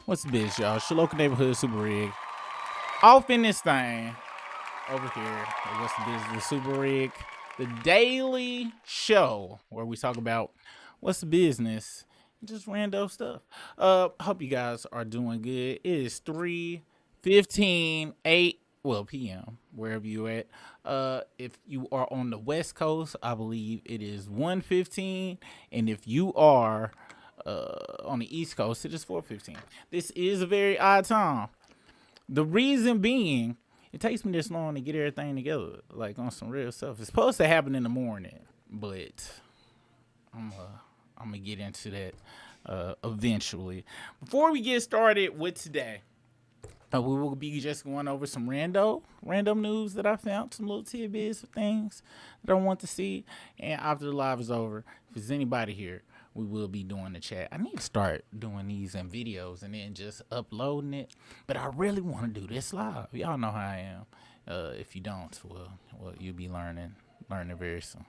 What's the biz, y'all? It's your local neighborhood Suparig. Off in this thing over here. What's the biz with Suparig? The daily show where we talk about what's the business, just random stuff. Hope you guys are doing good. It is 3:15, 8, well, p.m. wherever you at. If you are on the West Coast, I believe it is 1:15, and if you are on the East Coast, it is 4:15. This is a very odd time. The reason being, it takes me this long to get everything together, like on some real stuff. It's supposed to happen in the morning, but I'm gonna get into that eventually. Before we get started with today, we will be just going over some random news that I found, some little tidbits of things that I want to see. And after the live is over, if there's anybody here, we will be doing the chat. I need to start doing these in videos and then just uploading it. But I really want to do this live. Y'all know how I am. If you don't, well, you'll be learning very soon.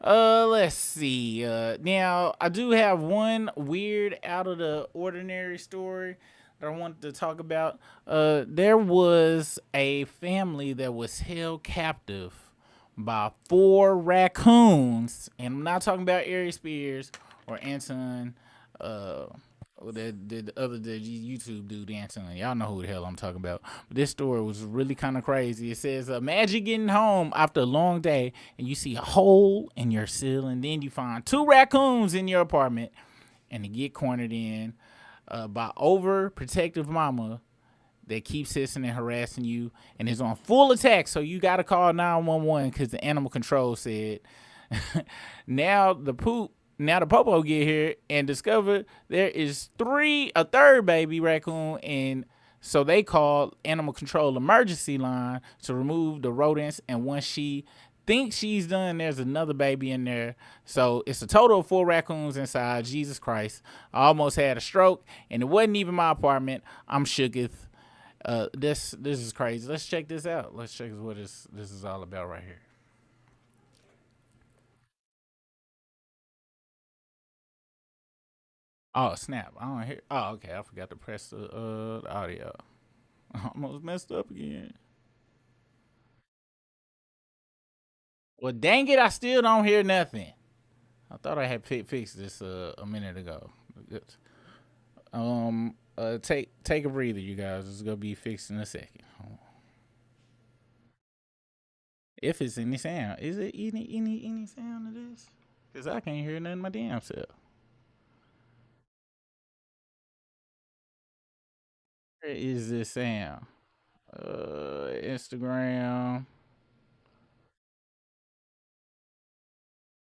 Let's see. Now I do have one weird out of the ordinary story that I wanted to talk about. There was a family that was held captive by 4 raccoons, and I'm not talking about Aries Spears or Anton, the YouTube dude Anton. Y'all know who the hell I'm talking about. But this story was really kind of crazy. It says, imagine getting home after a long day and you see a hole in your ceiling. Then you find 2 raccoons in your apartment, and they get cornered in by overprotective mama that keeps hissing and harassing you and is on full attack. So you got to call 911 because the animal control said. Now the popo get here and discover there is a third baby raccoon, and so they called animal control emergency line to remove the rodents. And once she thinks she's done, there's another baby in there. So it's a total of 4 raccoons inside. Jesus Christ. I almost had a stroke, and it wasn't even my apartment. I'm shooketh. This is crazy. Let's check this out. Let's check what this is all about right here. Oh snap! I don't hear. Oh okay. I forgot to press the audio. I almost messed up again. Well, dang it! I still don't hear nothing. I thought I had fixed this a minute ago. Take a breather, you guys. It's gonna be fixed in a second. If it's any sound, is it any sound of this? Cause I can't hear nothing my damn self. Where is this sound? Instagram.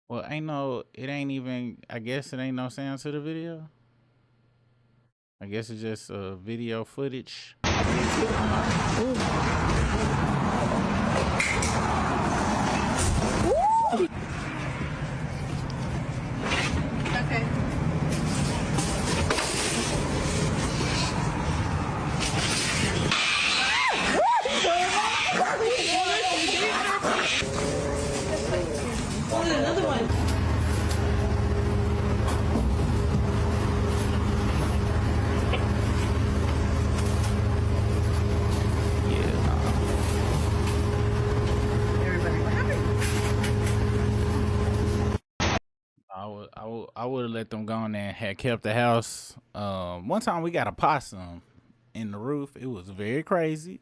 Well, it ain't even. I guess it ain't no sound to the video. I guess it's just video footage. Okay. Oh, there's another one. Everybody, what happened? I would have let them go in there and had kept the house. One time we got a possum in the roof. It was very crazy.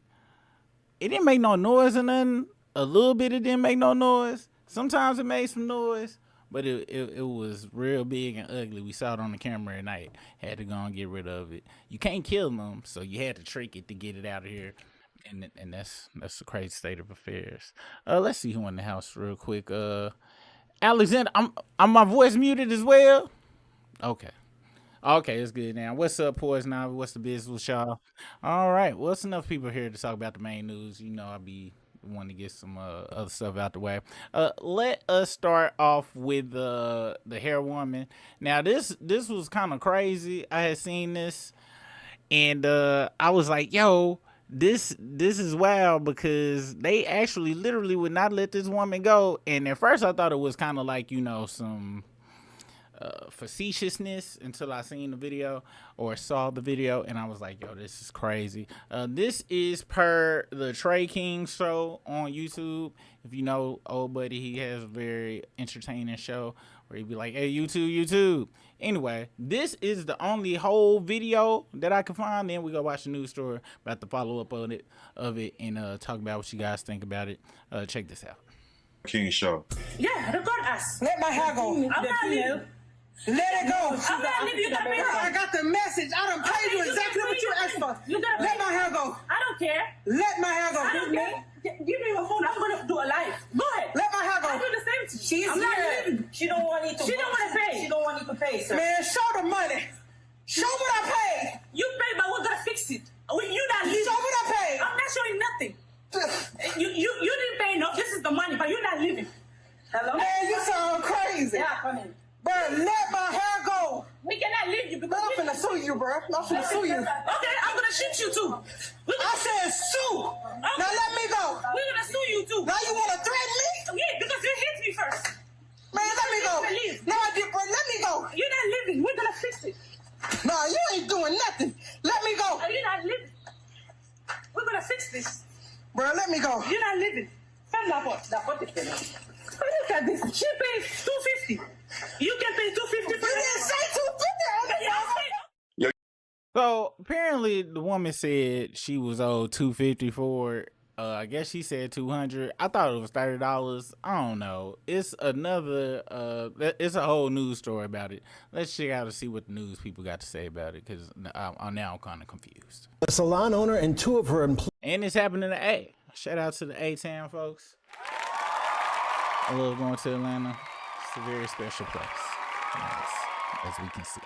It didn't make no noise or nothing. A little bit it didn't make no noise. Sometimes it made some noise, but it was real big and ugly. We saw it on the camera at night. Had to go and get rid of it. You can't kill them, so you had to trick it to get it out of here. And that's the crazy state of affairs. Let's see who in the house real quick. Alexander, I'm my voice muted as well. Okay. Okay, it's good now. What's up, Poison Ivy? What's the business with y'all? All right. Well, it's enough people here to talk about the main news. You know, I'll be wanting to get some other stuff out the way. Let us start off with the hair woman. Now, this was kind of crazy. I had seen this, and I was like, "Yo, this is wild," because they actually literally would not let this woman go. And at first, I thought it was kind of like some facetiousness until I seen the video or saw the video, and I was like, yo, this is crazy. This is per the Trey King show on YouTube. If you know old buddy, he has a very entertaining show where he'd be like, hey, YouTube. Anyway, this is the only whole video that I can find. Then we go watch the news story about the follow up on it and talk about what you guys think about it. Check this out. King show. Yeah, record us. Let my hair go. I'm not leaving. Let it go. I'm not leaving. You gotta pay Bro, I her. got the message. I done paid you exactly what you asked for. You gotta Let pay. my hair go. I don't care. Let my hair go. I don't care. Give me your phone. I'm gonna do a live. Go ahead. Let my hair I go. do the same to you. She's I'm not here. leaving. She don't want you to. She don't want to pay. She don't want you to pay, sir. Man, show the money. Show what I paid. You pay, but we're gonna fix it. You not leaving. Show what I paid. I'm not showing nothing. You didn't pay enough. This is the money, but you're not leaving. Hello? Man, you sound crazy. Yeah, come in. Bro, let my hair go. We cannot leave you because I'm finna sue you, bro. I'm finna sue you. Okay, I'm gonna shoot you too. I said sue. Now let me go. We're gonna sue you too. Now you wanna threaten me? Yeah, because you hit me first. Man, let me go. Leave. No, I did, bro. Let me go. You're not leaving. We're gonna fix it. Nah, you ain't doing nothing. Let me go. You're not leaving. We're gonna fix this. Bro, let me go. You're not leaving. Find that what? That what is it? Look at this. She paid $250. You can pay $250 for You didn't this. say 250. So apparently the woman said she was owed $250 for it. I guess she said $200. I thought it was $30. I don't know. It's another. It's a whole news story about it. Let's check out and see what the news people got to say about it, because I'm now kind of confused. A salon owner and two of her employees. And it's happening to A. Shout out to the A-Town folks. I love going to Atlanta. It's a very special place, as we can see.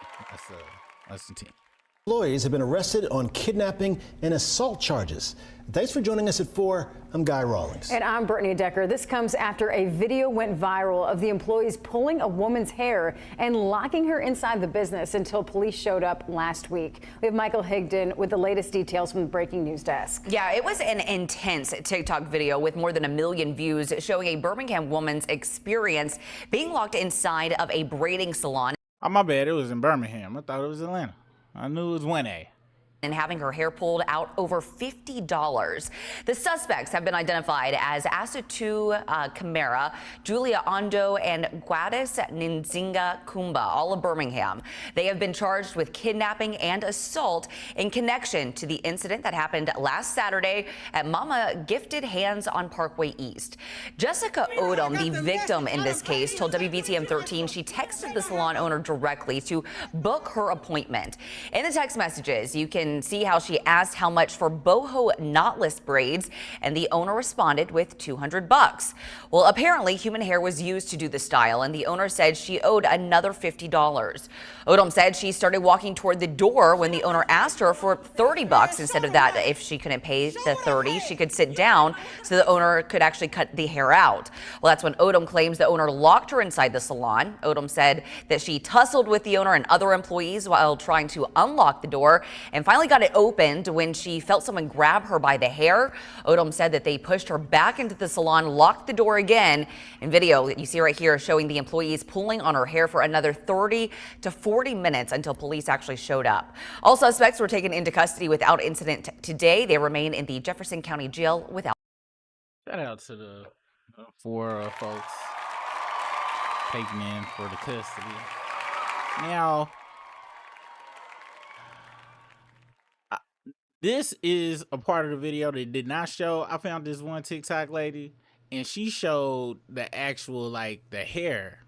Let's continue. Employees have been arrested on kidnapping and assault charges. Thanks for joining us at 4. I'm Guy Rawlings. And I'm Brittany Decker. This comes after a video went viral of the employees pulling a woman's hair and locking her inside the business until police showed up last week. We have Michael Higdon with the latest details from the breaking news desk. Yeah, it was an intense TikTok video with more than 1 million views showing a Birmingham woman's experience being locked inside of a braiding salon. Oh, my bad. It was in Birmingham. I thought it was Atlanta. I knew it was 1A. And having her hair pulled out over $50. The suspects have been identified as Asatu Kamara, Julia Ondo, and Gladys Ninzinga Kumba, all of Birmingham. They have been charged with kidnapping and assault in connection to the incident that happened last Saturday at Mama Gifted Hands on Parkway East. Jessica Odom, the victim in this case, told WBTM 13 she texted the salon owner directly to book her appointment. In the text messages, you can see how she asked how much for boho knotless braids, and the owner responded with $200. Well, apparently human hair was used to do the style, and the owner said she owed another $50. Odom said she started walking toward the door when the owner asked her for $30 instead of that. If she couldn't pay the $30, she could sit down so the owner could actually cut the hair out. Well, that's when Odom claims the owner locked her inside the salon. Odom said that she tussled with the owner and other employees while trying to unlock the door, and finally got it opened when she felt someone grab her by the hair. Odom said that they pushed her back into the salon, locked the door again. In video that you see right here showing the employees pulling on her hair for another 30 to 40 minutes until police actually showed up. All suspects were taken into custody without incident today. They remain in the Jefferson County Jail without. Shout out to the 4 folks taken in for the custody. Now, this is a part of the video that did not show. I found this one TikTok lady, and she showed the actual, like, the hair.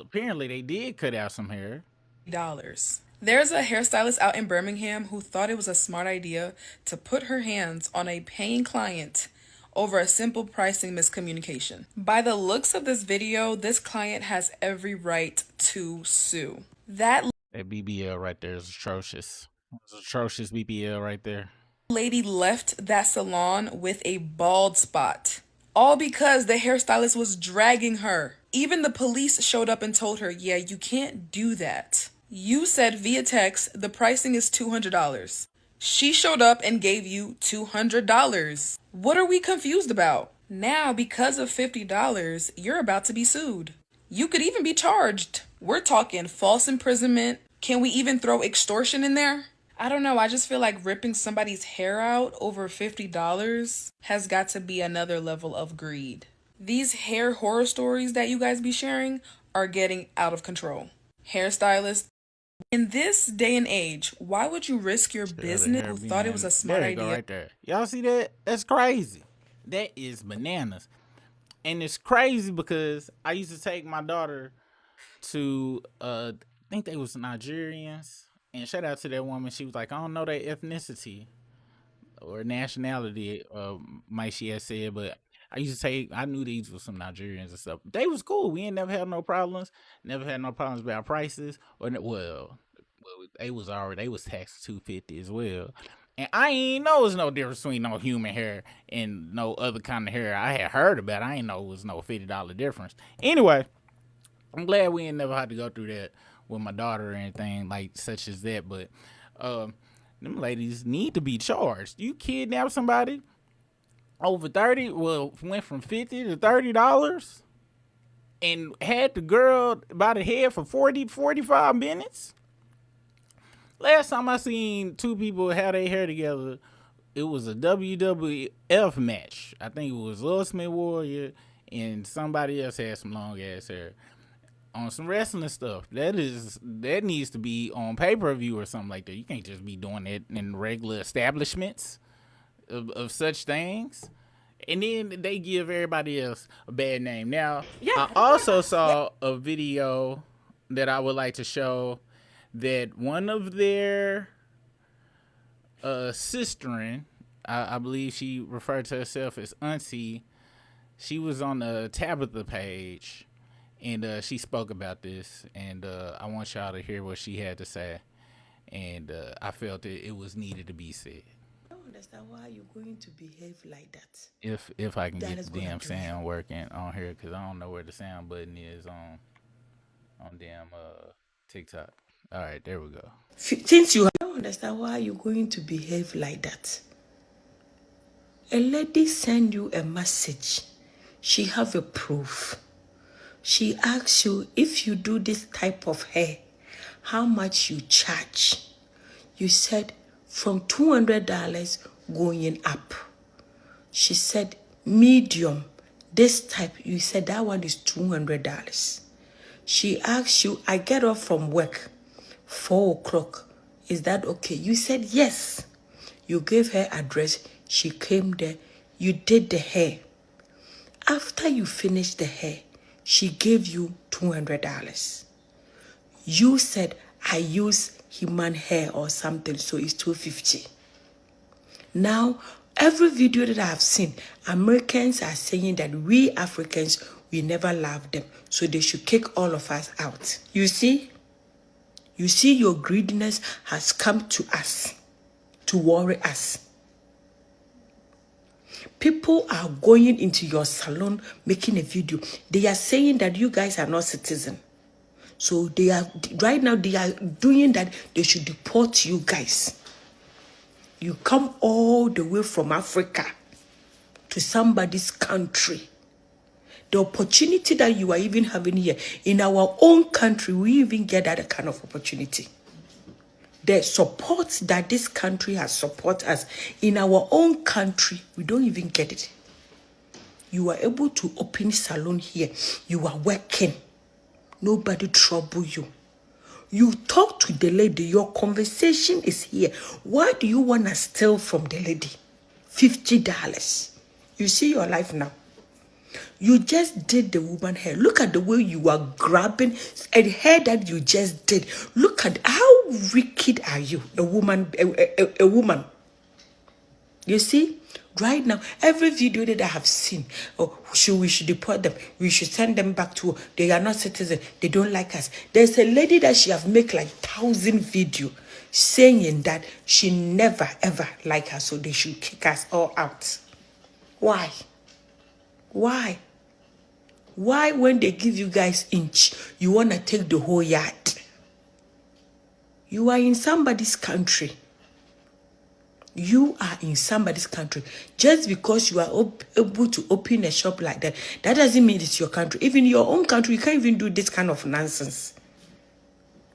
Apparently, they did cut out some hair. There's a hairstylist out in Birmingham who thought it was a smart idea to put her hands on a paying client over a simple pricing miscommunication. By the looks of this video, this client has every right to sue. That BBL right there is atrocious. It's atrocious BBL right there. lady left that salon with a bald spot, all because the hairstylist was dragging her. Even the police showed up and told her, yeah, you can't do that. You said via text, the pricing is $200. She showed up and gave you $200. What are we confused about? Now, because of $50, you're about to be sued. You could even be charged. We're talking false imprisonment. Can we even throw extortion in there? I don't know. I just feel like ripping somebody's hair out over $50 has got to be another level of greed. These hair horror stories that you guys be sharing are getting out of control. Hairstylists, in this day and age, why would you risk your business who thought it was a smart there you idea? go, right there. Y'all see that? That's crazy. That is bananas. And it's crazy because I used to take my daughter to I think they was Nigerians. And shout out to that woman. She was like, I don't know their ethnicity or nationality, might she have said, but I knew these were some Nigerians and stuff. They was cool. We ain't never had no problems. Never had no problems about prices. They was taxed $250 as well. And I ain't know there's no difference between no human hair and no other kind of hair I had heard about. I ain't know it was no $50 difference. Anyway, I'm glad we ain't never had to go through that with my daughter or anything like such as that. But them ladies need to be charged. You kidnap somebody over 30, went from $50 to $30 and had the girl by the head for 45 minutes. Last time I seen two people have their hair together, it was a WWF match. I think it was Ultimate Warrior and somebody else had some long ass hair on some wrestling stuff. That needs to be on pay-per-view or something like that. You can't just be doing it in regular establishments of such things. And then they give everybody else a bad name. Now, I also saw a video that I would like to show that one of their sisterin, I believe she referred to herself as Auntie, she was on the Tabitha page, and she spoke about this, and I want y'all to hear what she had to say, and I felt it was needed to be said. I don't understand why you're going to behave like that. If I can get the damn sound working on here, because I don't know where the sound button is on damn TikTok. All right, there we go. Since you don't understand why you're going to behave like that. A lady send you a message. She have a proof. She asks you, if you do this type of hair, how much you charge? You said from $200 going up. She said medium, this type. You said that one is $200. She asked you, I get off from work 4 o'clock. Is that okay? You said yes. You gave her address. She came there. You did the hair. After you finished the hair, she gave you $200. You said, I use human hair or something, so it's $250. Now, every video that I have seen, Americans are saying that we Africans, we never love them, so they should kick all of us out. You see? You see, your greediness has come to us to worry us. People are going into your salon making a video. They are saying that you guys are not citizens. So they are right now they are doing that. They should deport you guys. You come all the way from Africa to somebody's country. The opportunity that you are even having here in our own country, we even get that kind of opportunity. The support that this country has supported us in our own country, we don't even get it. You are able to open salon here. You are working. Nobody trouble you. You talk to the lady. Your conversation is here. Why do you want to steal from the lady? $50. You see your life now. You just did the woman hair. Look at the way you are grabbing and hair that you just did. Look at how wicked are you, a woman, a woman. You see, right now, every video that I have seen, we should deport them. We should send them back to, they are not citizens. They don't like us. There's a lady that she have made like 1,000 videos saying that she never ever like us, so they should kick us all out. Why? Why? Why when they give you guys inch, you want to take the whole yard? You are in somebody's country. You are in somebody's country. Just because you are able to open a shop like that, that doesn't mean it's your country. Even your own country, you can't even do this kind of nonsense.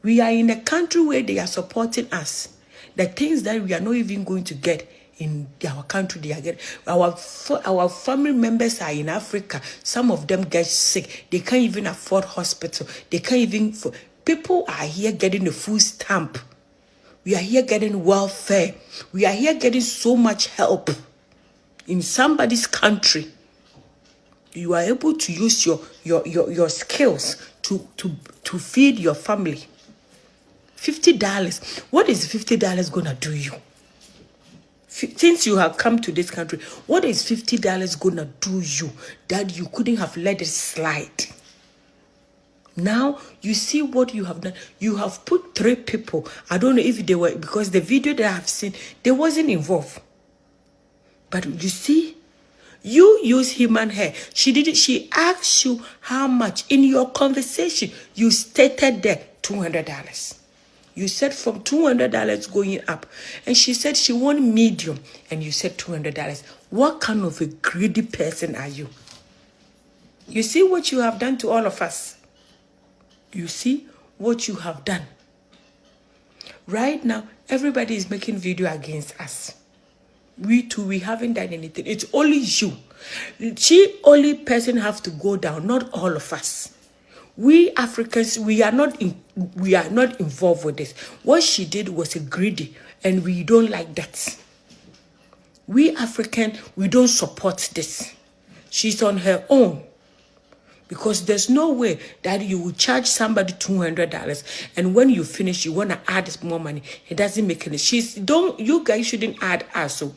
We are in a country where they are supporting us. The things that we are not even going to get in our country, they are getting. Our family members are in Africa. Some of them get sick. They can't even afford hospital. They can't even. People are here getting a food stamp. We are here getting welfare. We are here getting so much help in somebody's country. You are able to use your skills to feed your family. $50. What is $50 gonna do you? Since you have come to this country, what is $50 gonna do you that you couldn't have let it slide? Now you see what you have done. You have put 3 people. I don't know if they were, because the video that I have seen, they wasn't involved. But you see, you use human hair. She asked you how much. In your conversation, you stated there $200. You said from $200 going up. And she said she want medium. And you said $200. What kind of a greedy person are you? You see what you have done to all of us? You see what you have done? Right now, everybody is making video against us. We too, we haven't done anything. It's only you. She only person have to go down, not all of us. We Africans, we are not involved with this. What she did was a greedy, and we don't like that. We African, we don't support this. She's on her own. Because there's no way that you will charge somebody $200, and when you finish, you want to add more money. It doesn't make any sense. You guys shouldn't add us. So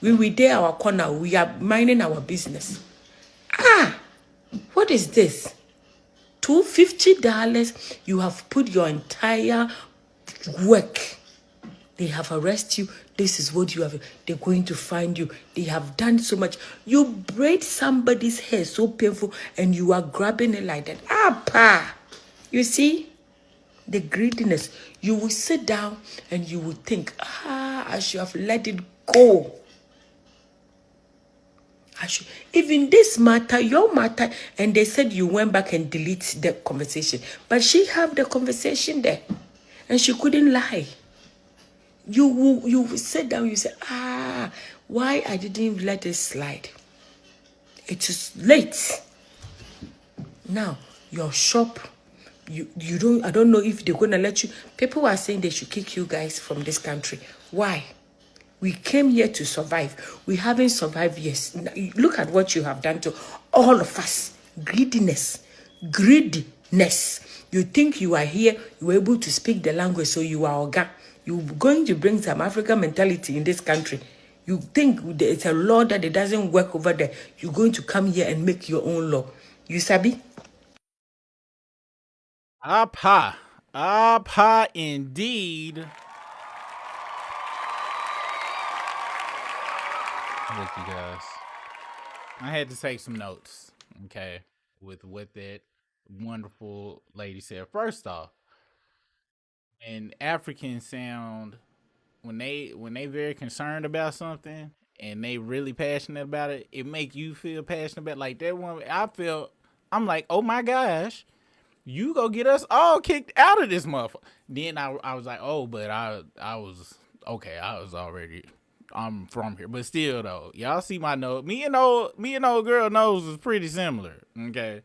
we there our corner. We are minding our business. What is this? $250. You have put your entire work. They have arrested you. This is what you have. They're going to find you. They have done so much. You braid somebody's hair so painful, and you are grabbing it like that. You see the greediness. You will sit down and you will think, I should have let it go. Even this matter, your matter, and they said you went back and delete the conversation, but she have the conversation there, and she couldn't lie. You sit down, you say, why I didn't let it slide? It is late. Now, your shop, I don't know if they're going to let you. People are saying they should kick you guys from this country. Why? We came here to survive. We haven't survived yet. Look at what you have done to all of us. Greediness. You think you are here, you are able to speak the language, so you are Oga. You're going to bring some African mentality in this country. You think it's a law that it doesn't work over there. You're going to come here and make your own law. You sabi? Apa indeed. Look, you guys, I had to take some notes, okay, with what that wonderful lady said. First off, when Africans sound, when they very concerned about something and they really passionate about it, it make you feel passionate about it. Like that one. I'm like, oh my gosh, you go get us all kicked out of this motherfucker. Then I was like, oh, but I was okay. I'm from here, but still though, y'all see my nose. Me and old girl nose is pretty similar. Okay,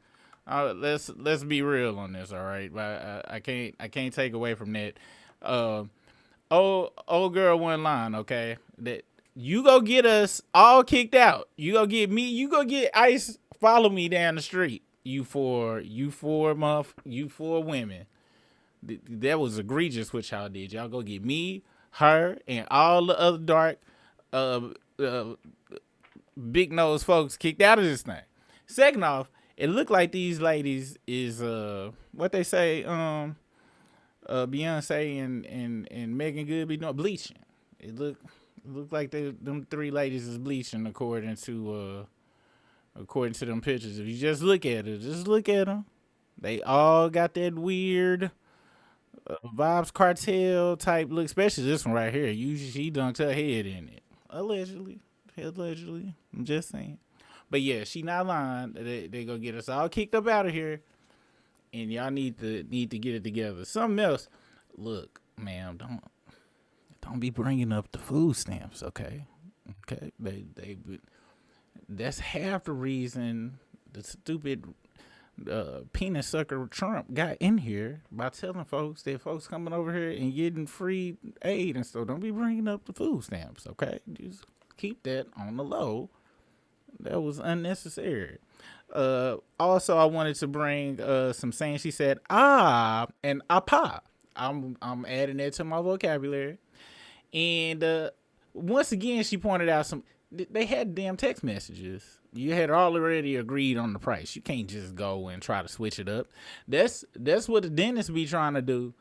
let's be real on this, all right? But I can't take away from that. Old girl one line, okay? That you go get us all kicked out. You go get me. You go get Ice. Follow me down the street. You four women. That was egregious what y'all did. Y'all go get me, her, and all the other dark, big nose folks kicked out of this thing. Second off, it looked like these ladies is what they say, Beyonce and Megan Good be doing bleaching. It looked like them 3 ladies is bleaching according to them pictures. If you just look at them, they all got that weird Vibes cartel type look, especially this one right here. Usually she dunked her head in it. Allegedly. I'm just saying. But yeah, she not lying. They gonna get us all kicked up out of here. And y'all need to get it together. Something else. Look, ma'am, don't be bringing up the food stamps, okay? Okay? That's half the reason the stupid penis sucker Trump got in here by telling folks that folks coming over here and getting free aid and stuff. Don't be bringing up the food stamps, okay? Just keep that on the low. That was unnecessary. Also, I wanted to bring some saying. She said and apa. I'm adding that to my vocabulary. And once again, she pointed out they had damn text messages. You had already agreed on the price. You can't just go and try to switch it up. That's what the dentists be trying to do.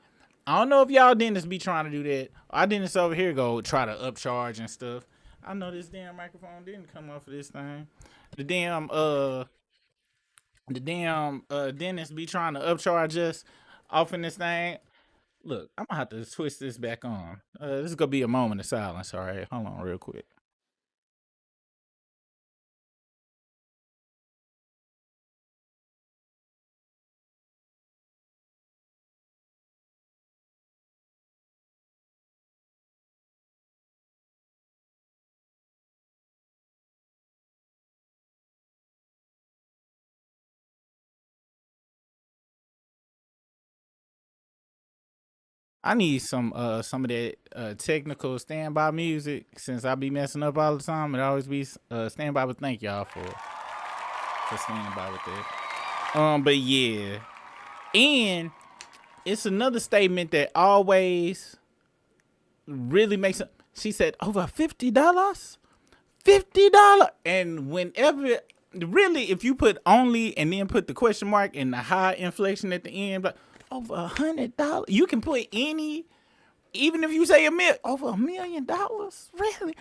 I don't know if y'all dentists be trying to do that. Our dentists over here go try to upcharge and stuff. I know this damn microphone didn't come off of this thing. The damn dentists be trying to upcharge us off in this thing. Look, I'm gonna have to twist this back on. This is gonna be a moment of silence. All right, hold on real quick. I need some of that technical standby music since I be messing up all the time. It always be standby, but thank y'all for standing by with that. But yeah, and it's another statement that always really makes it. She said over $50, and whenever really, if you put only and then put the question mark and the high inflation at the end, but over $100, you can put any, even if you say over $1 million, really.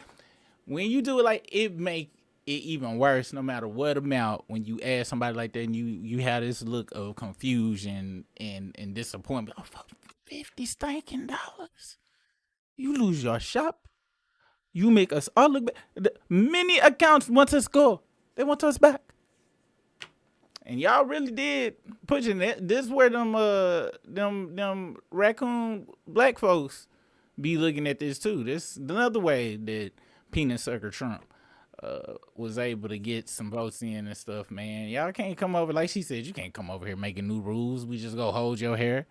When you do it like it make it even worse, no matter what amount. When you ask somebody like that, and you have this look of confusion and disappointment. Oh, $50 stinking dollars, you lose your shop. You make us all look bad. Many accounts want us go. They want us back. And y'all really did pushing it. This is where them raccoon black folks be looking at this too. This another way that penis sucker Trump was able to get some votes in and stuff, man. Y'all can't come over, like she said, you can't come over here making new rules. We just go hold your hair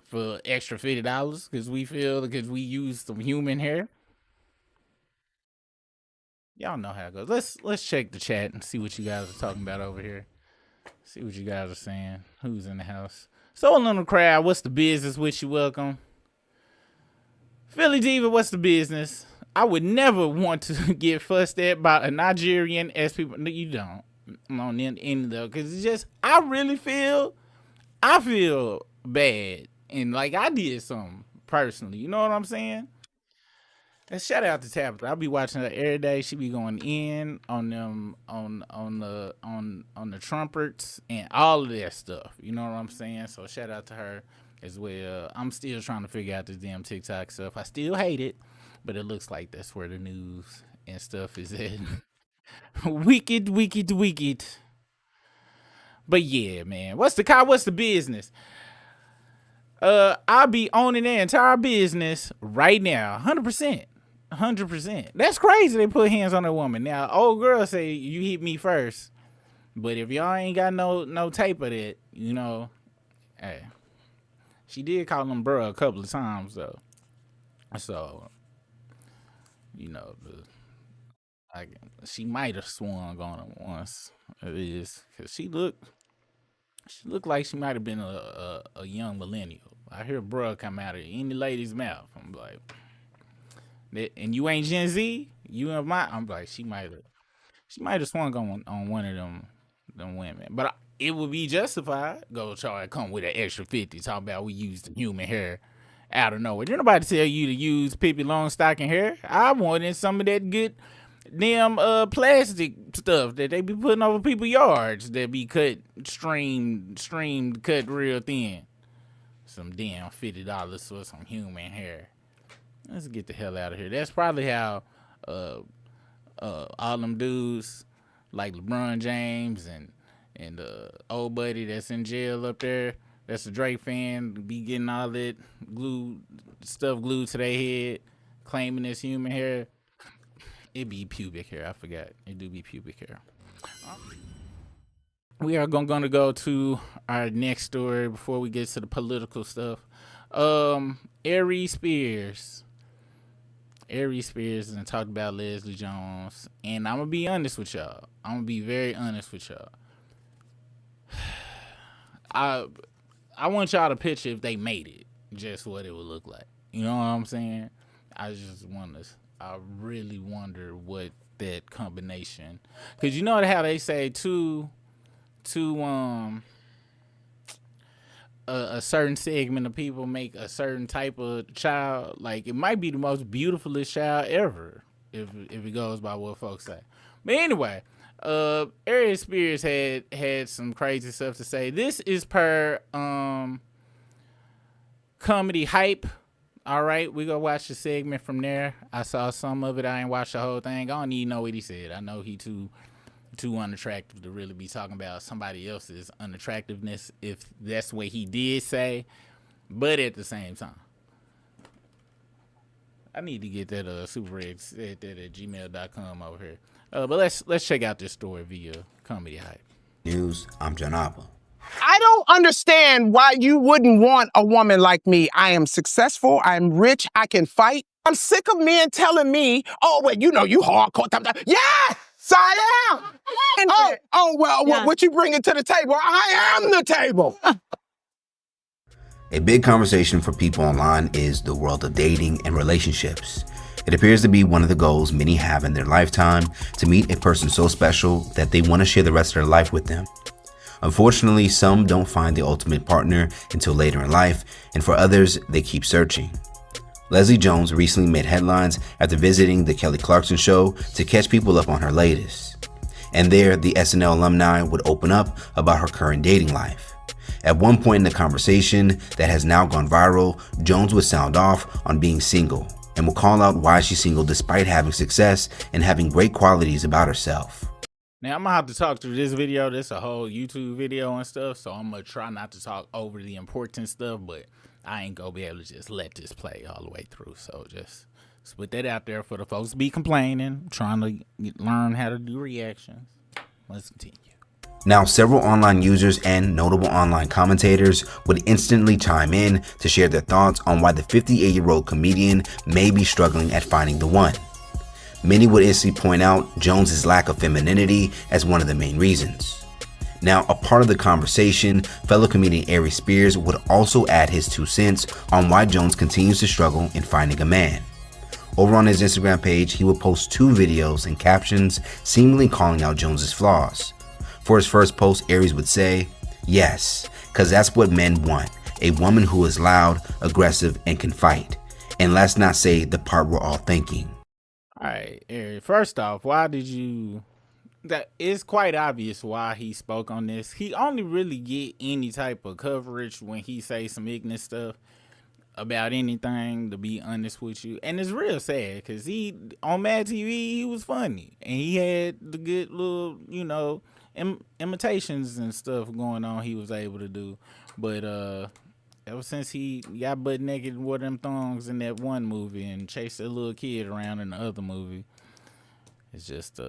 for extra $50 because we use some human hair. Y'all know how it goes. Let's check the chat and see what you guys are talking about over here. See what you guys are saying. Who's in the house? So, little crowd, what's the business? Wish you welcome. Philly Diva, what's the business? I would never want to get fussed at by a Nigerian as people. No, you don't. On the end though, because it's just I feel bad and like I did something personally. You know what I'm saying? And shout out to Tabitha. I'll be watching her every day. She be going in on them on the trumpets and all of that stuff. You know what I'm saying? So shout out to her as well. I'm still trying to figure out this damn TikTok stuff. I still hate it, but it looks like that's where the news and stuff is at. Wicked. But yeah, man. What's the business? I'll be owning the entire business right now. 100%. That's crazy they put hands on a woman. Now, old girl say you hit me first. But if y'all ain't got no tape of that, you know, hey. She did call him bruh a couple of times though. So, you know, she might have swung on him once. It is because she looked like she might have been a young millennial. I hear bruh come out of any lady's mouth. I'm like, and you ain't Gen Z? You and I'm like, she might have swung on one of them women. But it would be justified. Go try to come with an extra 50. Talk about we used human hair out of nowhere. Didn't nobody tell you to use Pippi Longstocking hair. I wanted some of that good damn plastic stuff that they be putting over people's yards that be cut, streamed, cut real thin. some damn $50 for some human hair. Let's get the hell out of here. That's probably how all them dudes like LeBron James and old buddy that's in jail up there, that's a Drake fan, be getting all that stuff glued to their head, claiming it's human hair. It be pubic hair. I forgot. It do be pubic hair. We are going to go to our next story before we get to the political stuff. Aries Spears. Aries Spears and talked about Leslie Jones. And I'm going to be honest with y'all. I'm going to be very honest with y'all. I want y'all to picture if they made it, just what it would look like. You know what I'm saying? I really wonder what that combination, because you know how they say a certain segment of people make a certain type of child. Like, it might be the most beautifulest child ever if it goes by what folks say. But anyway, Aries Spears had some crazy stuff to say. This is per Comedy Hype. All right, we go watch the segment from there. I saw some of it. I ain't watched the whole thing. I don't even know what he said. I know he too unattractive to really be talking about somebody else's unattractiveness, if that's what he did say. But at the same time, I need to get that Suparig said that at gmail.com over here. But let's check out this story via Comedy Hype. News. I'm John Appa. I don't understand why you wouldn't want a woman like me. I am successful. I'm rich. I can fight. I'm sick of men telling me, oh, well, you hardcore. Yes, I am. What you bringing to the table? I am the table. A big conversation for people online is the world of dating and relationships. It appears to be one of the goals many have in their lifetime, to meet a person so special that they want to share the rest of their life with them. Unfortunately, some don't find the ultimate partner until later in life, and for others, they keep searching. Leslie Jones recently made headlines after visiting the Kelly Clarkson show to catch people up on her latest. And there, the SNL alumni would open up about her current dating life. At one point in the conversation that has now gone viral, Jones would sound off on being single and will call out why she's single despite having success and having great qualities about herself. Now, I'm going to have to talk through this video. This is a whole YouTube video and stuff, so I'm going to try not to talk over the important stuff, but I ain't going to be able to just let this play all the way through. So just put that out there for the folks to be complaining, trying to learn how to do reactions. Let's continue. Now, several online users and notable online commentators would instantly chime in to share their thoughts on why the 58-year-old comedian may be struggling at finding the one. Many would instantly point out Jones's lack of femininity as one of the main reasons. Now, a part of the conversation, fellow comedian Aries Spears would also add his 2 cents on why Jones continues to struggle in finding a man. Over on his Instagram page, he would post 2 videos and captions seemingly calling out Jones's flaws. For his first post, Aries would say, "Yes, because that's what men want, a woman who is loud, aggressive, and can fight. And let's not say the part we're all thinking." All right, Aries, first off, that it's quite obvious why he spoke on this. He only really get any type of coverage when he say some ignorant stuff about anything, to be honest with you. And it's real sad, because on Mad TV, he was funny. And he had the good little, imitations and stuff going on he was able to do. But ever since he got butt naked with them thongs in that one movie and chased a little kid around in the other movie, it's just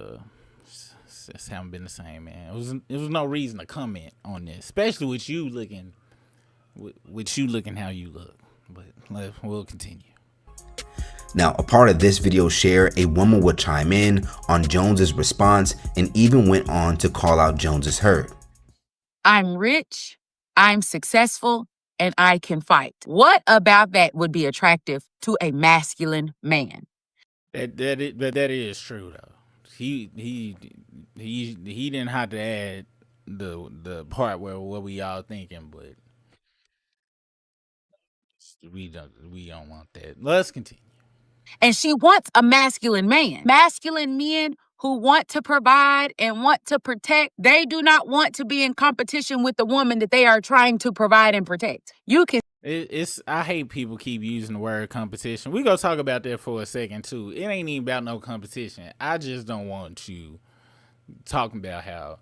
haven't been the same, man. It was no reason to comment on this, especially with you looking how you look. But we'll continue. Now, a part of this video share, a woman would chime in on Jones's response and even went on to call out Jones's hurt. "I'm rich, I'm successful, and I can fight. What about that would be attractive to a masculine man?" That is true, though. He didn't have to add the part where what we all thinking, but we don't want that. Let's continue. And she wants a masculine man. Masculine men who want to provide and want to protect, they do not want to be in competition with the woman that they are trying to provide and protect. It's I hate people keep using the word competition. We gonna talk about that for a second too. It ain't even about no competition. I just don't want you talking about how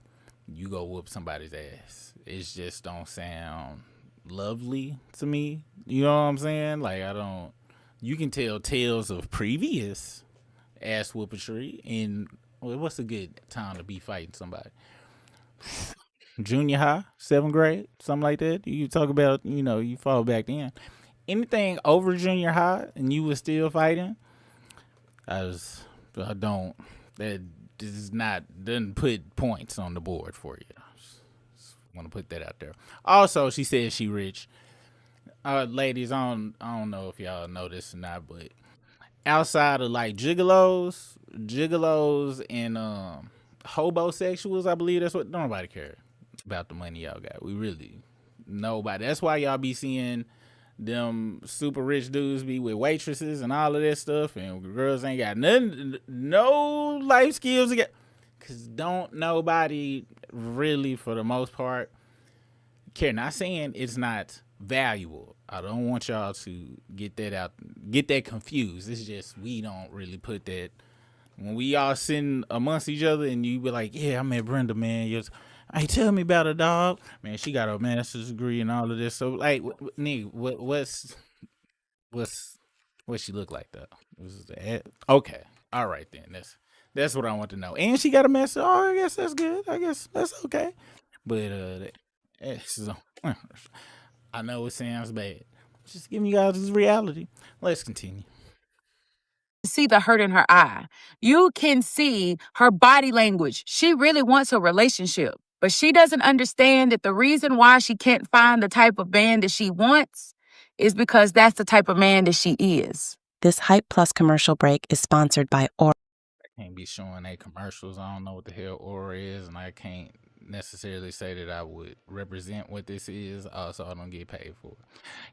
you go whoop somebody's ass. It just don't sound lovely to me. You know what I'm saying? Like I don't. You can tell tales of previous ass whoopatry, and what's a good time to be fighting somebody? Junior high, 7th grade, something like that. You talk about, you fall back then. Anything over junior high and you was still fighting, I don't, that doesn't put points on the board for you. Just want to put that out there. Also, she says she rich. Ladies, I don't know if y'all know this or not, but outside of like gigolos and hobosexuals, I believe that's what, nobody cares about the money y'all got. We really, nobody. That's why y'all be seeing them super rich dudes be with waitresses and all of that stuff, and girls ain't got nothing, no life skills to get, cause don't nobody really, for the most part, care. Not saying it's not valuable. I don't want y'all to get that confused. It's just we don't really put that when we all sitting amongst each other, and you be like, yeah, I met Brenda, man. Hey, tell me about her, dog. Man, she got a master's degree and all of this. So, like, nigga, what she look like though? Was that okay? All right then. That's what I want to know. And she got a master. Oh, I guess that's good. I guess that's okay. But I know it sounds bad. Just giving you guys this reality. Let's continue. See the hurt in her eye. You can see her body language. She really wants a relationship, but she doesn't understand that the reason why she can't find the type of man that she wants is because that's the type of man that she is. This Hype Plus commercial break is sponsored by Aura. I can't be showing they commercials. I don't know what the hell Aura is, and I can't necessarily say that I would represent what this is. Also, I don't get paid for it.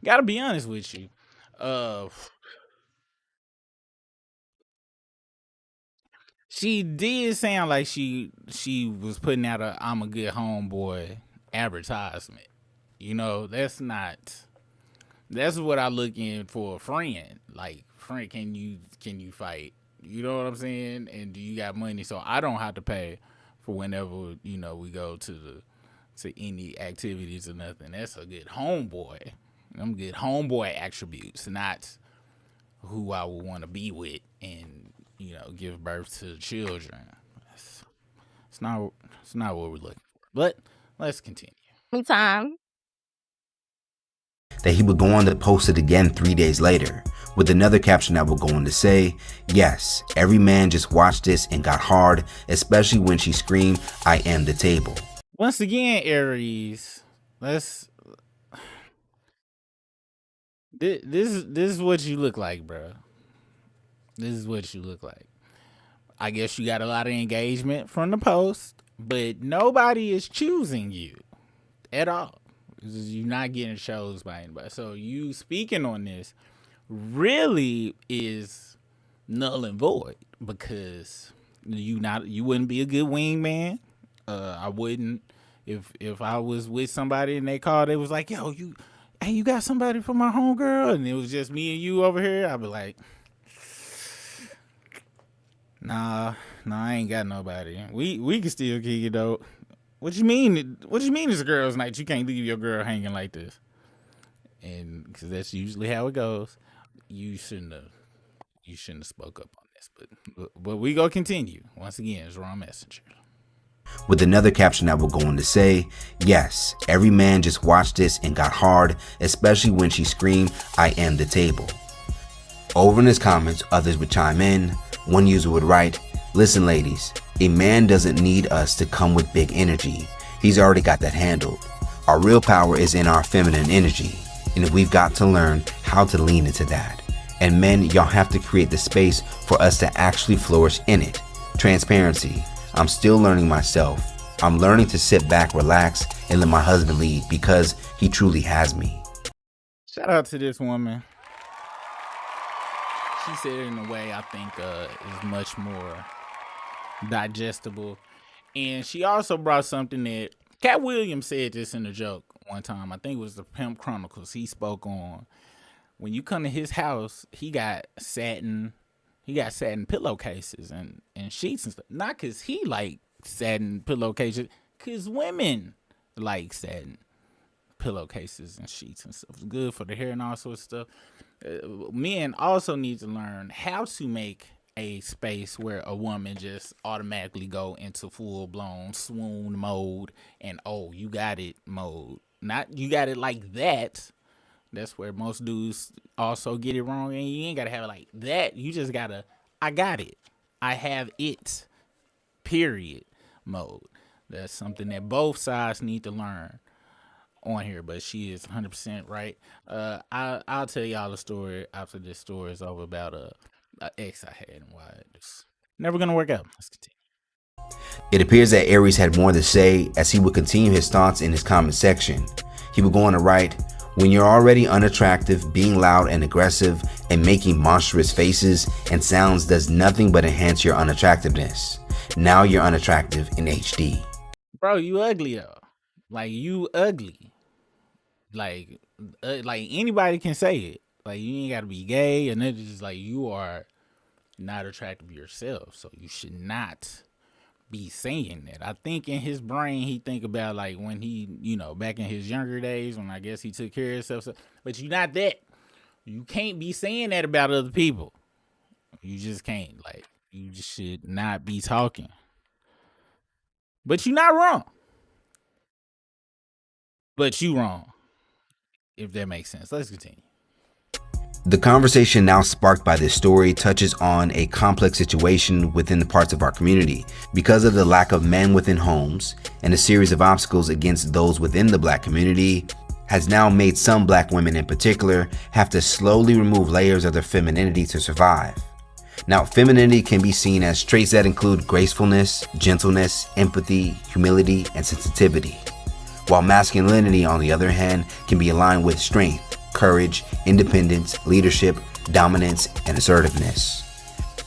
Gotta be honest with you. She did sound like she was putting out a "I'm a good homeboy" advertisement. That's what I look in for a friend. Like, friend, can you fight? You know what I'm saying? And do you got money so I don't have to pay for whenever we go to any activities or nothing? That's a good homeboy. Them good homeboy attributes, not who I would want to be with and give birth to children. It's not what we're looking for. But let's continue. Anytime. That he would go on to post it again 3 days later, with another caption that would go on to say, yes, every man just watched this and got hard, especially when she screamed, I am the table. Once again, Aries, this is what you look like, bro. This is what you look like. I guess you got a lot of engagement from the post, but nobody is choosing you at all. You're not getting chose by anybody. So you speaking on this really is null and void, because you wouldn't be a good wingman. I wouldn't if I was with somebody and they called, it was like, yo, you got somebody for my homegirl, and it was just me and you over here, I'd be like, Nah, I ain't got nobody. We can still kick it though. What you mean? What you mean it's a girls' night? You can't leave your girl hanging like this. And because that's usually how it goes. You shouldn't have spoke up on this. But we go continue. Once again, it's wrong messenger. With another caption that would go on to say, yes, every man just watched this and got hard, especially when she screamed, I am the table. Over in his comments, others would chime in. One user would write, listen ladies, a man doesn't need us to come with big energy. He's already got that handled. Our real power is in our feminine energy, and we've got to learn how to lean into that. And men, y'all have to create the space for us to actually flourish in it. Transparency. I'm still learning myself. I'm learning to sit back, relax, and let my husband lead, because he truly has me. Shout out to this woman. She said it in a way I think is much more digestible. And she also brought something that Cat Williams said this in a joke one time. I think it was the Pimp Chronicles. He spoke on when you come to his house, he got satin pillowcases and sheets and stuff. Not because he like satin pillowcases, because women like satin pillowcases and sheets and stuff. It's good for the hair and all sorts of stuff. Men also need to learn how to make a space where a woman just automatically go into full-blown swoon mode and oh, you got it mode. Not you got it like that. That's where most dudes also get it wrong, and you ain't gotta have it like that. You just gotta, I got it. I have it. Period. Mode. That's something that both sides need to learn on here, but she is 100% right. I'll tell y'all a story after this story is over about a ex I had and why it's never gonna work out. Let's continue. It appears that Aries had more to say as he would continue his thoughts in his comment section. He would go on to write, "When you're already unattractive, being loud and aggressive and making monstrous faces and sounds does nothing but enhance your unattractiveness. Now you're unattractive in HD." Bro, you ugly though. Like you ugly. Like anybody can say it. Like you ain't gotta be gay, and it's just like you are not attractive yourself, so you should not be saying that. I think in his brain he think about like when he, back in his younger days when I guess he took care of himself. But you're not that. You can't be saying that about other people. You just can't. Like you just should not be talking. But you're not wrong. But you wrong. If that makes sense. Let's continue. The conversation now sparked by this story touches on a complex situation within the parts of our community because of the lack of men within homes, and a series of obstacles against those within the Black community has now made some Black women in particular have to slowly remove layers of their femininity to survive. Now, femininity can be seen as traits that include gracefulness, gentleness, empathy, humility, and sensitivity, while masculinity, on the other hand, can be aligned with strength, courage, independence, leadership, dominance, and assertiveness.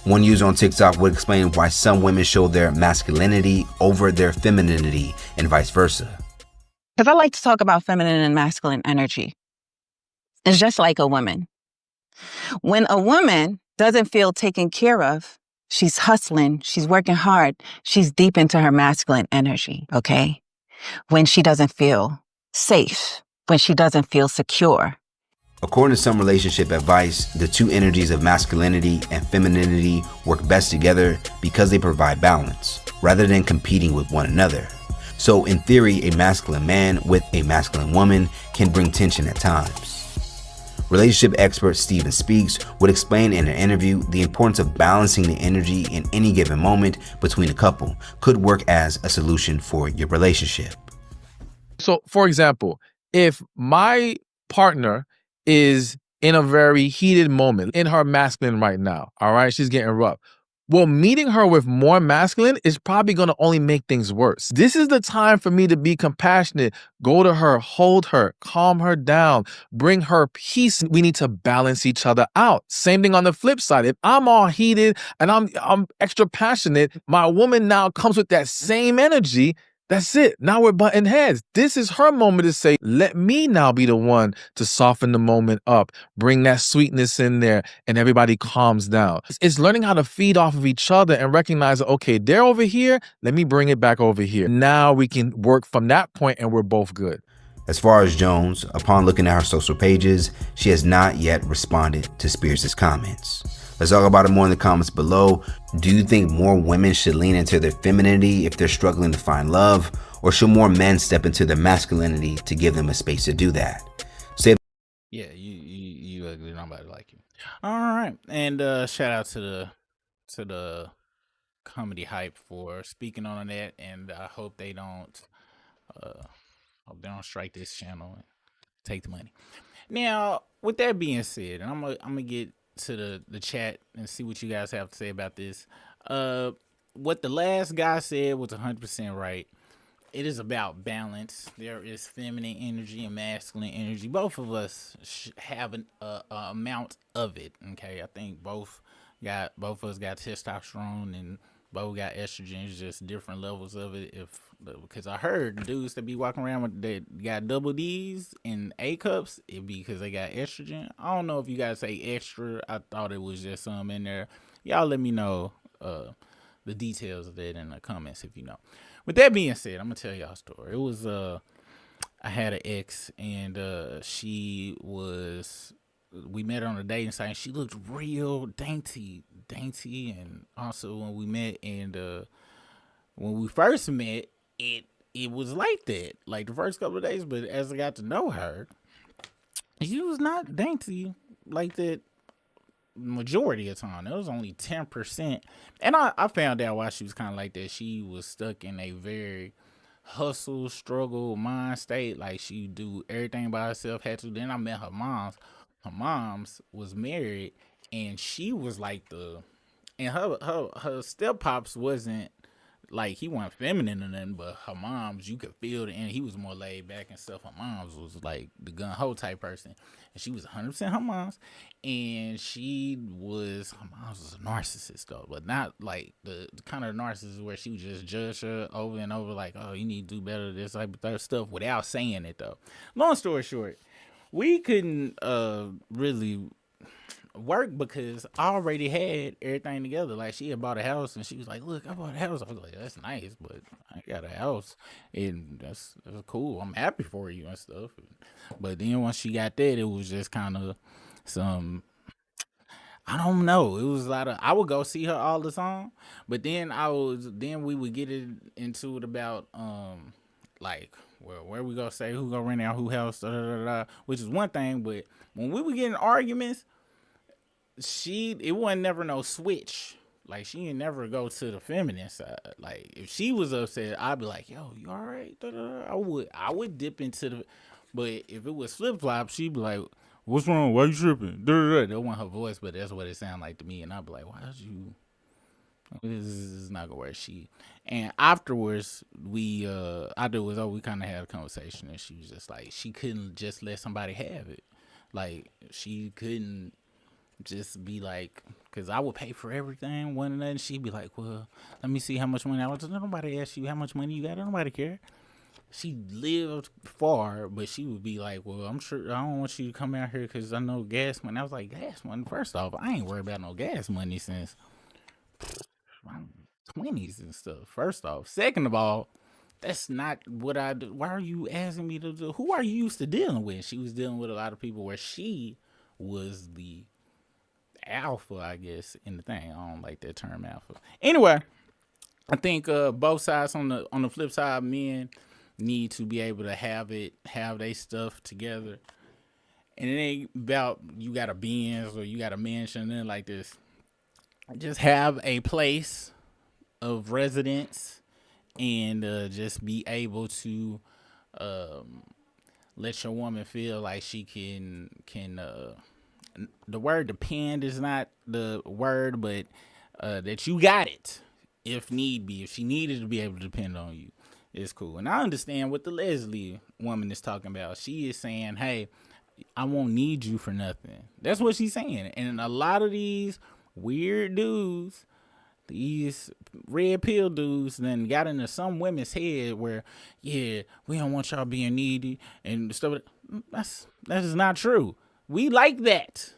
One user on TikTok would explain why some women show their masculinity over their femininity and vice versa. Because I like to talk about feminine and masculine energy. It's just like a woman. When a woman doesn't feel taken care of, she's hustling, she's working hard, she's deep into her masculine energy, okay? When she doesn't feel safe, when she doesn't feel secure. According to some relationship advice, the two energies of masculinity and femininity work best together because they provide balance, rather than competing with one another. So in theory, a masculine man with a masculine woman can bring tension at times. Relationship expert Steven Speaks would explain in an interview the importance of balancing the energy in any given moment between a couple could work as a solution for your relationship. So, for example, if my partner is in a very heated moment in her masculine right now, all right, she's getting rough. Well, meeting her with more masculine is probably going to only make things worse. This is the time for me to be compassionate, go to her, hold her, calm her down, bring her peace. We need to balance each other out. Same thing on the flip side. If I'm all heated and I'm extra passionate, my woman now comes with that same energy. That's it. Now we're butting heads. This is her moment to say, let me now be the one to soften the moment up, bring that sweetness in there, and everybody calms down. It's learning how to feed off of each other and recognize, okay, they're over here, let me bring it back over here. Now we can work from that point and we're both good. As far as Jones, upon looking at her social pages, she has not yet responded to Spears' comments. Let's talk about it more in the comments below. Do you think more women should lean into their femininity if they're struggling to find love, or should more men step into their masculinity to give them a space to do that? Yeah, you ugly, nobody like you. All right, and shout out to the comedy hype for speaking on that, and I hope they don't strike this channel and take the money. Now, with that being said, and I'm gonna get to the chat and see what you guys have to say about this. What the last guy said was 100% right. It is about balance. There is feminine energy and masculine energy. Both of us have an amount of it. Okay, I think both of us got testosterone, and both got estrogen. It's just different levels of it. Because I heard dudes that be walking around with that got double D's and A cups, it be because they got estrogen. I don't know if you guys say extra. I thought it was just some in there. Y'all let me know the details of that in the comments if you know. With that being said, I'm gonna tell y'all a story. It was I had an ex, and we met on a dating site. She looked real dainty, and also when we met, and when we first met, it was like that, like the first couple of days. But as I got to know her, she was not dainty like that majority of the time. It was only 10%, and I found out why she was kind of like that. She was stuck in a very hustle, struggle mind state. Like she do everything by herself, had to. Then I met her moms. Her moms was married, and she was like and her step pops wasn't like, he wasn't feminine or nothing, but her moms, you could feel it, and he was more laid back and stuff. Her moms was like the gun ho type person, and she was 100% her mom's, and her mom's was a narcissist though, but not like the kind of narcissist where she would just judge her over and over, like, oh, you need to do better, this type of third stuff, without saying it though. Long story short, we couldn't really work because I already had everything together. Like, she had bought a house, and she was like, look, I bought a house. I was like, that's nice, but I got a house, and that's cool. I'm happy for you and stuff. But then once she got that, it was just kind of I don't know. It was a lot of, I would go see her all the time, but then we would get into it about like, well, where we gonna say who gonna rent out who house, which is one thing, but when we would get in arguments, it wasn't never no switch. Like, she didn't never go to the feminine side. Like, if she was upset, I'd be like, yo, you all right? I would dip into the, but if it was flip flop, she'd be like, what's wrong? Why you tripping? That wasn't her voice, but that's what it sounded like to me. And I'd be like, why did you? This is not gonna work. And afterwards, we kind of had a conversation, and she was just like, she couldn't just let somebody have it. Like, she couldn't just be like, because I would pay for everything, one and then she'd be like, well, let me see how much money I want. Nobody asked you how much money you got. Nobody care. She lived far, but she would be like, well, I'm sure I don't want you to come out here because I know gas money. I was like, gas money? First off, I ain't worried about no gas money since my 20s and stuff. First off. Second of all, that's not what I do. Why are you asking me to do? Who are you used to dealing with? She was dealing with a lot of people where she was the alpha, I guess, in the thing. I don't like that term, alpha. Anyway, I think both sides on the flip side, men need to be able to have their stuff together. And it ain't about you got a Benz or you got a mansion, nothing like this. Just have a place of residence, and just be able to let your woman feel like she can the word depend is not the word, but that you got it if need be. If she needed to be able to depend on you, it's cool. And I understand what the Leslie woman is talking about. She is saying, hey, I won't need you for nothing. That's what she's saying. And a lot of these weird dudes, these red pill dudes, then got into some women's head where, yeah, we don't want y'all being needy and stuff. That is not true. We like that.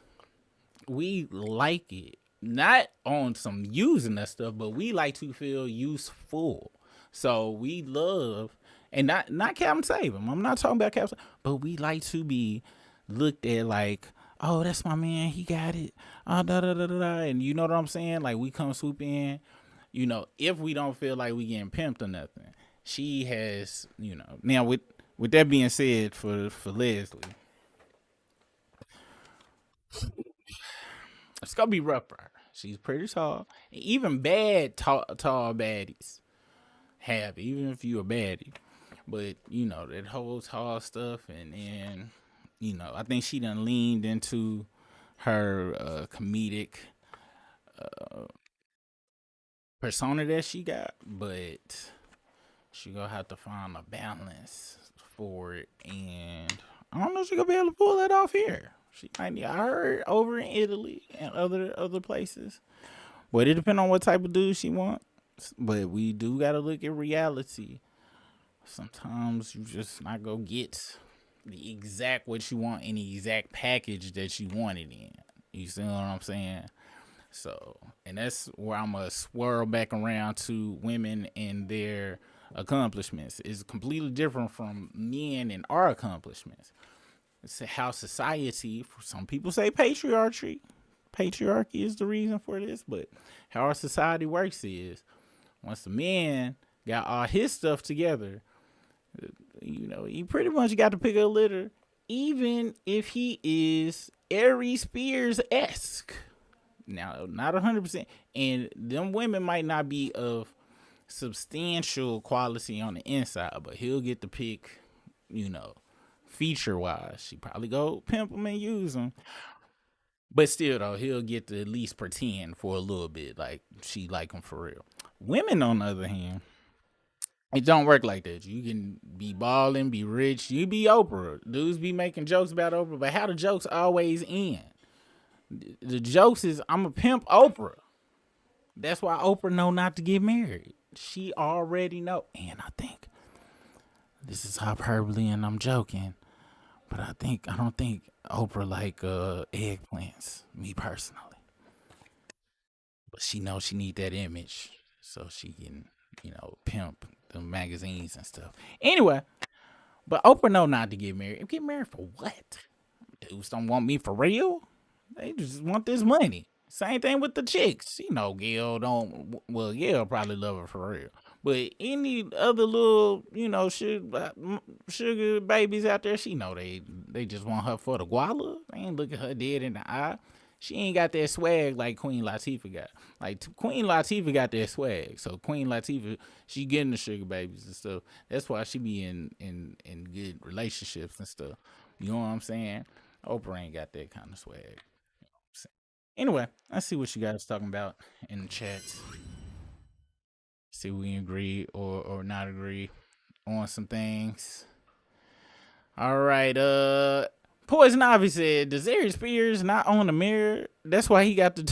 We like it. Not on some using that stuff, but we like to feel useful. So we love, and not Captain Save him. I'm not talking about Captain, but we like to be looked at like, oh, that's my man. He got it. And you know what I'm saying? Like, we come swoop in, if we don't feel like we getting pimped or nothing. She has, Now, with that being said, for Leslie, it's gonna be rough for her. She's pretty tall. Even bad tall baddies have it, even if you a baddie. But that whole tall stuff, and then I think she done leaned into her comedic persona that she got, but she gonna have to find a balance for it, and I don't know if she gonna be able to pull that off here. She might need, I heard, over in Italy and other places. But it depends on what type of dude she want. But we do gotta look at reality. Sometimes you just not go get the exact what you want in the exact package that you want it in. You see what I'm saying? So, and that's where I'm gonna swirl back around to women and their accomplishments. It's completely different from men and our accomplishments. It's how society, for some people say patriarchy is the reason for this, but how our society works is once the man got all his stuff together, you know, he pretty much got to pick a litter, even if he is Aries Spears-esque. Now, not 100%. And them women might not be of substantial quality on the inside, but he'll get to pick, you know, feature-wise. She probably go pimp them and use them. But still, though, he'll get to at least pretend for a little bit like she like him for real. Women, on the other hand, it don't work like that. You can be balling, be rich. You be Oprah. Dudes be making jokes about Oprah, but how the jokes always end? The jokes is, I'm a pimp Oprah. That's why Oprah know not to get married. She already know. And I think this is hyperbole and I'm joking, but I don't think Oprah like eggplants, me personally. But she knows she need that image so she can, you know, pimp the magazines and stuff. Anyway, but Oprah know not to get married. Get married for what? Dudes don't want me for real. They just want this money. Same thing with the chicks. You know, Gail don't. Well, Gail probably love her for real. But any other little, you know, sugar babies out there, she know they just want her for the guala. They ain't looking her dead in the eye. She ain't got that swag like Queen Latifah got. Like Queen Latifah got that swag. So Queen Latifah, she getting the sugar babies and stuff. That's why she be in good relationships and stuff. You know what I'm saying? Oprah ain't got that kind of swag. You know what I'm saying? Anyway, let's see what you guys talking about in the chats. See if we agree or not agree on some things. All right, Poison Ivy said, does Aries Spears not own a mirror? That's why he got the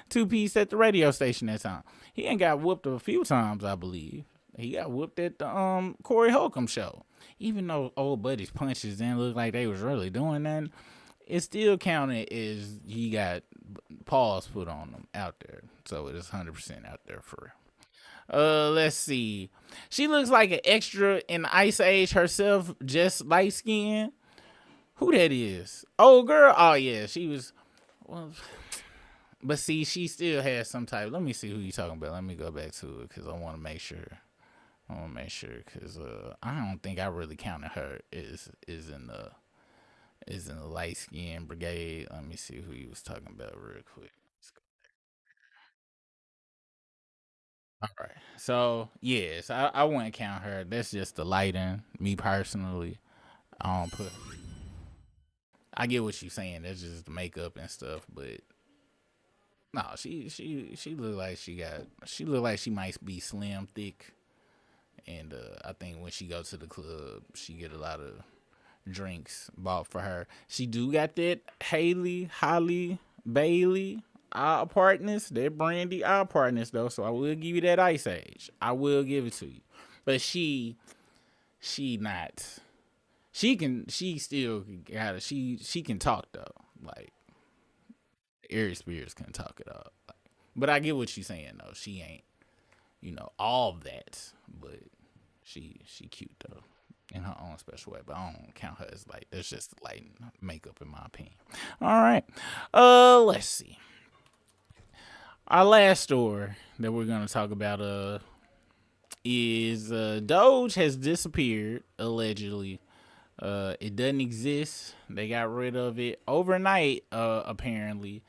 two piece at the radio station that time. He ain't got whooped a few times, I believe. He got whooped at the Corey Holcomb show. Even though old buddy's punches didn't look like they was really doing nothing, it still counted as he got paws put on him out there. So it is 100% out there for real. Let's see. She looks like an extra in Ice Age herself, just light skin. Who that is? Oh, girl. Oh, yeah. She was. Well, but see, she still has some type. Let me see who you talking about. Let me go back to it because I want to make sure. Because I don't think I really counted her is in the light skin brigade. Let me see who you was talking about real quick. All right. So yes, I wouldn't count her. That's just the lighting. Me personally, I don't put. I get what you're saying. That's just the makeup and stuff, but no, she look like she look like she might be slim, thick, and I think when she go to the club, she get a lot of drinks bought for her. She do got that Holly Bailey eye partners, that Brandy eye partners though. So I will give you that Ice Age. I will give it to you, but she not. She still got it. She can talk though. Like Aries Spears can talk it up. Like, but I get what she's saying though. She ain't, you know, all of that, but she cute though in her own special way. But I don't count her as like, that's just light makeup in my opinion. All right, let's see. Our last story that we're gonna talk about is DOGE has disappeared allegedly. It doesn't exist. They got rid of it overnight, apparently,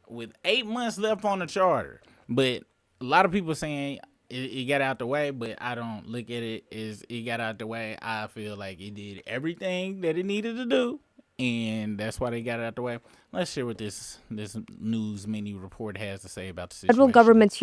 with 8 months left on the charter. But a lot of people saying it got out the way, but I don't look at it as it got out the way. I feel like it did everything that it needed to do, and that's why they got it out the way. Let's share what this news mini report has to say about the situation. Federal government's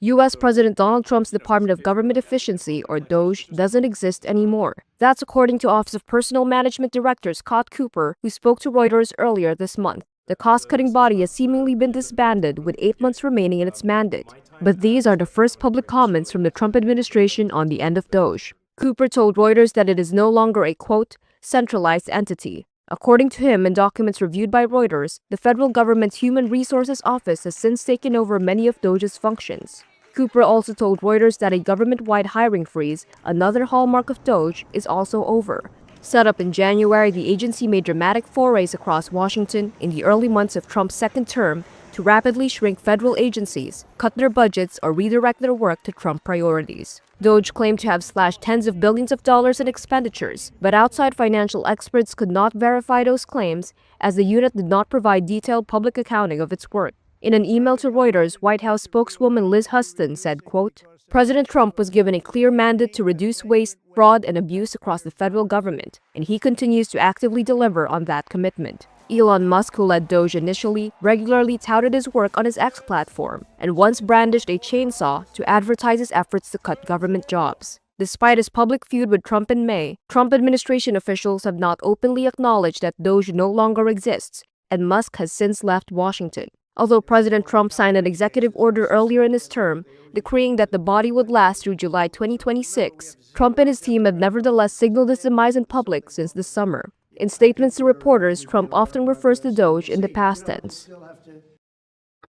U.S. President Donald Trump's Department of Government Efficiency, or DOGE, doesn't exist anymore. That's according to Office of Personnel Management Director Scott Cooper, who spoke to Reuters earlier this month. The cost-cutting body has seemingly been disbanded with 8 months remaining in its mandate. But these are the first public comments from the Trump administration on the end of DOGE. Cooper told Reuters that it is no longer a, quote, centralized entity. According to him, in documents reviewed by Reuters, the federal government's Human Resources Office has since taken over many of DOGE's functions. Cooper also told Reuters that a government-wide hiring freeze, another hallmark of DOGE, is also over. Set up in January, the agency made dramatic forays across Washington in the early months of Trump's second term to rapidly shrink federal agencies, cut their budgets, or redirect their work to Trump priorities. DOGE claimed to have slashed tens of billions of dollars in expenditures, but outside financial experts could not verify those claims as the unit did not provide detailed public accounting of its work. In an email to Reuters, White House spokeswoman Liz Huston said, quote, President Trump was given a clear mandate to reduce waste, fraud, and abuse across the federal government, and he continues to actively deliver on that commitment. Elon Musk, who led DOGE initially, regularly touted his work on his X platform and once brandished a chainsaw to advertise his efforts to cut government jobs. Despite his public feud with Trump in May, Trump administration officials have not openly acknowledged that DOGE no longer exists, and Musk has since left Washington. Although President Trump signed an executive order earlier in his term, decreeing that the body would last through July 2026, Trump and his team have nevertheless signaled his demise in public since the summer. In statements to reporters, Trump often refers to DOGE in the past tense.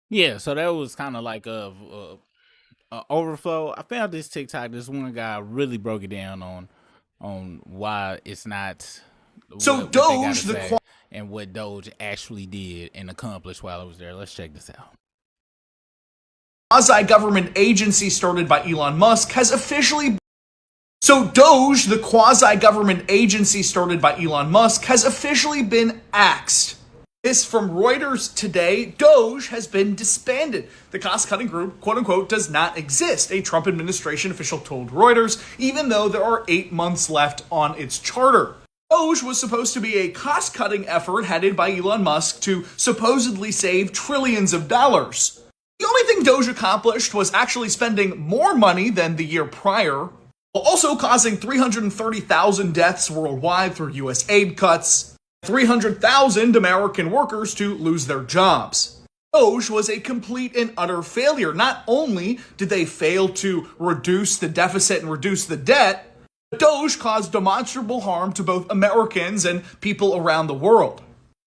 Yeah, so that was kind of like a overflow. I found this TikTok. This one guy really broke it down on why it's not. So what DOGE, and what DOGE actually did and accomplished while I was there. Let's check this out. Quasi-government agency started by Elon Musk has officially... So DOGE, the quasi-government agency started by Elon Musk, has officially been axed. This from Reuters today. DOGE has been disbanded. The cost-cutting group, quote-unquote, does not exist, a Trump administration official told Reuters, even though there are 8 months left on its charter. DOGE was supposed to be a cost-cutting effort headed by Elon Musk to supposedly save trillions of dollars. The only thing DOGE accomplished was actually spending more money than the year prior, while also causing 330,000 deaths worldwide through U.S. aid cuts, 300,000 American workers to lose their jobs. DOGE was a complete and utter failure. Not only did they fail to reduce the deficit and reduce the debt, DOGE caused demonstrable harm to both Americans and people around the world.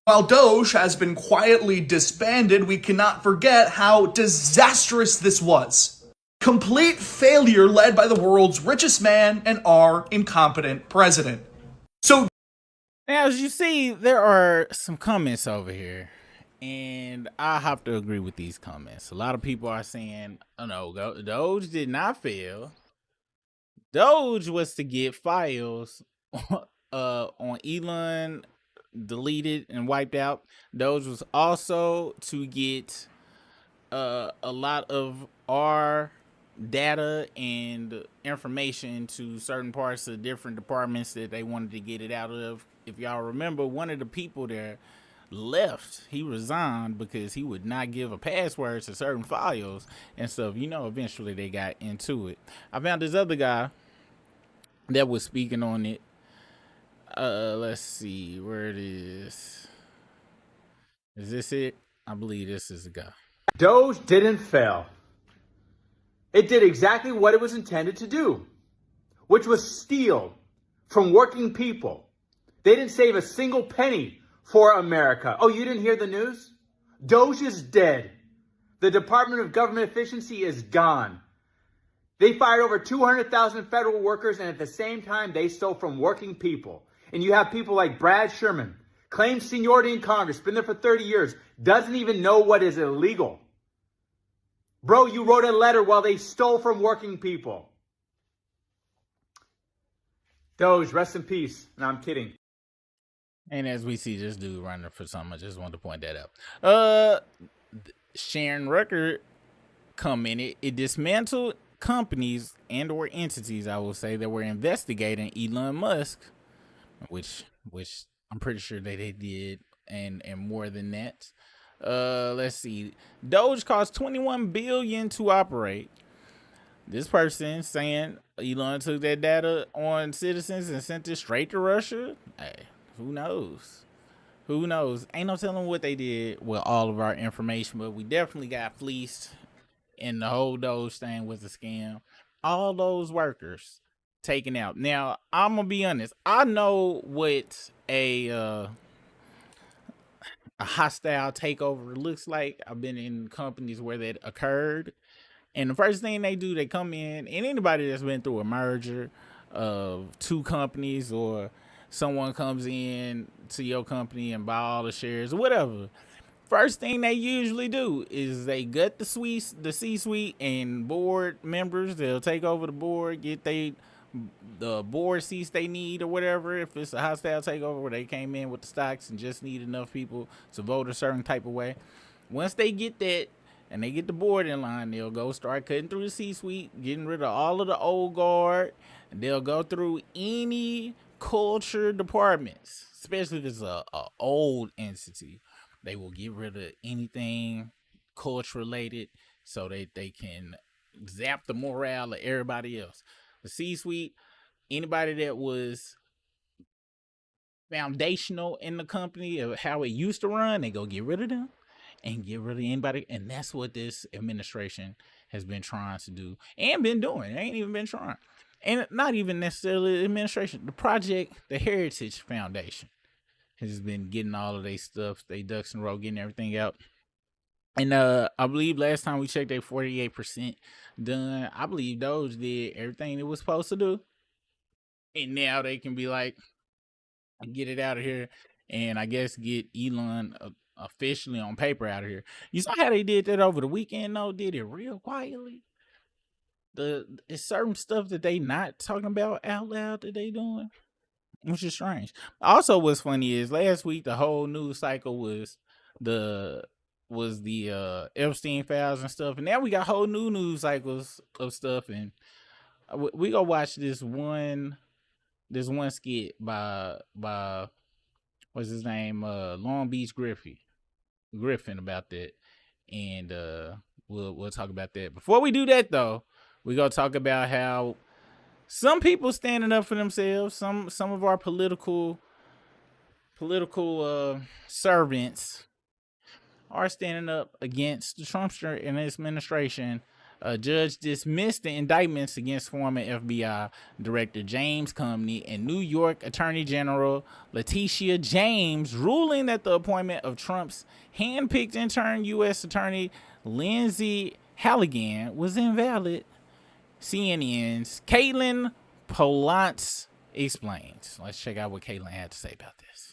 While DOGE has been quietly disbanded, we cannot forget how disastrous this was. Complete failure led by the world's richest man and our incompetent president. So, now as you see, there are some comments over here, and I have to agree with these comments. A lot of people are saying, oh no, DOGE did not fail. DOGE was to get files on Elon deleted and wiped out. DOGE was also to get a lot of our data and information to certain parts of different departments that they wanted to get it out of. If y'all remember, one of the people there left. He resigned because he would not give a password to certain files and stuff. You know, eventually they got into it. I found this other guy that was speaking on it. Let's see where it is. Is this it? I believe this is the guy. DOGE didn't fail. It did exactly what it was intended to do, which was steal from working people. They didn't save a single penny for America. Oh, you didn't hear the news? DOGE is dead. The Department of Government Efficiency is gone. They fired over 200,000 federal workers, and at the same time, they stole from working people. And you have people like Brad Sherman, claims seniority in Congress, been there for 30 years, doesn't even know what is illegal. Bro, you wrote a letter while they stole from working people. DOGE, rest in peace. No, I'm kidding. And as we see this dude running for something, I just wanted to point that out. Sharon Rucker commented, it dismantled companies and or entities, I will say, that were investigating Elon Musk, which I'm pretty sure that they did, and more than that. Let's see. DOGE cost $21 billion to operate. This person saying Elon took that data on citizens and sent it straight to Russia. Hey, who knows? Who knows? Ain't no telling what they did with all of our information, but we definitely got fleeced, and the whole DOGE thing was a scam. All those workers taken out. Now, I'm gonna be honest. I know what a hostile takeover looks like. I've been in companies where that occurred. And the first thing they do, they come in, and anybody that's been through a merger of two companies, or someone comes in to your company and buy all the shares or whatever, first thing they usually do is they gut the C-suite and board members. They'll take over the board, get the board seats they need or whatever. If it's a hostile takeover where they came in with the stocks and just need enough people to vote a certain type of way, once they get that and they get the board in line, they'll go start cutting through the C-suite, getting rid of all of the old guard, and they'll go through any culture departments, especially if it's a old entity. They will get rid of anything culture related so they can zap the morale of everybody else. The C-suite, anybody that was foundational in the company of how it used to run, they go get rid of them and get rid of anybody. And that's what this administration has been trying to do and been doing. They ain't even been trying. And not even necessarily the administration. The project, the Heritage Foundation, has been getting all of their stuff, they ducks in a row, getting everything out. And I believe last time we checked, they 48% done. I believe DOGE did everything it was supposed to do. And now they can be like, get it out of here, and I guess get Elon officially on paper out of here. You saw how they did that over the weekend, though? Did it real quietly. It's certain stuff that they not talking about out loud that they doing, which is strange. Also, what's funny is last week the whole news cycle was the Epstein files and stuff, and now we got whole new news cycles of stuff. And we go watch this one skit by what's his name, Long Beach Griffin about that, and we'll talk about that. Before we do that, though, we gonna talk about how some people standing up for themselves, some of our political servants are standing up against the Trumpster and his administration. A judge dismissed the indictments against former FBI Director James Comey and New York Attorney General Letitia James, ruling that the appointment of Trump's handpicked intern U.S. Attorney Lindsay Halligan was invalid. CNN's Caitlin Polantz explains. Let's check out what Caitlin had to say about this.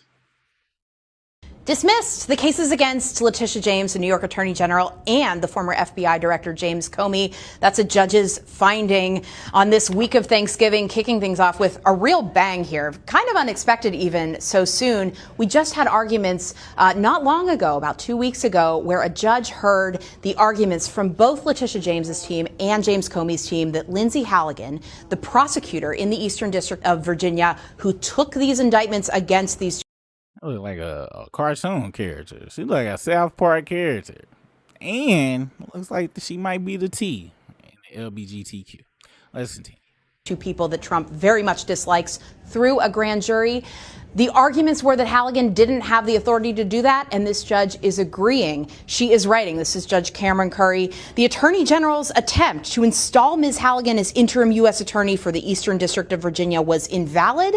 Dismissed the cases against Letitia James, the New York Attorney General, and the former FBI Director James Comey. That's a judge's finding on this week of Thanksgiving, kicking things off with a real bang here. Kind of unexpected even so soon. We just had arguments not long ago, about 2 weeks ago, where a judge heard the arguments from both Letitia James's team and James Comey's team that Lindsay Halligan, the prosecutor in the Eastern District of Virginia, who took these indictments against these Look like a cartoon character. She look like a South Park character. And looks like she might be the T in LBGTQ. Let's continue. Two people that Trump very much dislikes through a grand jury. The arguments were that Halligan didn't have the authority to do that, and this judge is agreeing. She is writing, this is Judge Cameron Curry, the Attorney General's attempt to install Ms. Halligan as interim U.S. Attorney for the Eastern District of Virginia was invalid.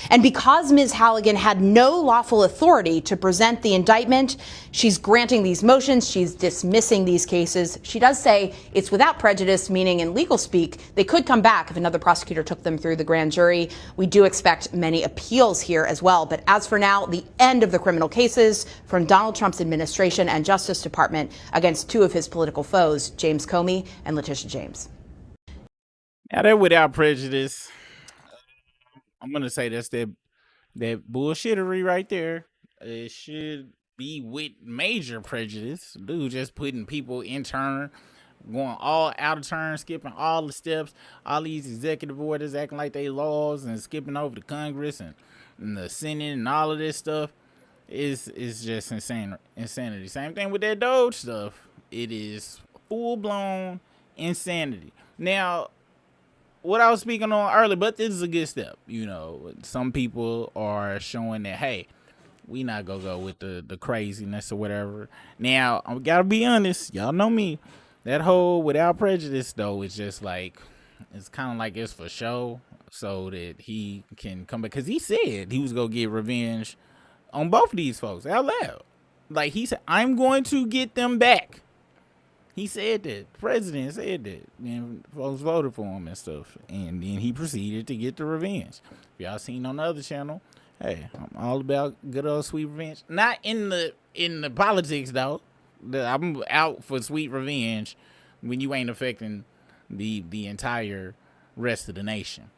And because Ms. Halligan had no lawful authority to present the indictment, she's granting these motions, she's dismissing these cases. She does say it's without prejudice, meaning in legal speak, they could come back if another prosecutor took them through the grand jury. We do expect many appeals here as well. But as for now, the end of the criminal cases from Donald Trump's administration and Justice Department against two of his political foes, James Comey and Letitia James. Now they're without prejudice. I'm going to say that's that bullshittery right there. It should be with major prejudice. Dude just putting people in turn, going all out of turn, skipping all the steps, all these executive orders acting like they laws and skipping over the Congress and the Senate and all of this stuff is just insanity. Same thing with that DOGE stuff. It is full-blown insanity. Now, what I was speaking on earlier, but this is a good step. You know, some people are showing that, hey, We not gonna go with the craziness or whatever. Now, I gotta be honest. Y'all know me. That whole without prejudice though is just like, it's kind of like it's for show so that he can come back. Because he said he was gonna get revenge on both of these folks out loud. Like he said, I'm going to get them back. He said that. The president said that. And folks voted for him and stuff. And then he proceeded to get the revenge. If y'all seen on the other channel, hey, I'm all about good old sweet revenge. Not in the politics though. I'm out for sweet revenge when you ain't affecting the entire rest of the nation.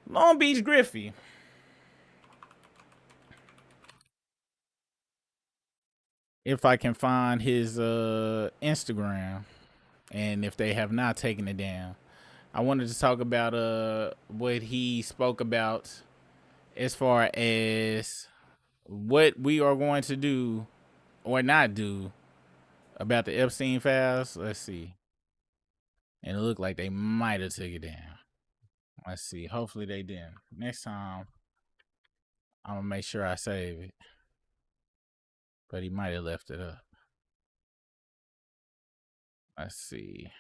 Long Beach Griffey. If I can find his Instagram, and if they have not taken it down, I wanted to talk about what he spoke about as far as what we are going to do or not do about the Epstein files. Let's see. And it looked like they might have took it down. Let's see. Hopefully they didn't. Next time, I'm going to make sure I save it. But he might have left it up. Let's see.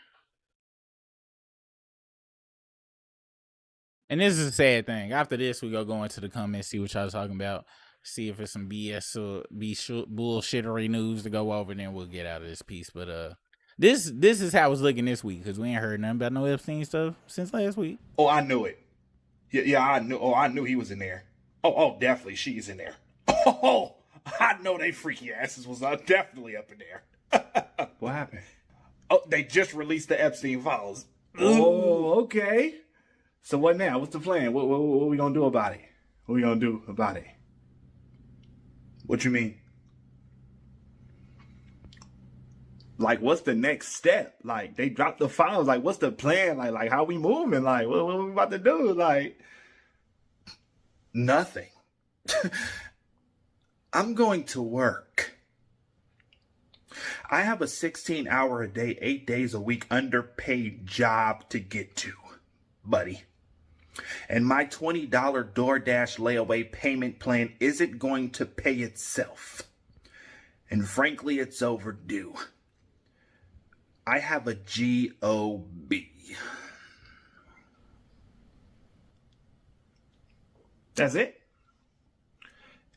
And this is a sad thing. After this, we go into the comments, see what y'all talking about. See if it's some BS or bullshittery news to go over, and then we'll get out of this piece. But this is how it's looking this week, because we ain't heard nothing about no Epstein stuff since last week. Oh, I knew it. Yeah, I knew. Oh, I knew he was in there. Oh, definitely she's in there. Oh, I know they freaky asses was definitely up in there. What happened? Oh, they just released the Epstein files. Oh, okay. So what now? What's the plan? What we gonna do about it? What we gonna do about it? What you mean? Like, what's the next step? Like, they dropped the files. Like, what's the plan? Like how we moving? Like, what we about to do? Like, nothing. I'm going to work. I have a 16-hour a day, 8 days a week underpaid job to get to, buddy. And my $20 DoorDash layaway payment plan isn't going to pay itself. And frankly, it's overdue. I have a G-O-B. That's it.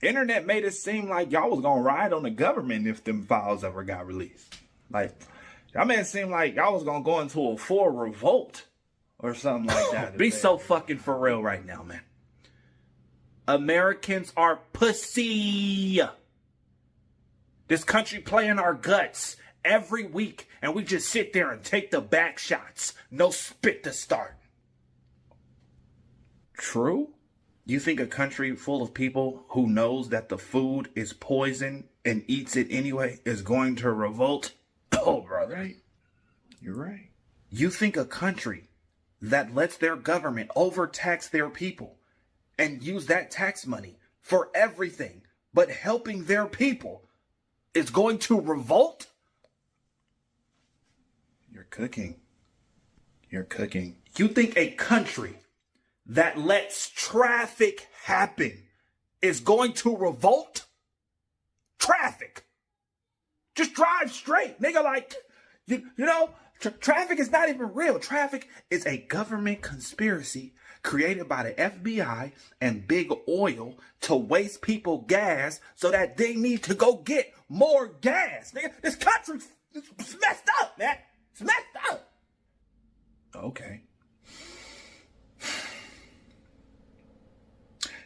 Internet made it seem like y'all was gonna ride on the government if them files ever got released. Like, y'all made it seem like y'all was gonna go into a full revolt or something like that. Be so fucking for real right now, man. Americans are pussy. This country playing our guts every week, and we just sit there and take the back shots. No spit to start. True? You think a country full of people who knows that the food is poison and eats it anyway is going to revolt? Oh, brother. Right. You're right. You think a country that lets their government overtax their people and use that tax money for everything but helping their people is going to revolt? You're cooking. You're cooking. You think a country that lets traffic happen is going to revolt? Traffic. Just drive straight, nigga. Like, you know, traffic is not even real. Traffic is a government conspiracy created by the FBI and big oil to waste people gas so that they need to go get more gas. Nigga, this country's messed up, man. It's messed up. Okay.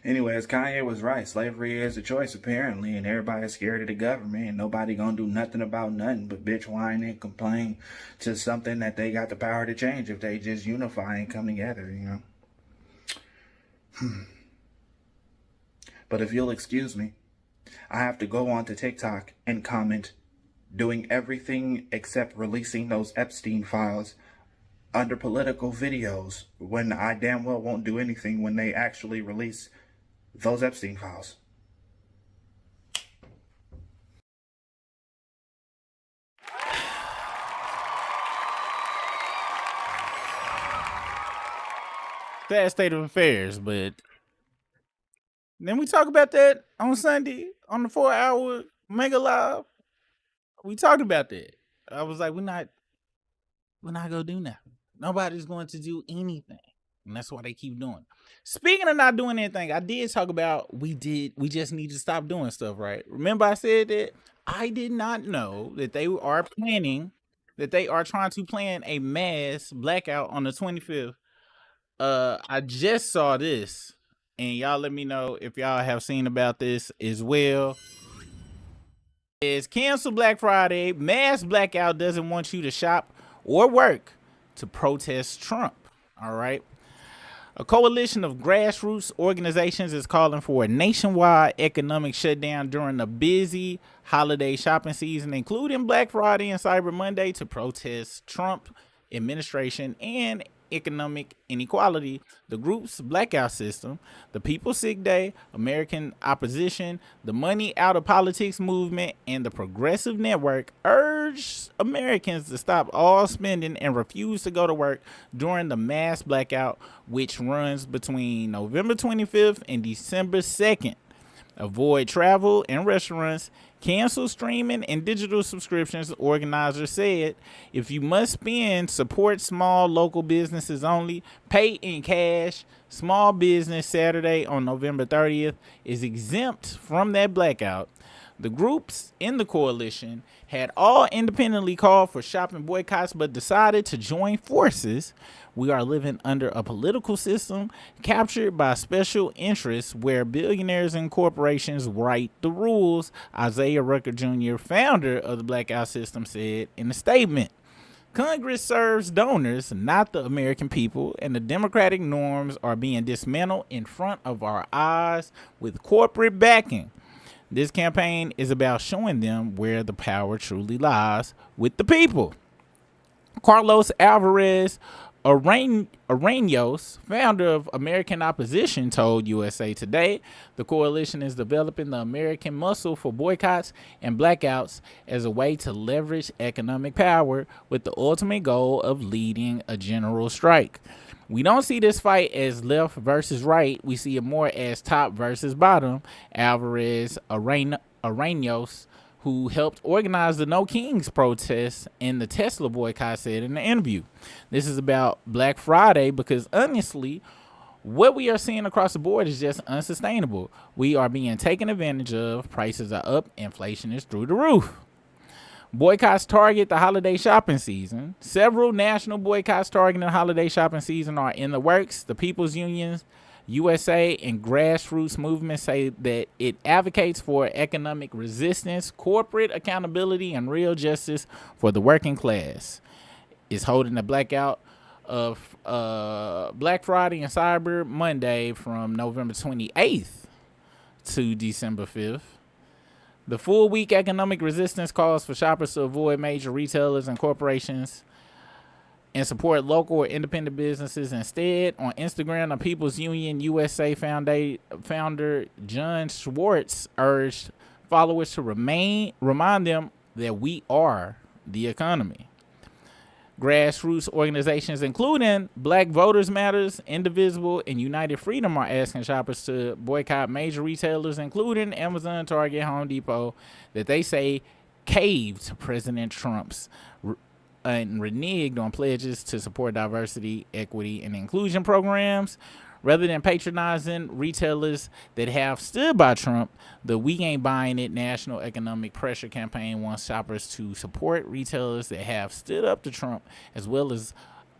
Anyways, Kanye was right. Slavery is a choice, apparently, and everybody's scared of the government, and nobody gonna do nothing about nothing but bitch, whine, and complain to something that they got the power to change if they just unify and come together, you know? But if you'll excuse me, I have to go on to TikTok and comment, doing everything except releasing those Epstein files under political videos when I damn well won't do anything when they actually release those Epstein files. Sad state of affairs, but Then we talk about that on Sunday on the 4-hour mega live. We talked about that. I was like, we're not gonna do nothing. Nobody's going to do anything. And that's why they keep doing it. Speaking of not doing anything, I did talk about we just need to stop doing stuff, right? Remember I said that I did not know that they are trying to plan a mass blackout on the 25th. I just saw this, and y'all let me know if y'all have seen about this as well. Is cancel Black Friday, mass blackout doesn't want you to shop or work to protest Trump. All right. A coalition of grassroots organizations is calling for a nationwide economic shutdown during the busy holiday shopping season, including Black Friday and Cyber Monday, to protest Trump administration and economic inequality. The group's blackout system, the People's Sick Day, American Opposition, the Money Out of Politics movement, and the Progressive Network urge Americans to stop all spending and refuse to go to work during the mass blackout, which runs between November 25th and December 2nd. Avoid travel and restaurants. Cancel streaming and digital subscriptions, organizers said. If you must spend, support small local businesses only. Pay in cash. Small Business Saturday on November 30th is exempt from that blackout. The groups in the coalition had all independently called for shopping boycotts but decided to join forces. We are living under a political system captured by special interests where billionaires and corporations write the rules, Isaiah Rucker Jr., founder of the blackout system, said in a statement. Congress serves donors, not the American people, and the democratic norms are being dismantled in front of our eyes with corporate backing. This campaign is about showing them where the power truly lies, with the people. Carlos Alvarez Arenos, founder of American Opposition, told USA Today the coalition is developing the American muscle for boycotts and blackouts as a way to leverage economic power with the ultimate goal of leading a general strike. We don't see this fight as left versus right. We see it more as top versus bottom. Alvarez Arenos, who helped organize the No Kings protests and the Tesla boycott, said in the interview. This is about Black Friday because honestly, what we are seeing across the board is just unsustainable. We are being taken advantage of. Prices are up. Inflation is through the roof. Boycotts target the holiday shopping season. Several national boycotts targeting the holiday shopping season are in the works. The People's Unions, USA, and grassroots movements say that it advocates for economic resistance, corporate accountability, and real justice for the working class. It's holding a blackout of Black Friday and Cyber Monday from November 28th to December 5th. The full week economic resistance calls for shoppers to avoid major retailers and corporations and support local or independent businesses instead. On Instagram, the People's Union USA founder John Schwartz urged followers to remind them that we are the economy. Grassroots organizations including Black Voters Matters, Indivisible, and United Freedom are asking shoppers to boycott major retailers including Amazon, Target, Home Depot that they say caved to President Trump's and reneged on pledges to support diversity, equity, and inclusion programs. Rather than patronizing retailers that have stood by Trump, the We Ain't Buying It national economic pressure campaign wants shoppers to support retailers that have stood up to Trump, as well as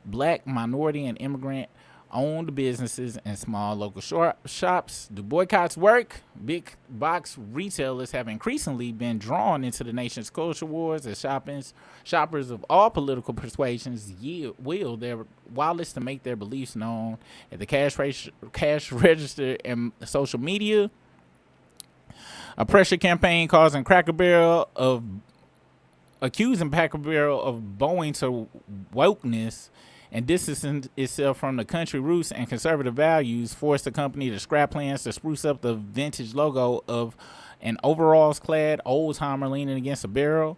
Black, minority, and immigrant-owned businesses and small local shops. Do boycotts work? Big box retailers have increasingly been drawn into the nation's culture wars as shoppers of all political persuasions wield their wallets to make their beliefs known at the cash register and social media. A pressure campaign accusing Cracker Barrel of bowing to wokeness and distancing itself from the country roots and conservative values forced the company to scrap plans to spruce up the vintage logo of an overalls-clad old-timer leaning against a barrel.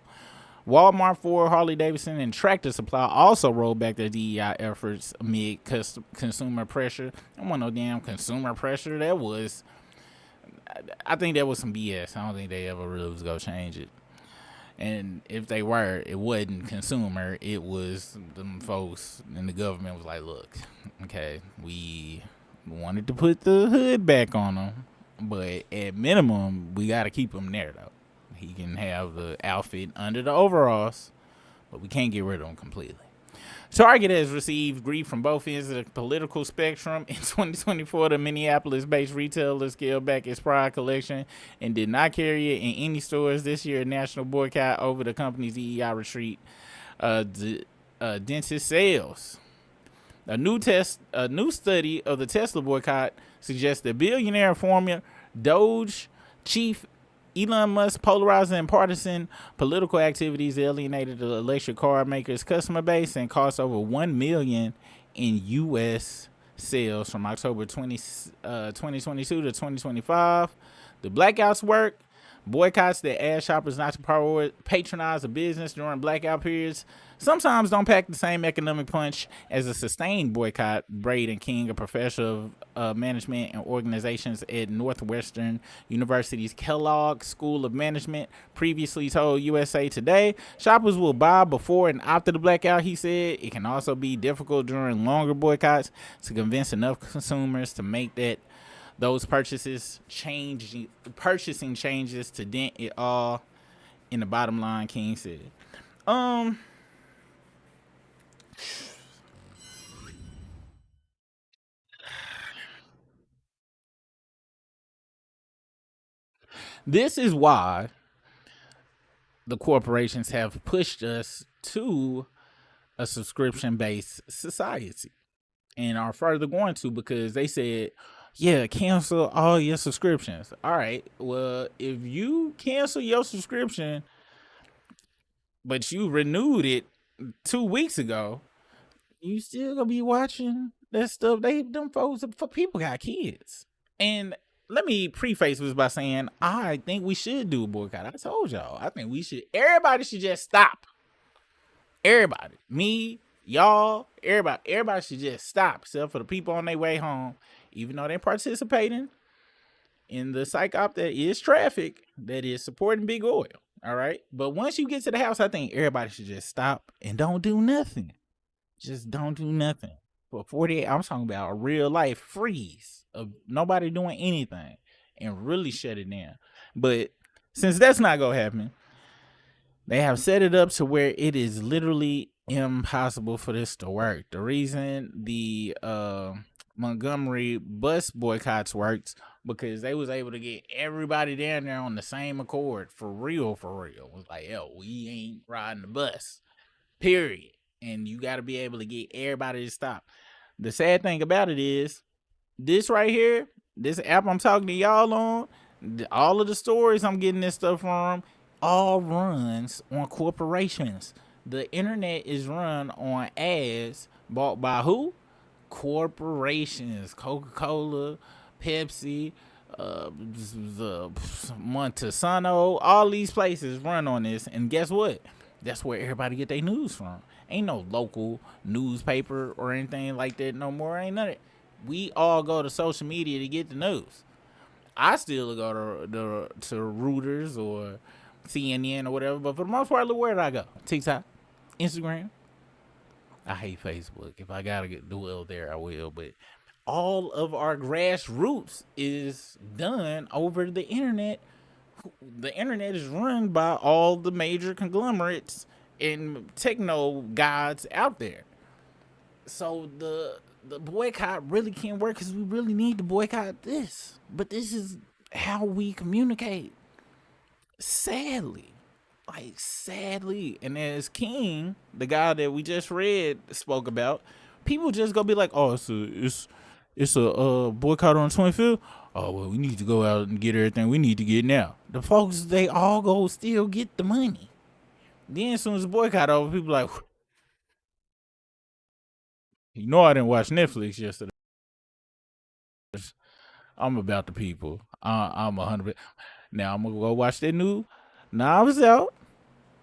Walmart, Ford, Harley-Davidson, and Tractor Supply also rolled back their DEI efforts amid consumer pressure. I don't want no damn consumer pressure. That was I think that was some BS. I don't think they ever really was gonna change it. And if they were, it wasn't consumer. It was them folks and the government was like, look, okay, we wanted to put the hood back on them, but at minimum, we got to keep him there, though. He can have the outfit under the overalls, but we can't get rid of him completely. Target has received grief from both ends of the political spectrum. In 2024, the Minneapolis-based retailer scaled back its Pride collection and did not carry it in any stores this year. A national boycott over the company's EEI retreat dented sales. A new study of the Tesla boycott suggests that billionaire former DOGE chief Elon Musk polarizing and partisan political activities alienated the electric car maker's customer base and cost over $1 million in U.S. sales from October 2022 to 2025. The blackouts work. Boycotts that ask shoppers not to patronize a business during blackout periods sometimes don't pack the same economic punch as a sustained boycott. Braid and King, a professor of management and organizations at Northwestern University's Kellogg School of Management, previously told USA Today, shoppers will buy before and after the blackout. He said it can also be difficult during longer boycotts to convince enough consumers to make those purchasing changes to dent it all in the bottom line, King said. This is why the corporations have pushed us to a subscription-based society and are further going to, because they said, yeah, cancel all your subscriptions. All right, well, if you cancel your subscription, but you renewed it 2 weeks ago, you still gonna be watching that stuff. Them folks, for people got kids. And let me preface this by saying, I think we should do a boycott. I told y'all, I think everybody should just stop. Everybody, me, y'all, everybody should just stop, except for the people on their way home. Even though they're participating in the psych op that is traffic, that is supporting big oil, all right? But once you get to the house, I think everybody should just stop and don't do nothing. Just don't do nothing. For 48, I'm talking about a real life freeze of nobody doing anything and really shut it down. But since that's not going to happen, they have set it up to where it is literally impossible for this to work. The reason the Montgomery bus boycotts worked because they was able to get everybody down there on the same accord for real. It was like, yo, we ain't riding the bus, period. And you got to be able to get everybody to stop. The sad thing about it is this right here, this app I'm talking to y'all on, all of the stories I'm getting this stuff from, all runs on corporations. The internet is run on ads bought by who? Corporations. Coca-Cola, Pepsi, the Montesano, all these places run on this. And guess what? That's where everybody get their news from. Ain't no local newspaper or anything like that no more. Ain't none of it. We all go to social media to get the news. I still go to Reuters or CNN or whatever, but for the most part, look, where did I go? TikTok, Instagram. I hate Facebook. If I gotta do it there, I will. But all of our grassroots is done over the internet. The internet is run by all the major conglomerates and techno gods out there. So the boycott really can't work because we really need to boycott this. But this is how we communicate. Sadly. And as King, the guy that we just read, spoke about, people just gonna be like, oh, it's a boycott on the 25th. Oh, well, we need to go out and get everything we need to get now. The folks, they all go still get the money. Then as soon as the boycott over, people like, you know, I didn't watch Netflix yesterday. I'm about the people. I'm 100%. Now I'm gonna go watch that new Knives Out.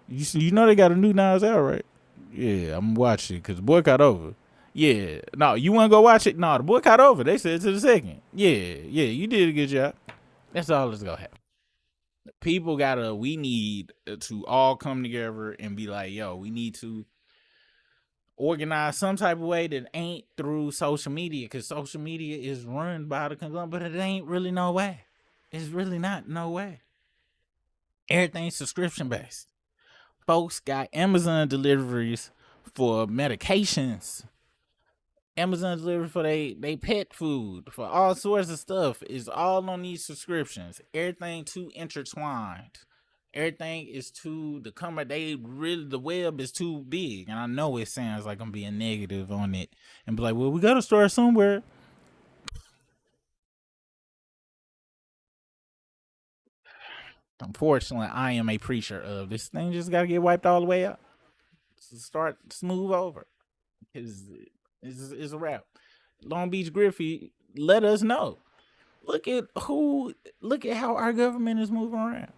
You know they got a new Knives Out, right? Yeah, I'm gonna watch it because the boycott over. Yeah, no, you wanna go watch it? No, the boycott over. They said to the second. Yeah, you did a good job. That's all that's gonna happen. People we need to all come together and be like, yo, we need to organize some type of way that ain't through social media, because social media is run by the conglomerate, but it ain't really no way. It's really not no way. Everything's subscription based. Folks got Amazon deliveries for medications. Amazon delivery for they pet food, for all sorts of stuff. Is all on these subscriptions. Everything too intertwined. Everything is too the web is too big. And I know it sounds like I'm being negative on it and be like, well, we gotta start somewhere. Unfortunately, I am a preacher of this thing just gotta get wiped all the way out. Start smooth over. It's a wrap. Long Beach Griffey, let us know. Look at how our government is moving around.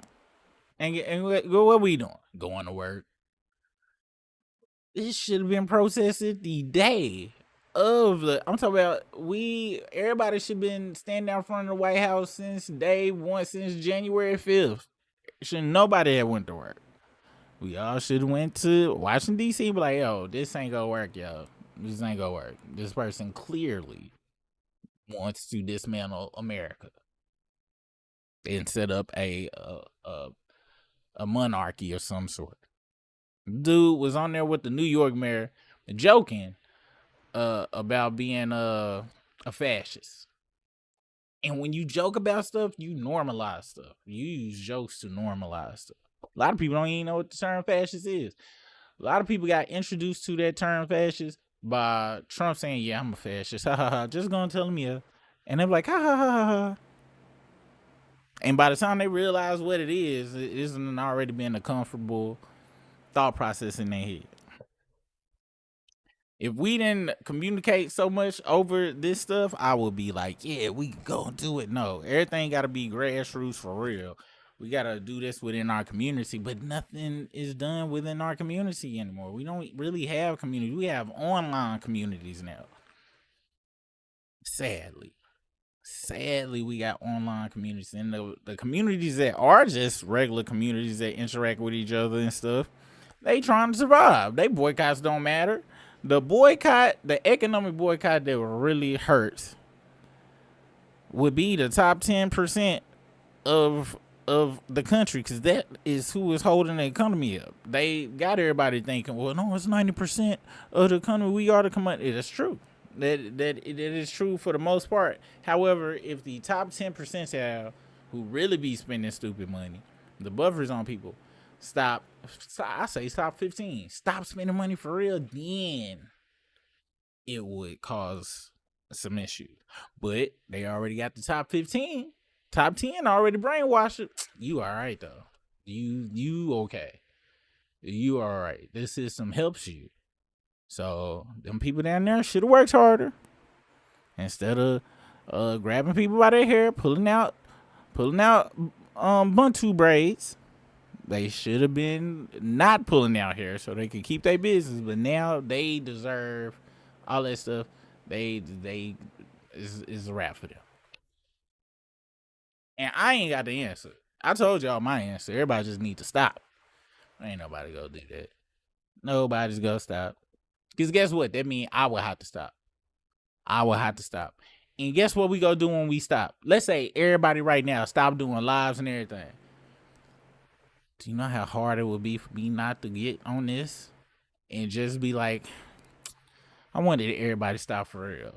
And what we doing? Going to work. This should have been processed the day of I'm talking about everybody should have been standing out front of the White House since day one, since January 5th. Nobody had went to work. We all should have went to Washington, D.C. Be like, yo, this ain't gonna work, yo. This ain't gonna work. This person clearly wants to dismantle America and set up a monarchy of some sort. Dude was on there with the New York mayor joking about being a fascist. And when you joke about stuff, you normalize stuff. You use jokes to normalize stuff. A lot of people don't even know what the term fascist is. A lot of people got introduced to that term fascist by Trump saying, yeah, I'm a fascist. Ha ha ha. Just gonna tell them yeah. And they're like, ha ha ha ha. And by the time they realize what it is, it isn't already been a comfortable thought process in their head. If we didn't communicate so much over this stuff, I would be like, yeah, we go do it. No, everything got to be grassroots for real. We got to do this within our community, but nothing is done within our community anymore. We don't really have community. We have online communities now. Sadly, we got online communities, and the communities that are just regular communities that interact with each other and stuff, they trying to survive. They boycotts don't matter. The economic boycott that really hurts would be the top 10% of the country, because that is who is holding the economy up. They got everybody thinking, well, no, it's 90% of the economy. We are the commodity. That's true. That it is true for the most part. However, if the top 10% who really be spending stupid money, the buffers on people, stop 15. Stop spending money for real, then it would cause some issues. But they already got the top 15. Top 10 already brainwashed it. You all right, though. You okay. You all right. This system helps you. So them people down there should have worked harder. Instead of grabbing people by their hair, pulling out Buntu braids. They should have been not pulling out hair so they could keep their business. But now they deserve all that stuff. Is a wrap for them. And I ain't got the answer. I told y'all my answer. Everybody just need to stop. Ain't nobody gonna do that. Nobody's gonna stop. Because guess what? That means I will have to stop. And guess what we gonna do when we stop? Let's say everybody right now stop doing lives and everything. Do you know how hard it would be for me not to get on this and just be like, I wanted everybody to stop for real.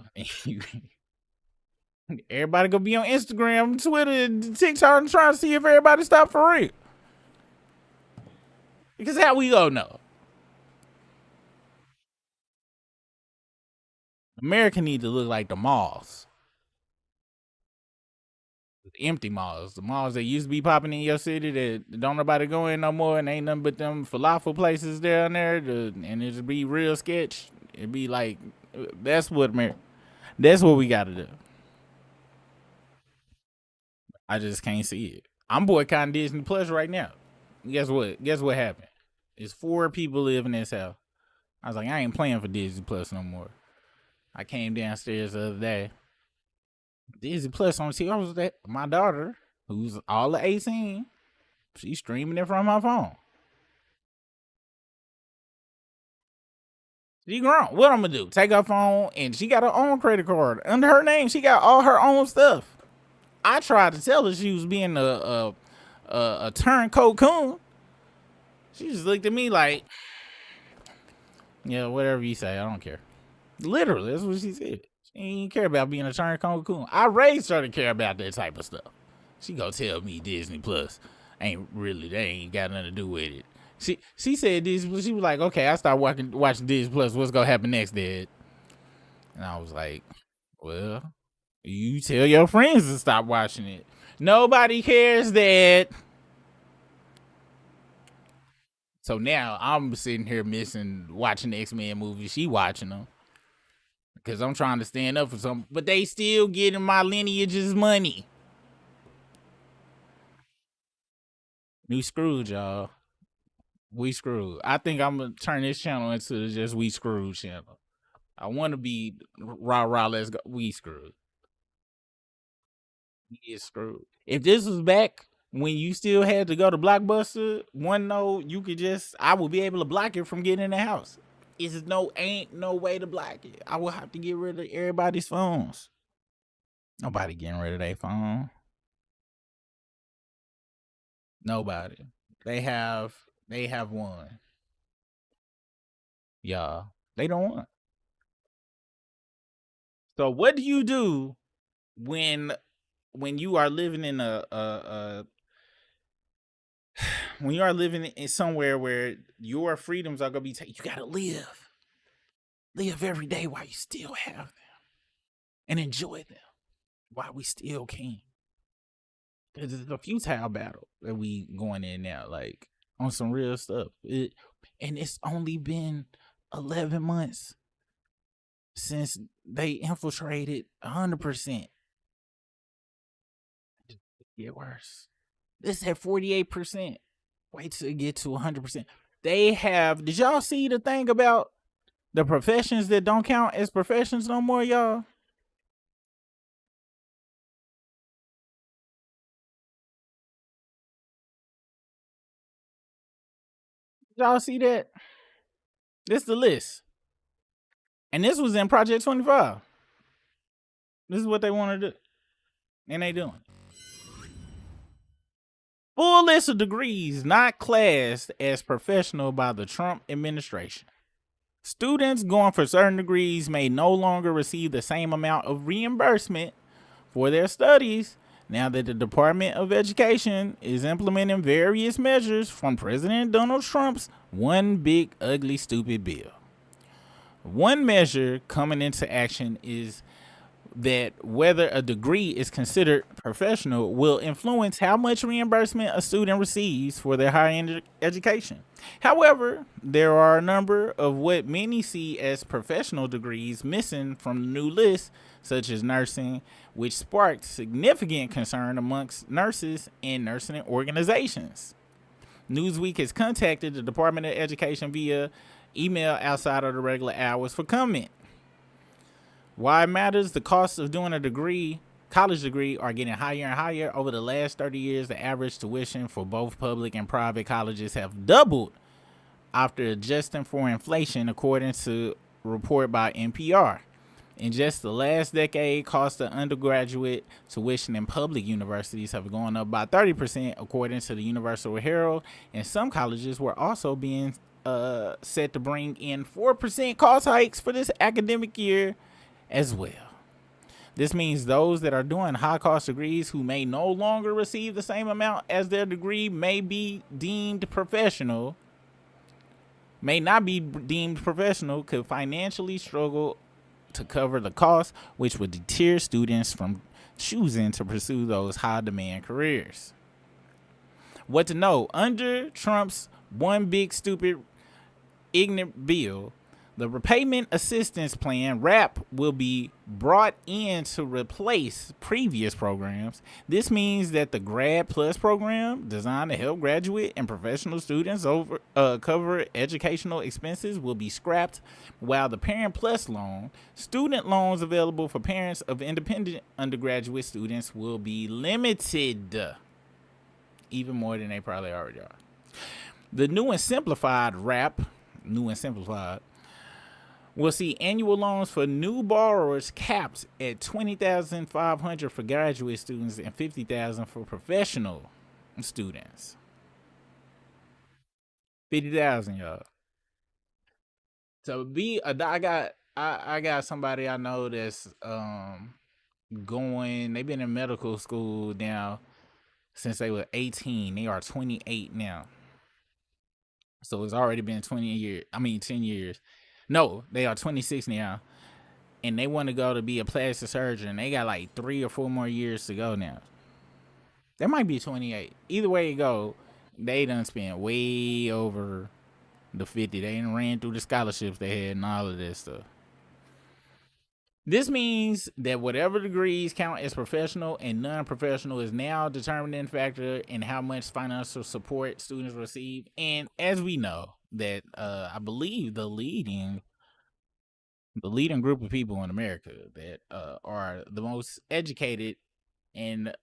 Everybody gonna be on Instagram, Twitter, TikTok and trying to see if everybody stop for real. Because how we gonna know? America need to look like the malls. Empty malls. The malls that used to be popping in your city that don't nobody go in no more, and ain't nothing but them falafel places down there, and it just be real sketch. It'd be like, that's what we gotta do. I just can't see it. I'm boycotting Disney Plus right now. Guess what? Guess what happened? It's 4 people live in this house. I was like, I ain't playing for Disney Plus no more. I came downstairs the other day. Disney Plus on TV. I was with my daughter. who's all the 18. She's streaming it from her phone. She grown. What I'm gonna do? Take her phone, and she got her own credit card under her name. She got all her own stuff. I tried to tell her she was being a turncoat coon. She just looked at me like, yeah, whatever you say, I don't care. Literally, that's what she said. She ain't care about being a turncoat coon. I raised her to care about that type of stuff. She gonna tell me Disney Plus ain't really, they ain't got nothing to do with it. She said this, but she was like, okay, I start watching Disney Plus. What's gonna happen next, Dad? And I was like, well, you tell your friends to stop watching it. Nobody cares, Dad. So now I'm sitting here watching the X-Men movies. She watching them. Because I'm trying to stand up for something. But they still getting my lineage's money. We screwed, y'all. We screwed. I think I'm going to turn this channel into just We Screwed channel. I want to be rah, let's go. We screwed. We get screwed. If this was back when you still had to go to Blockbuster, you could just, I would be able to block it from getting in the house. Ain't no way to block it. I will have to get rid of everybody's phones. Nobody getting rid of their phone. Nobody. They have one. Yeah, they don't want. So what do you do when you are living in when you are living in somewhere where your freedoms are gonna be taken? You gotta live every day while you still have them, and enjoy them while we still can. Because it's a futile battle that we going in now, like on some real stuff. And it's only been 11 months since they infiltrated 100%. Get worse. This at 48%. Wait till it get to 100%. Did y'all see the thing about the professions that don't count as professions no more, y'all? Y'all see that? This is the list. And this was in Project 25. This is what they want to do. And they doing it. Full list of degrees not classed as professional by the Trump administration. Students going for certain degrees may no longer receive the same amount of reimbursement for their studies now that the Department of Education is implementing various measures from President Donald Trump's One Big Ugly Stupid Bill. One measure coming into action is that whether a degree is considered professional will influence how much reimbursement a student receives for their higher education. However, there are a number of what many see as professional degrees missing from the new list, such as nursing, which sparked significant concern amongst nurses and nursing organizations. Newsweek has contacted the Department of Education via email outside of the regular hours for comment. Why it matters? The cost of doing a college degree, are getting higher and higher. Over the last 30 years, the average tuition for both public and private colleges have doubled after adjusting for inflation, according to a report by NPR. In just the last decade, costs of undergraduate tuition in public universities have gone up by 30%, according to the Universal Herald, and some colleges were also being set to bring in 4% cost hikes for this academic year as well. This means those that are doing high cost degrees who may no longer receive the same amount as their degree may not be deemed professional, could financially struggle to cover the cost, which would deter students from choosing to pursue those high demand careers. What to know? Under Trump's One Big Stupid Ignorant Bill, The repayment assistance plan, RAP, will be brought in to replace previous programs. This means that the Grad Plus program, designed to help graduate and professional students cover educational expenses, will be scrapped, while the Parent Plus loan, student loans available for parents of independent undergraduate students, will be limited, even more than they probably already are. The new and simplified RAP, will see annual loans for new borrowers capped at $20,500 for graduate students and $50,000 for professional students. $50,000, y'all. So I got somebody I know that's going. They've been in medical school now since they were 18. They are 28 now. So it's already been 10 years. No, they are 26 now, and they want to go to be a plastic surgeon. They got like 3 or 4 more years to go now. They might be 28. Either way you go, they done spent way over the 50. They done ran through the scholarships they had and all of that stuff. This means that whatever degrees count as professional and non-professional is now a determining factor in how much financial support students receive. And as we know, that I believe the leading group of people in America that are the most educated and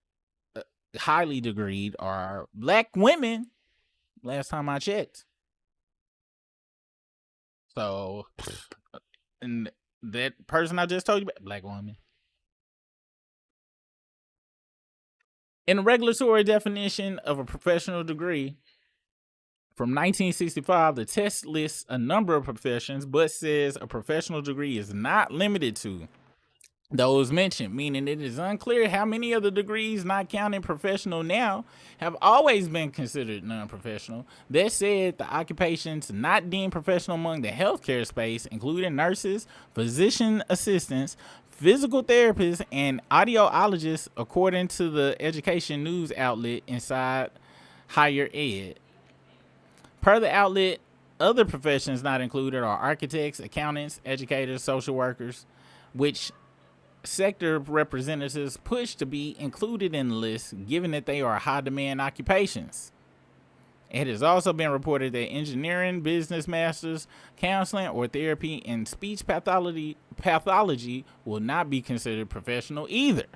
highly degreed are Black women. Last time I checked. So, and that person I just told you about, Black woman. In the regulatory definition of a professional degree, from 1965, the test lists a number of professions, but says a professional degree is not limited to those mentioned, meaning it is unclear how many of the degrees not counted professional now have always been considered non-professional. That said, the occupations not deemed professional among the healthcare space, including nurses, physician assistants, physical therapists, and audiologists, according to the education news outlet Inside Higher Ed. Per the outlet, other professions not included are architects, accountants, educators, social workers, which sector representatives push to be included in the list, given that they are high-demand occupations. It has also been reported that engineering, business masters, counseling, or therapy and speech pathology will not be considered professional either.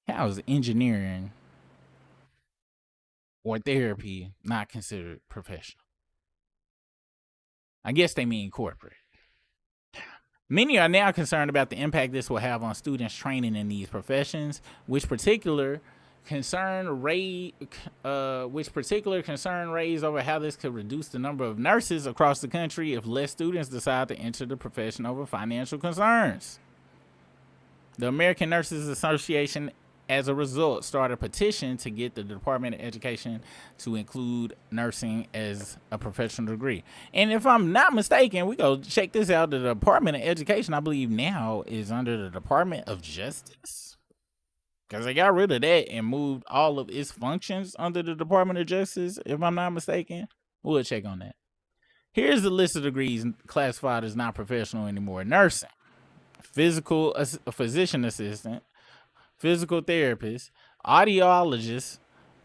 How is engineering or therapy not considered professional? I guess they mean corporate. Many are now concerned about the impact this will have on students training in these professions, which particular concern raised over how this could reduce the number of nurses across the country if less students decide to enter the profession over financial concerns. The American Nurses Association, as a result, started a petition to get the Department of Education to include nursing as a professional degree. And if I'm not mistaken, we go check this out. The Department of Education, I believe now, is under the Department of Justice, because they got rid of that and moved all of its functions under the Department of Justice, if I'm not mistaken. We'll check on that. Here's the list of degrees classified as not professional anymore. Nursing, physician assistant, physical therapists, audiologists,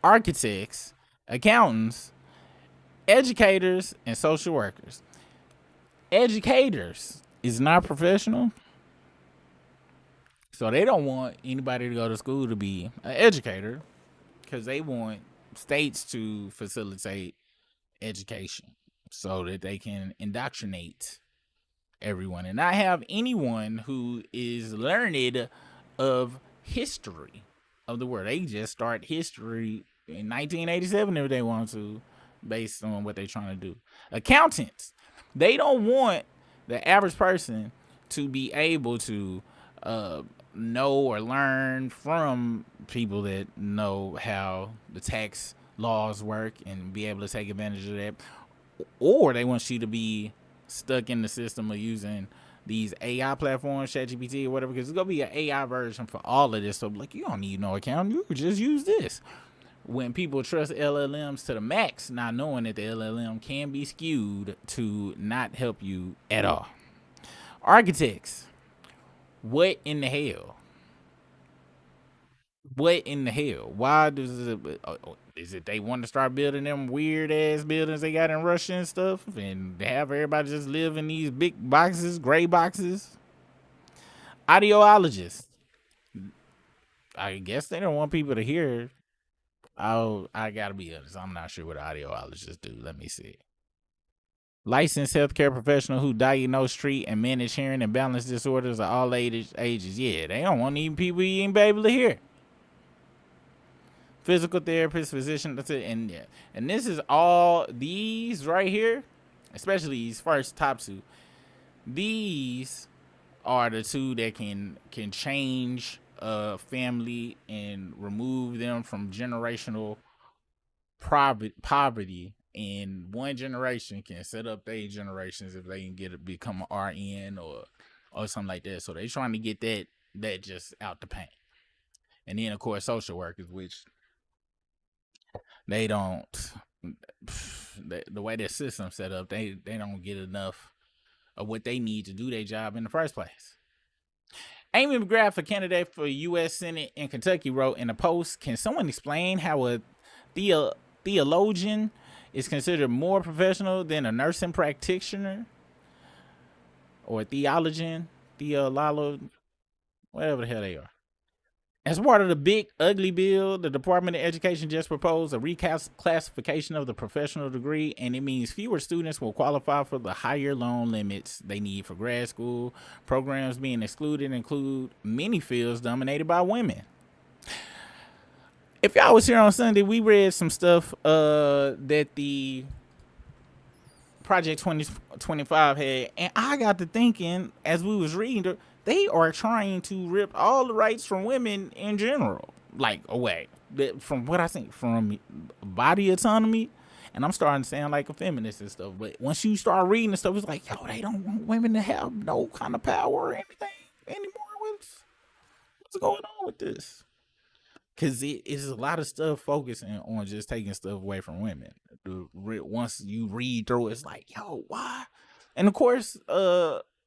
architects, accountants, educators, and social workers. Educators is not professional, so they don't want anybody to go to school to be an educator, because they want states to facilitate education so that they can indoctrinate everyone and not have anyone who is learned of history of the world. They just start history in 1987 if they want to, based on what they're trying to do. Accountants, they don't want the average person to be able to know or learn from people that know how the tax laws work and be able to take advantage of that, or they want you to be stuck in the system of using these AI platforms, ChatGPT or whatever, because it's gonna be an AI version for all of this. So like, you don't need no accountant, you could just use this. when people trust LLMs to the max, not knowing that the LLM can be skewed to not help you at all. Architects, what in the hell? What in the hell? Why does it, is it they want to start building them weird ass buildings they got in Russia and stuff, and have everybody just live in these big boxes, gray boxes? Audiologists, I guess they don't want people to hear. Oh, I gotta be honest, I'm not sure what audiologists do. Let me see. Licensed healthcare professional who diagnose, treat, and manage hearing and balance disorders of all ages. Yeah, they don't want even people even be able to hear. Physical therapist, physician, that's it. And this is all these right here, especially these first top two. These are the two that can change a family and remove them from generational poverty. And one generation can set up their generations if they can become an RN or something like that. So they trying to get that just out the paint. And then of course social workers, which they don't, the way their system's set up, they don't get enough of what they need to do their job in the first place. Amy McGrath, a candidate for U.S. Senate in Kentucky, wrote in a post, "Can someone explain how a theologian is considered more professional than a nursing practitioner or a theologian, whatever the hell they are?" As part of the big ugly bill, the Department of Education just proposed a reclassification of the professional degree, and it means fewer students will qualify for the higher loan limits they need for grad school. Programs being excluded include many fields dominated by women. If y'all was here on Sunday, we read some stuff that the Project 2025 had, and I got to thinking as we was reading, they are trying to rip all the rights from women in general, like away. From what I think, from body autonomy, and I'm starting to sound like a feminist and stuff. But once you start reading the stuff, it's like, yo, they don't want women to have no kind of power or anything anymore. What's going on with this? Because it is a lot of stuff focusing on just taking stuff away from women. Once you read through, it's like, yo, why? And of course,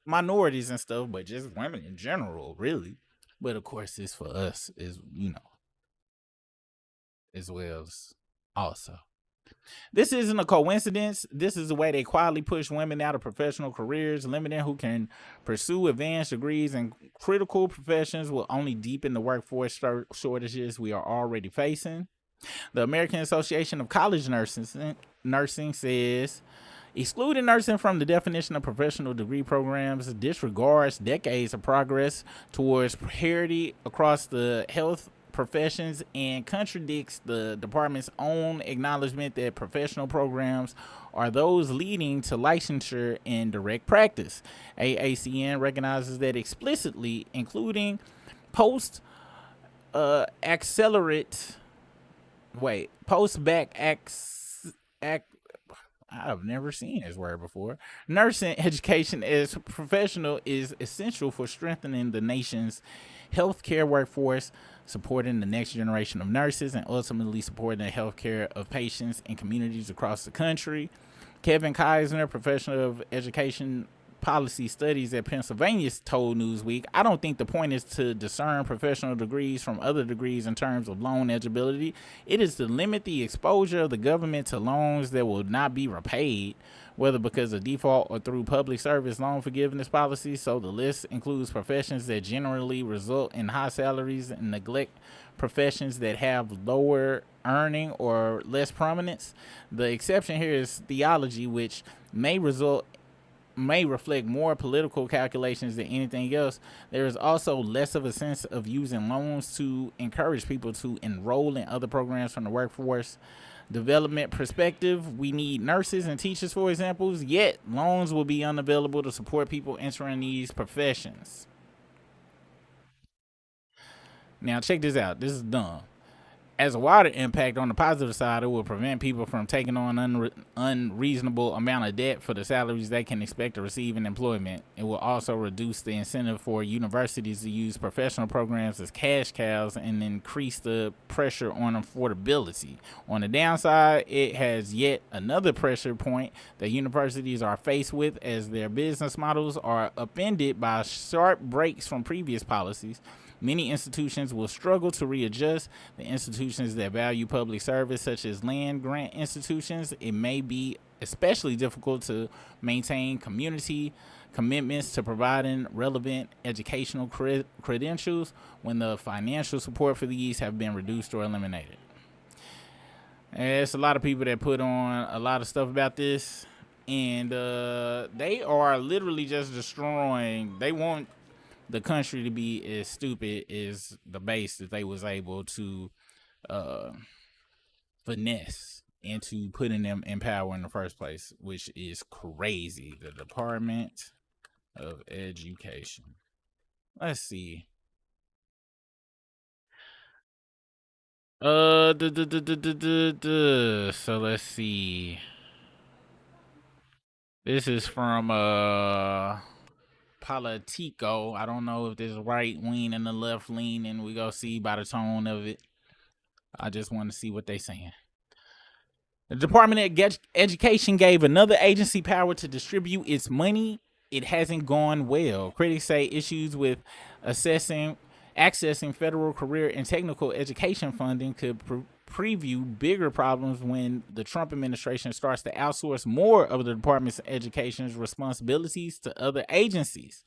minorities and stuff, but just women in general, really. But of course, it's for us, as well as also. This isn't a coincidence. This is the way they quietly push women out of professional careers. Limiting who can pursue advanced degrees in critical professions will only deepen the workforce shortages we are already facing. The American Association of College Nursing says excluding nursing from the definition of professional degree programs disregards decades of progress towards parity across the health professions and contradicts the department's own acknowledgement that professional programs are those leading to licensure in direct practice. AACN recognizes that explicitly, including I've never seen this word before. Nursing education as professional is essential for strengthening the nation's healthcare workforce, supporting the next generation of nurses, and ultimately supporting the healthcare of patients and communities across the country. Kevin Keisner, professional of education policy studies at Pennsylvania, told Newsweek, "I don't think the point is to discern professional degrees from other degrees in terms of loan eligibility. It is to limit the exposure of the government to loans that will not be repaid, whether because of default or through public service loan forgiveness policies." So the list includes professions that generally result in high salaries and neglect professions that have lower earning or less prominence. The exception here is theology, which may reflect more political calculations than anything else. There is also less of a sense of using loans to encourage people to enroll in other programs from the workforce development perspective. We need nurses and teachers, for examples, yet loans will be unavailable to support people entering these professions. Now check this out. This is dumb. As a wider impact on the positive side, it will prevent people from taking on unreasonable amount of debt for the salaries they can expect to receive in employment. It will also reduce the incentive for universities to use professional programs as cash cows and increase the pressure on affordability. On the downside, it has yet another pressure point that universities are faced with as their business models are upended by sharp breaks from previous policies. Many institutions will struggle to readjust. The institutions that value public service, such as land grant institutions, it may be especially difficult to maintain community commitments to providing relevant educational credentials when the financial support for these have been reduced or eliminated. And there's a lot of people that put on a lot of stuff about this, and they are literally just destroying. They want the country to be as stupid as the base that they was able to finesse into putting them in power in the first place, which is crazy. The Department of Education. Let's see. So let's see. This is from Politico. I don't know if this is right wing and the left leaning. We go see by the tone of it. I just want to see what they saying. The Department of Education gave another agency power to distribute its money. It hasn't gone well. Critics say issues with accessing federal career and technical education funding could preview bigger problems when the Trump administration starts to outsource more of the Department of Education's responsibilities to other agencies.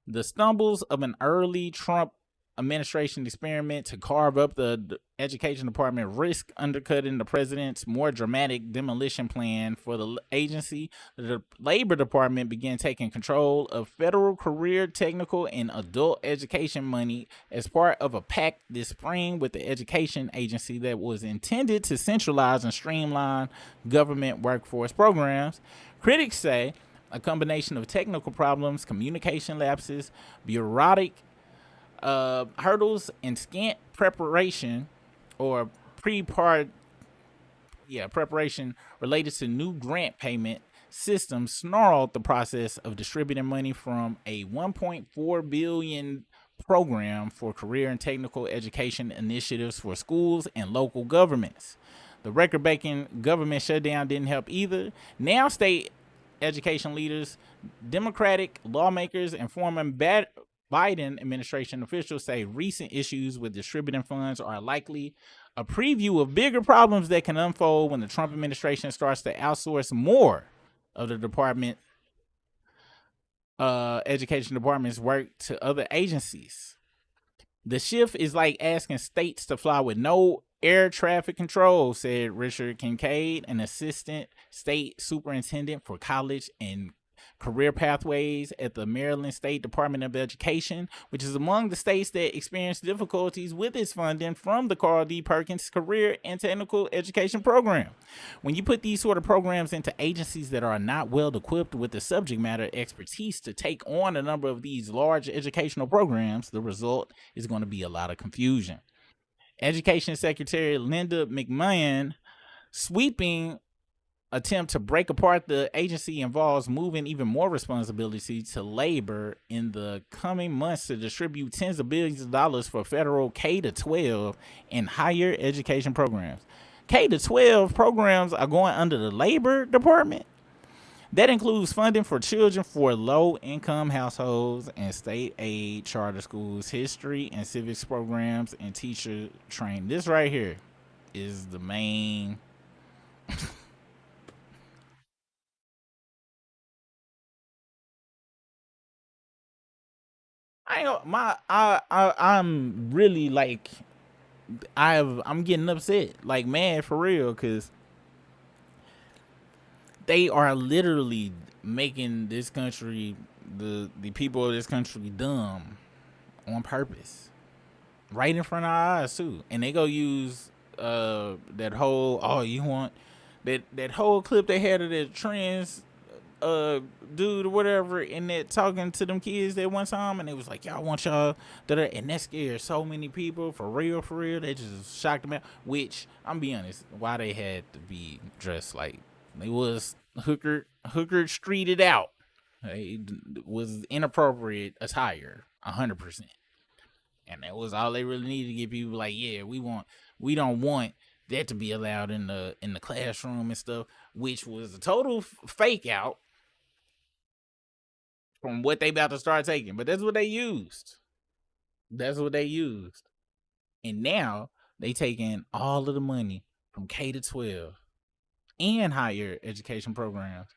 The stumbles of an early Trump administration experiment to carve up the education department risk undercutting the president's more dramatic demolition plan for the agency. The Labor Department began taking control of federal career, technical, and adult education money as part of a pact this spring with the education agency that was intended to centralize and streamline government workforce programs. Critics say a combination of technical problems, communication lapses, bureaucratic hurdles, and scant preparation or preparation related to new grant payment systems snarled the process of distributing money from a $1.4 billion program for career and technical education initiatives for schools and local governments. The record-breaking government shutdown didn't help either. Now state education leaders, Democratic lawmakers, and former Biden administration officials say recent issues with distributing funds are likely a preview of bigger problems that can unfold when the Trump administration starts to outsource more of the education department's work to other agencies. The shift is like asking states to fly with no air traffic control, said Richard Kincaid, an assistant state superintendent for college and career pathways at the Maryland State Department of Education, which is among the states that experienced difficulties with its funding from the Carl D. Perkins Career and Technical Education Program. When you put these sort of programs into agencies that are not well equipped with the subject matter expertise to take on a number of these large educational programs, the result is going to be a lot of confusion. Education Secretary Linda McMahon sweeping attempt to break apart the agency involves moving even more responsibility to labor in the coming months to distribute tens of billions of dollars for federal K-12 and higher education programs. K-12 programs are going under the Labor Department. That includes funding for children for low-income households and state-aid charter schools, history and civics programs, and teacher training. This right here is the main I'm really like I'm getting upset, like mad for real, because they are literally making this country, the people of this country, dumb on purpose, right in front of our eyes too. And they go use that whole that whole clip they had of the dude or whatever in that talking to them kids that one time, and it was like, y'all want y'all and that scared so many people for real. They just shocked them out. Which I'm be honest, why they had to be dressed like they was hooker streeted out. It was inappropriate attire, 100%. And that was all they really needed to get people like, yeah, we don't want that to be allowed in the classroom and stuff, which was a total fake out from what they about to start taking. But that's what they used. And now they taking all of the money from K to 12 and higher education programs,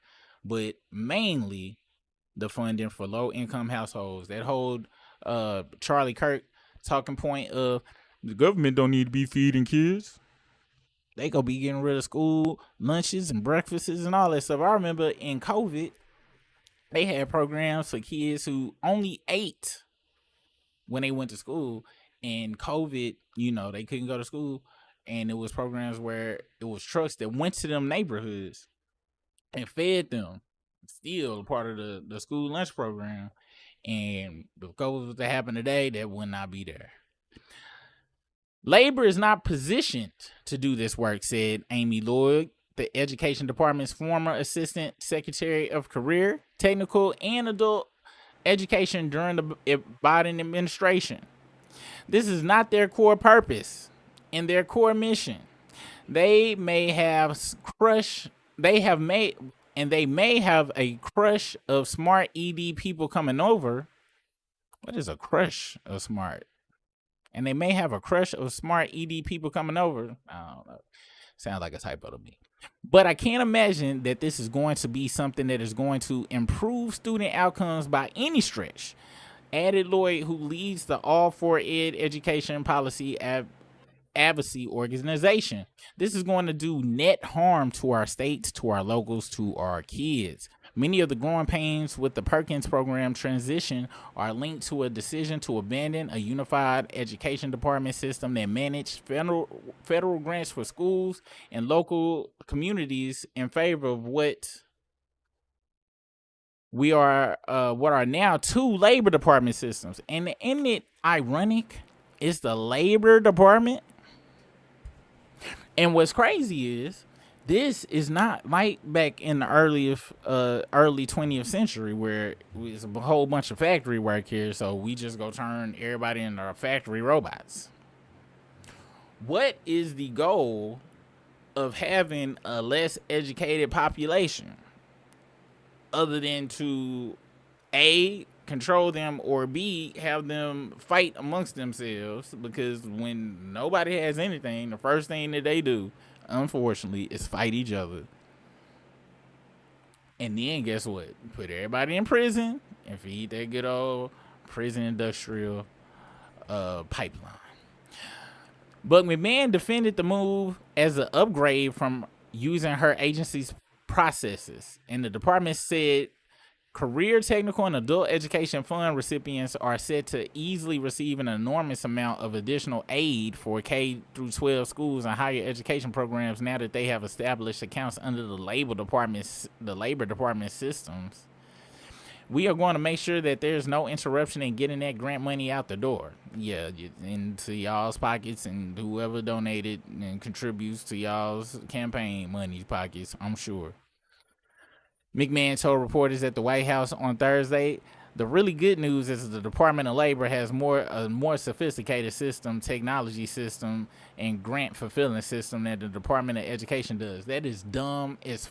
but mainly the funding for low income households. That whole Charlie Kirk talking point of the government don't need to be feeding kids. They gonna be getting rid of school lunches and breakfasts and all that stuff. I remember in COVID, they had programs for kids who only ate when they went to school. And COVID, they couldn't go to school. And it was programs where it was trucks that went to them neighborhoods and fed them. Still a part of the school lunch program. And if COVID was to happen today, that would not be there. Labor is not positioned to do this work, said Amy Lloyd, the Education Department's former Assistant Secretary of Career, Technical, and Adult Education during the Biden administration. This is not their core purpose and their core mission. They may have a crush of smart ED people coming over. What is a crush of smart? And they may have a crush of smart ED people coming over. I don't know. Sounds like a typo to me. But I can't imagine that this is going to be something that is going to improve student outcomes by any stretch, added Lloyd, who leads the All for Ed Education Policy Advocacy Organization. This is going to do net harm to our states, to our locals, to our kids. Many of the growing pains with the Perkins program transition are linked to a decision to abandon a unified education department system that managed federal grants for schools and local communities in favor of what are now two labor department systems. And isn't it ironic? It's the labor department. And what's crazy is this is not like back in the early 20th century where it's a whole bunch of factory work here, so we just go turn everybody into factory robots. What is the goal of having a less educated population other than to A, control them, or B, have them fight amongst themselves? Because when nobody has anything, the first thing that they do, unfortunately, is fight each other. And then guess what? Put everybody in prison and feed that good old prison industrial pipeline. But McMahon defended the move as an upgrade from using her agency's processes. And the department said career, technical, and adult education fund recipients are set to easily receive an enormous amount of additional aid for K through 12 schools and higher education programs now that they have established accounts under the labor department systems. We are going to make sure that there's no interruption in getting that grant money out the door. Yeah, into y'all's pockets, and whoever donated and contributes to y'all's campaign money pockets, I'm sure. McMahon told reporters at the White House on Thursday, the really good news is the Department of Labor has a more sophisticated system, technology system, and grant fulfilling system than the Department of Education does. That is dumb as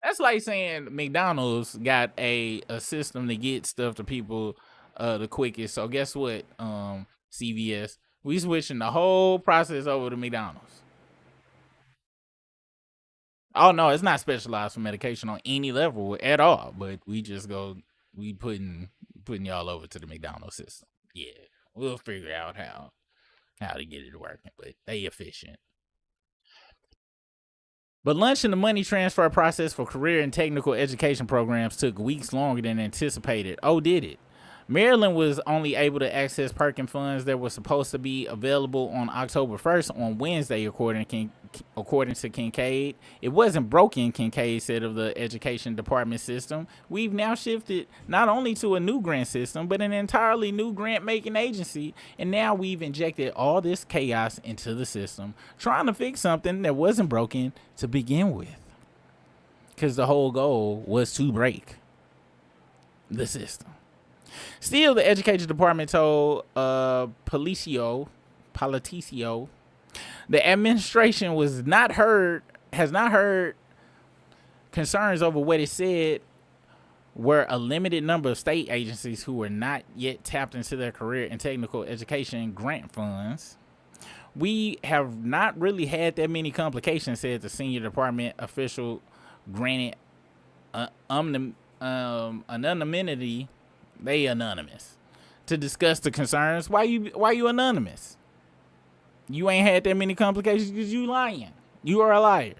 That's like saying McDonald's got a system to get stuff to people the quickest. So guess what? CVS, we switching the whole process over to McDonald's. Oh no, it's not specialized for medication on any level at all. But we putting y'all over to the McDonald's system. Yeah, we'll figure out how to get it working, but they efficient. But lunch and the money transfer process for career and technical education programs took weeks longer than anticipated. Oh, did it? Maryland was only able to access Perkin funds that were supposed to be available on October 1st on Wednesday, according to Kincaid. It wasn't broken, Kincaid said of the education department system. We've now shifted not only to a new grant system, but an entirely new grant-making agency, and now we've injected all this chaos into the system, trying to fix something that wasn't broken to begin with. Because the whole goal was to break the system. Still, the education department told Politico, the administration has not heard concerns over what it said were a limited number of state agencies who were not yet tapped into their career and technical education grant funds. We have not really had that many complications, said the senior department official, granted anonymity. They anonymous to discuss the concerns. Why you anonymous? You ain't had that many complications because you lying. You are a liar.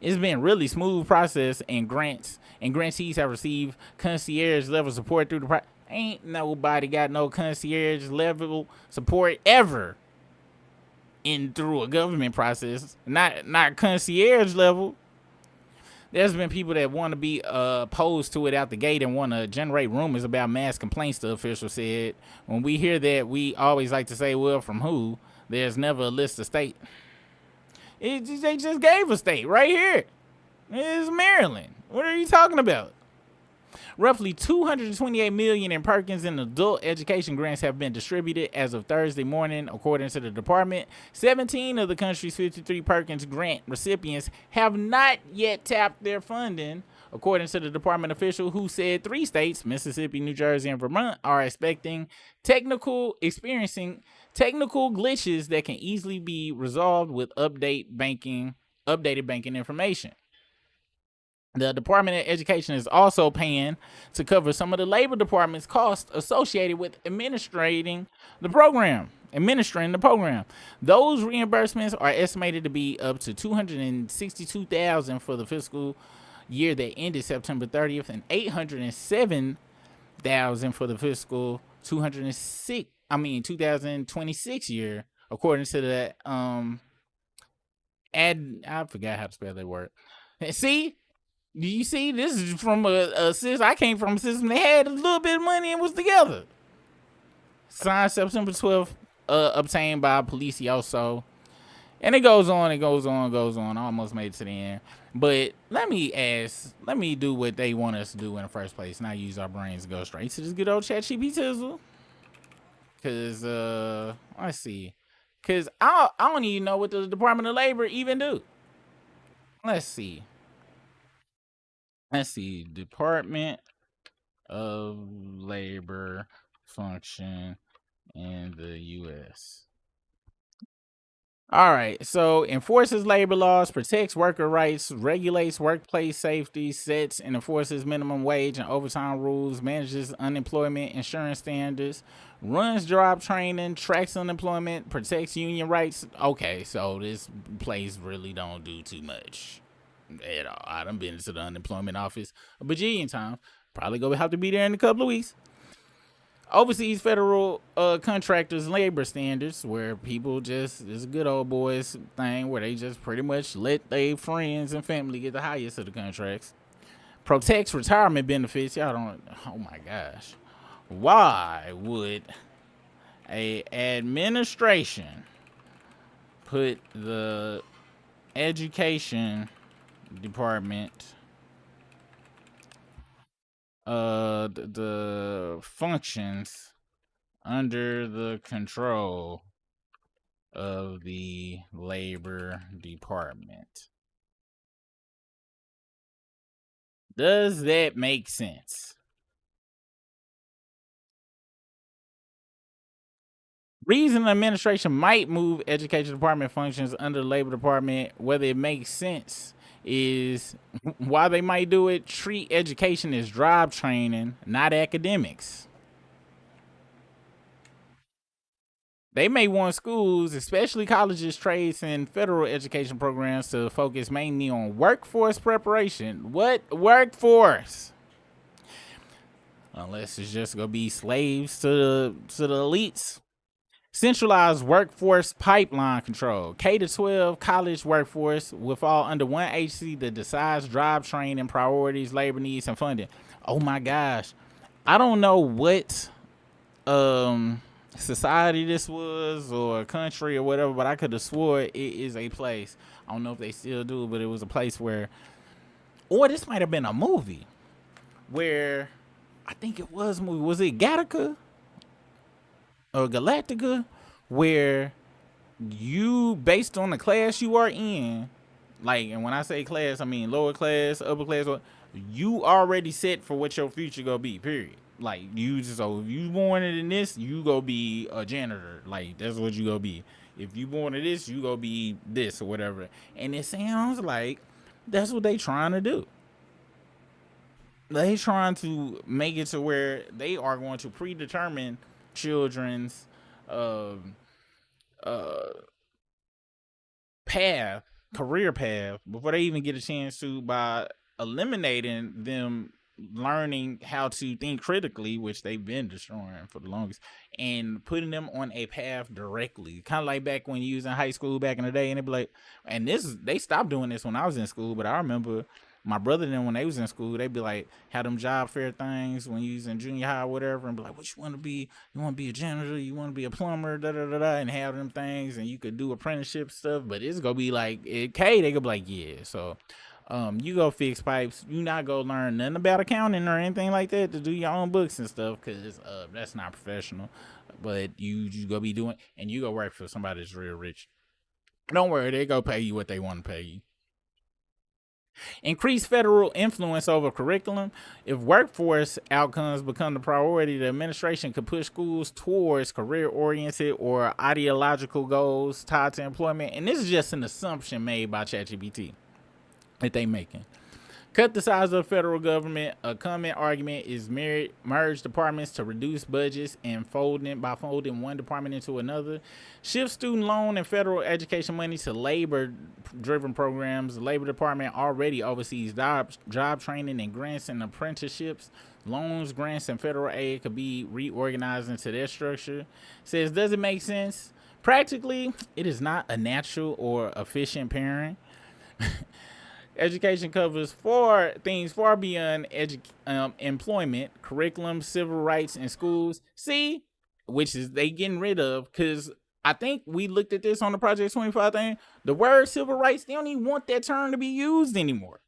It's been really smooth process, and grantees have received concierge level support through the ain't nobody got no concierge level support ever through a government process. Not concierge level. There's been people that want to be opposed to it out the gate and want to generate rumors about mass complaints, the official said. When we hear that, we always like to say, well, from who? There's never a list of state. They just gave a state right here. It's Maryland. What are you talking about? Roughly $228 million in Perkins and adult education grants have been distributed as of Thursday morning, according to the department. 17 of the country's 53 Perkins grant recipients have not yet tapped their funding, according to the department official, who said 3 states, Mississippi, New Jersey, and Vermont, are experiencing technical glitches that can easily be resolved with updated banking information. The Department of Education is also paying to cover some of the Labor Department's costs associated with administering the program. Those reimbursements are estimated to be up to $262,000 for the fiscal year that ended September 30th and $807,000 for the fiscal 2026 year, according to that I forgot how to spell that word. See? Do you see? This is from a system. I came from a system that had a little bit of money and was together. Signed September 12th, obtained by Politico. And it goes on, I almost made it to the end. But let me do what they want us to do in the first place, not use our brains to go straight to this good old ChatGPT tizzle. Because, let's see. Because I don't even know what the Department of Labor even do. Let's see. Department of Labor function in the U.S. All right, so enforces labor laws, protects worker rights, regulates workplace safety, sets and enforces minimum wage and overtime rules, manages unemployment insurance standards, runs job training, tracks unemployment, protects union rights. Okay, so this place really don't do too much at all. I done been to the unemployment office a bajillion times. Probably gonna have to be there in a couple of weeks. Oversees federal contractors' labor standards, where people it's a good old boys thing where they just pretty much let their friends and family get the highest of the contracts. Protects retirement benefits. Y'all don't, oh my gosh. Why would a administration put the education department the functions under the control of the Labor Department? Does that make sense? Reason the administration might move education department functions under the Labor Department, whether it makes sense, is why they might do it. Treat education as job training, not academics. They may want schools, especially colleges, trades, and federal education programs, to focus mainly on workforce preparation. What workforce? unless it's just gonna be slaves to the elites. Centralized workforce pipeline control. K-12 college workforce will fall under one agency that decides job training, priorities, labor needs, and funding. Oh my gosh. I don't know what society this was or a country or whatever, but I could have swore it is a place. I don't know if they still do, but it was a place where, or this might have been a movie where, I think it was a movie. Was it Gattaca? Or Galactica, where you, based on the class you are in, like, and when I say class, I mean lower class, upper class, you already set for what your future gonna be, period. Like, you just, so if you born in this, you go be a janitor. Like, that's what you gonna be. If you born in this, you go be this or whatever. And it sounds like that's what they trying to do. They trying to make it to where they are going to predetermine children's path, career path, before they even get a chance to, by eliminating them learning how to think critically, which they've been destroying for the longest, and putting them on a path directly. Kind of like back when you was in high school back in the day, and they'd be like, and they stopped doing this when I was in school, but I remember my brother and them, when they was in school, they'd be like, had them job fair things when you was in junior high or whatever, and be like, what you want to be? You want to be a janitor? You want to be a plumber? And have them things, and you could do apprenticeship stuff, but it's going to be like, they could be like, yeah, so you go fix pipes. You not go learn nothing about accounting or anything like that to do your own books and stuff, because that's not professional, but you go be doing, and you go work for somebody that's real rich. Don't worry, they go pay you what they want to pay you. Increase federal influence over curriculum. If workforce outcomes become the priority, the administration could push schools towards career-oriented or ideological goals tied to employment. And this is just an assumption made by ChatGPT that they making. Cut the size of the federal government. A common argument is merge departments to reduce budgets and folding one department into another. Shift student loan and federal education money to labor-driven programs. The Labor Department already oversees job training and grants and apprenticeships. Loans, grants, and federal aid could be reorganized into their structure. Says, does it make sense? Practically, it is not a natural or efficient pairing. Education covers things far beyond employment, curriculum, civil rights, and schools. See, which is they getting rid of, because I think we looked at this on the Project 25 thing. The word civil rights, they don't even want that term to be used anymore.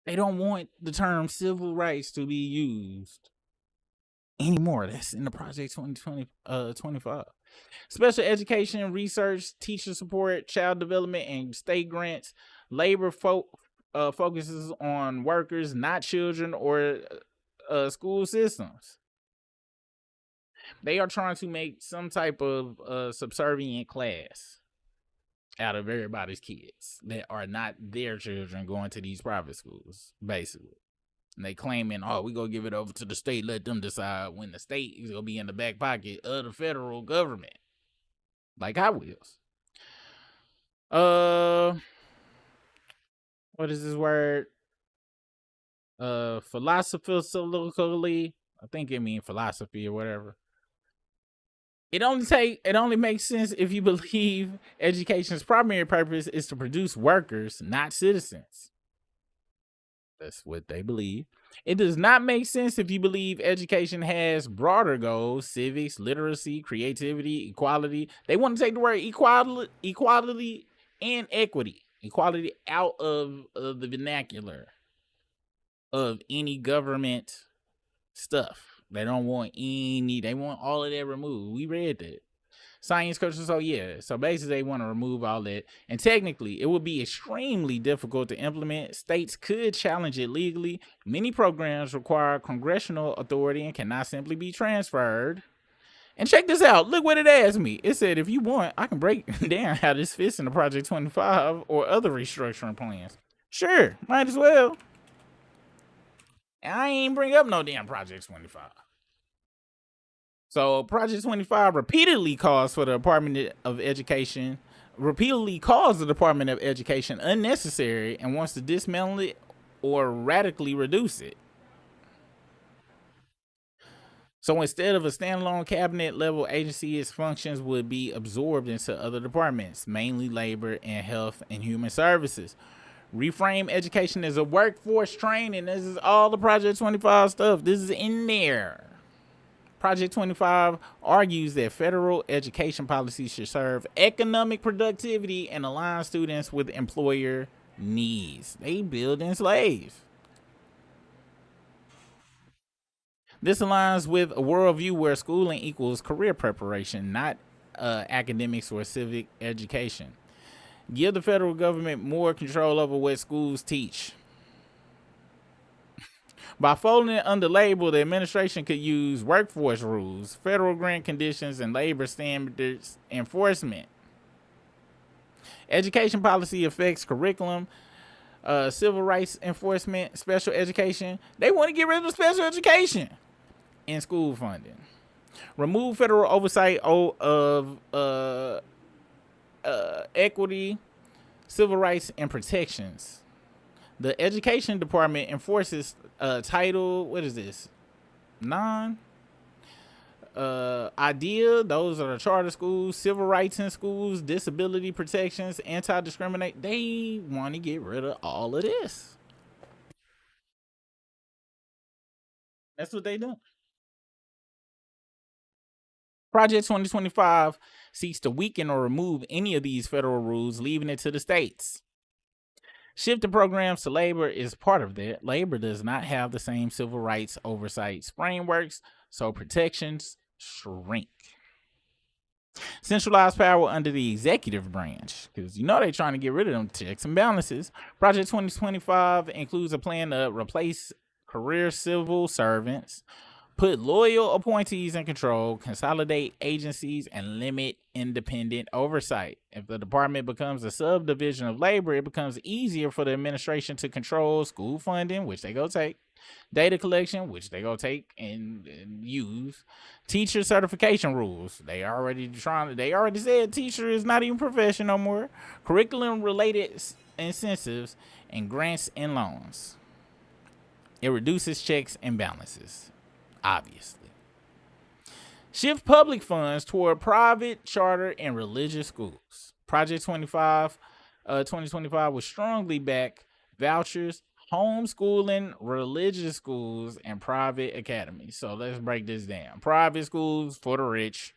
They don't want the term civil rights to be used anymore. That's in the Project 25. Special education, research, teacher support, child development, and state grants. Labor focuses on workers, not children or school systems. They are trying to make some type of subservient class out of everybody's kids that are not their children going to these private schools, basically. And they claiming, oh, we gonna give it over to the state, let them decide, when the state is gonna be in the back pocket of the federal government. Like Hot Wheels. What is this word? Philosophically, I think it means philosophy or whatever. It only makes sense if you believe education's primary purpose is to produce workers, not citizens. That's what they believe. It does not make sense if you believe education has broader goals: civics, literacy, creativity, equality. They want to take the word equality and equity. Equality out of the vernacular of any government stuff. They don't want they want all of that removed. We read that. Science, culture, so basically they want to remove all that. And technically, it would be extremely difficult to implement. States could challenge it legally. Many programs require congressional authority and cannot simply be transferred. And check this out. Look what it asked me. It said, if you want, I can break down how this fits into Project 25 or other restructuring plans. Sure, might as well. And I ain't bring up no damn Project 25. So Project 25 repeatedly calls the Department of Education unnecessary and wants to dismantle it or radically reduce it. So instead of a standalone cabinet level agency, its functions would be absorbed into other departments, mainly labor and health and human services. Reframe education as a workforce training. This is all the Project 25 stuff. This is in there. Project 25 argues that federal education policies should serve economic productivity and align students with employer needs. They build and slave. This aligns with a worldview where schooling equals career preparation, not academics or civic education. Give the federal government more control over what schools teach. By folding it under labor, the administration could use workforce rules, federal grant conditions, and labor standards enforcement. Education policy affects curriculum, civil rights enforcement, special education. They want to get rid of special education and school funding. Remove federal oversight of equity, civil rights, and protections. The education department enforces title, what is this? 9. IDEA, those are the charter schools, civil rights in schools, disability protections, anti-discriminate. They want to get rid of all of this. That's what they do. Project 2025 seeks to weaken or remove any of these federal rules, leaving it to the states. Shifting programs to labor is part of that. Labor does not have the same civil rights oversight frameworks, so protections shrink. Centralized power under the executive branch, because they're trying to get rid of them checks and balances. Project 2025 includes a plan to replace career civil servants, put loyal appointees in control, consolidate agencies, and limit independent oversight. If the department becomes a subdivision of labor, it becomes easier for the administration to control school funding, which they go take, data collection, which they go take and use, teacher certification rules. They already said teacher is not even profession no more, curriculum related incentives, and grants and loans. It reduces checks and balances. Obviously. Shift public funds toward private, charter, and religious schools. Project 2025 will strongly back vouchers, homeschooling, religious schools, and private academies. So let's break this down. Private schools for the rich,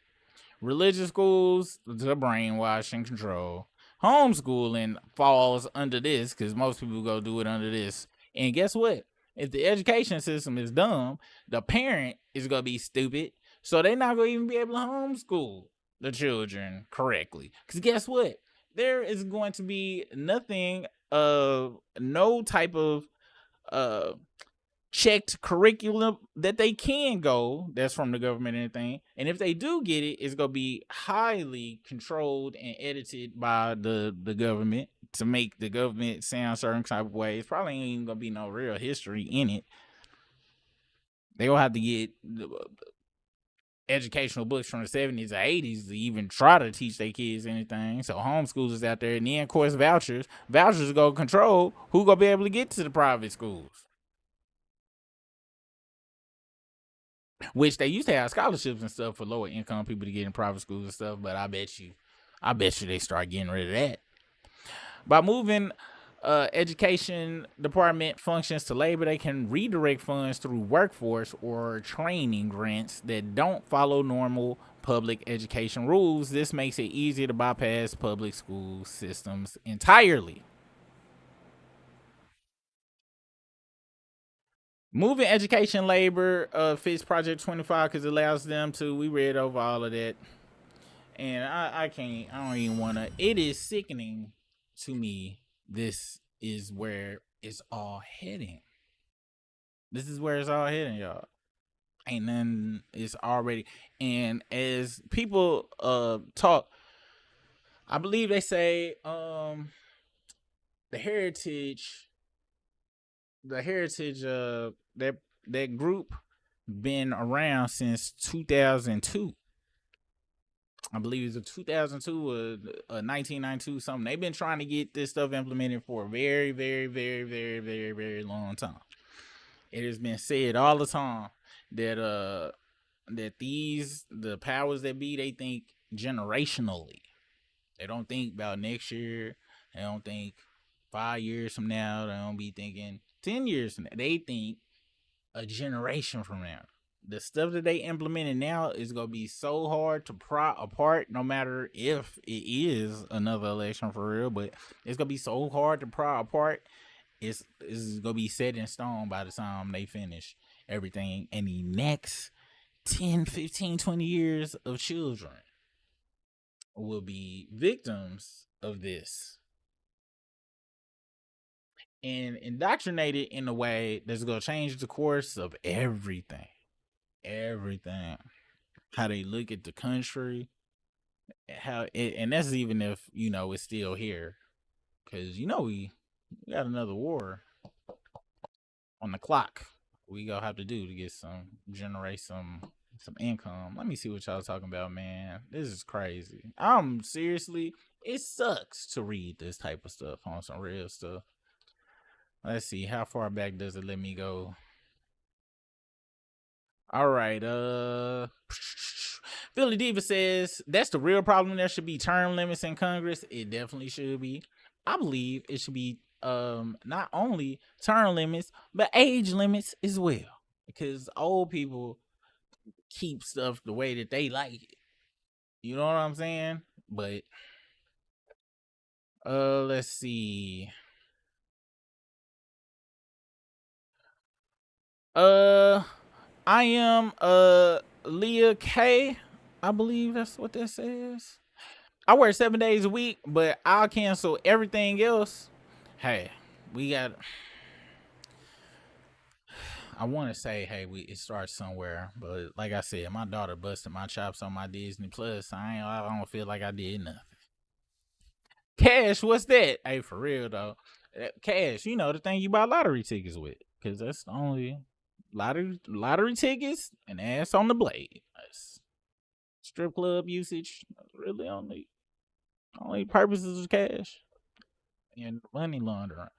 religious schools to brainwash and control. Homeschooling falls under this because most people go do it under this. And guess what? If the education system is dumb, the parent is going to be stupid. So they're not going to even be able to homeschool the children correctly. Because guess what? There is going to be nothing no type of checked curriculum that they can go that's from the government or anything. And if they do get it, it's going to be highly controlled and edited by the government to make the government sound certain type of ways. Probably ain't even gonna be no real history in it. They gonna have to get educational books from the 70s or 80s to even try to teach their kids anything. So homeschoolers out there, and then of course vouchers are gonna control who gonna be able to get to the private schools. Which they used to have scholarships and stuff for lower income people to get in private schools and stuff, but I bet you they start getting rid of that. By moving education department functions to labor, they can redirect funds through workforce or training grants that don't follow normal public education rules. This makes it easier to bypass public school systems entirely. Moving education labor fits Project 25 because it allows them to, we read over all of that. And I don't even want to, it is sickening to me. This is where it's all heading. This is where it's all heading, y'all. Ain't nothing, it's already. And as people talk, I believe they say the heritage that group been around since 2002. I believe it's a 2002 or 1992 something. They've been trying to get this stuff implemented for a very, very, very, very, very, very long time. It has been said all the time that the powers that be, they think generationally. They don't think about next year. They don't think 5 years from now. They don't be thinking 10 years from now. They think a generation from now. The stuff that they implemented now is going to be so hard to pry apart, no matter if it is another election for real, but it's going to be so hard to pry apart. It's going to be set in stone by the time they finish everything. And the next 10, 15, 20 years of children will be victims of this and indoctrinated in a way that's going to change the course of everything. How they look at the country, and that's even if it's still here, because we got another war on the clock. We gonna have to do to generate some income. Let me see what y'all talking about, man. This is crazy. Seriously, it sucks to read this type of stuff on some real stuff. Let's see, how far back does it let me go? All right, Philly Diva says that's the real problem. There should be term limits in Congress. It definitely should be. I believe it should be not only term limits but age limits as well, because old people keep stuff the way that they like it. You know what I'm saying? But let's see. I am Leah K. I believe that's what that says. I work 7 days a week, but I'll cancel everything else. Hey, we got. I want to say, hey, it starts somewhere, but like I said, my daughter busted my chops on my Disney Plus. I don't feel like I did nothing. Cash, what's that? Hey, for real though, Cash, the thing you buy lottery tickets with, because that's the only lottery tickets and ass on the blade. That's strip club usage. That's really only purposes of cash and money laundering.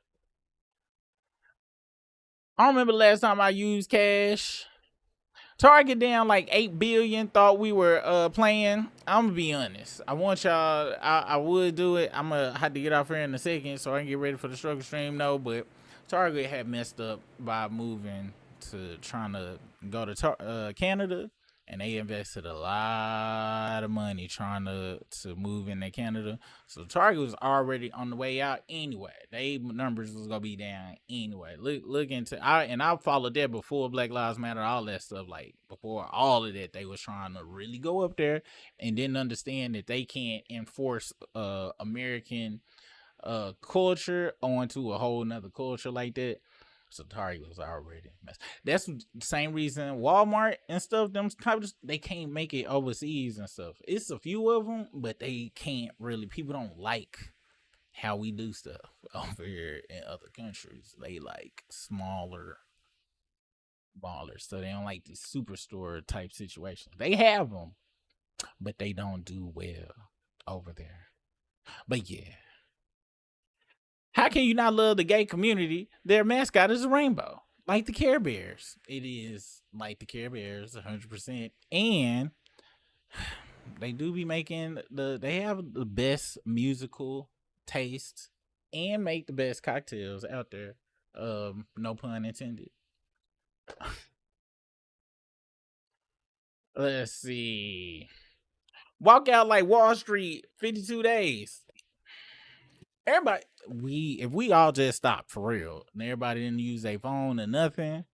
I don't remember the last time I used cash. Target down like 8 billion. Thought we were playing. I'm gonna be honest. I want y'all. I would do it. I'm gonna have to get off here in a second so I can get ready for the struggle stream. No, but Target had messed up by moving to trying to go to Canada, and they invested a lot of money trying to move into Canada. So Target was already on the way out anyway. They numbers was gonna be down anyway. Look into I followed that before Black Lives Matter, all that stuff. Like before all of that, they was trying to really go up there and didn't understand that they can't enforce American culture onto a whole nother culture like that. So Target was already messed. That's the same reason Walmart and stuff, them types, they can't make it overseas and stuff. It's a few of them, but they can't really. People don't like how we do stuff over here in other countries. They like smaller, so they don't like these superstore type situations. They have them, but they don't do well over there. But yeah. How can you not love the gay community? Their mascot is a rainbow, like the Care Bears. It is like the Care Bears, 100%. And they do be making they have the best musical taste and make the best cocktails out there. No pun intended. Let's see. Walk out like Wall Street, 52 days. Everybody, if we all just stopped for real, and everybody didn't use their phone or nothing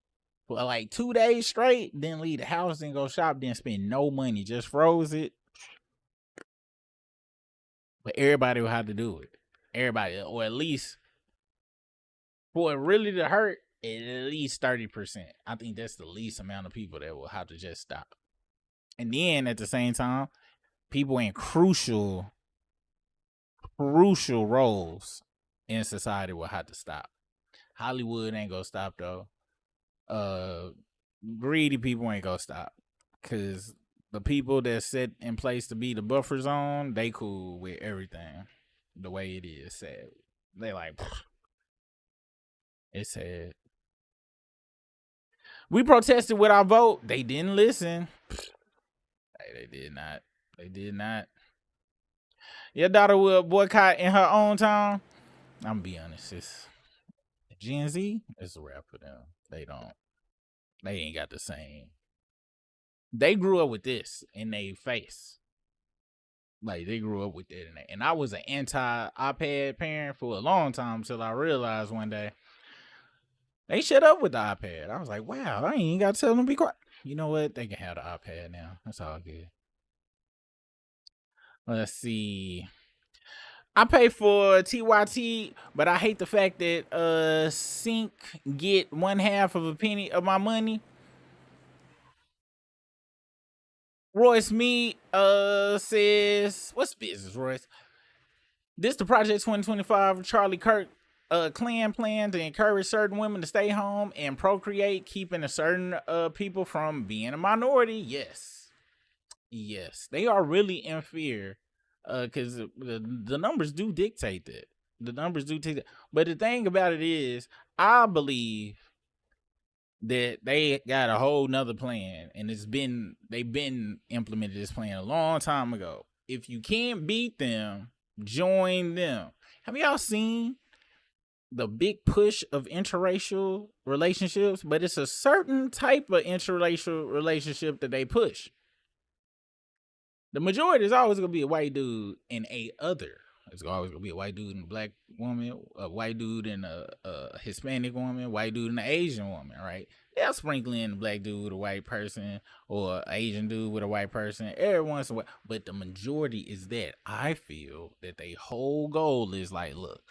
for like 2 days straight, then leave the house and go shop, then spend no money, just froze it. But everybody will have to do it. Everybody, or at least for it really to hurt, at least 30%. I think that's the least amount of people that will have to just stop. And then at the same time, people in crucial roles in society will have to stop. Hollywood ain't gonna stop though. Greedy people ain't gonna stop, because the people that's set in place to be the buffer zone, they cool with everything the way it is. Sad. They like, it's sad. We protested with our vote. They didn't listen. They did not. They did not. Your daughter will boycott in her own town. I'm gonna be honest. It's Gen Z. It's a wrap for them. They ain't got the same. They grew up with this in their face. Like, they grew up with it. And I was an anti-iPad parent for a long time until I realized one day they shut up with the iPad. I was like, wow, I ain't got to tell them to be quiet. You know what? They can have the iPad now. That's all good. Let's see. I pay for TYT, but I hate the fact that Sync get 1/2 of a penny of my money. Royce Me says, what's business, Royce? This the Project 2025 Charlie Kirk clan plan to encourage certain women to stay home and procreate, keeping a certain people from being a minority. Yes. They are really in fear because the numbers do dictate that. The numbers do take that. But the thing about it is, I believe that they got a whole nother plan, and they've been implemented this plan a long time ago. If you can't beat them, join them. Have y'all seen the big push of interracial relationships? But it's a certain type of interracial relationship that they push. The majority is always gonna be a white dude and a other. It's always gonna be a white dude and a black woman, a white dude and a Hispanic woman, white dude and an Asian woman, right? They'll sprinkle in a black dude with a white person or an Asian dude with a white person every once in a while. But the majority is that. I feel that their whole goal is like, look,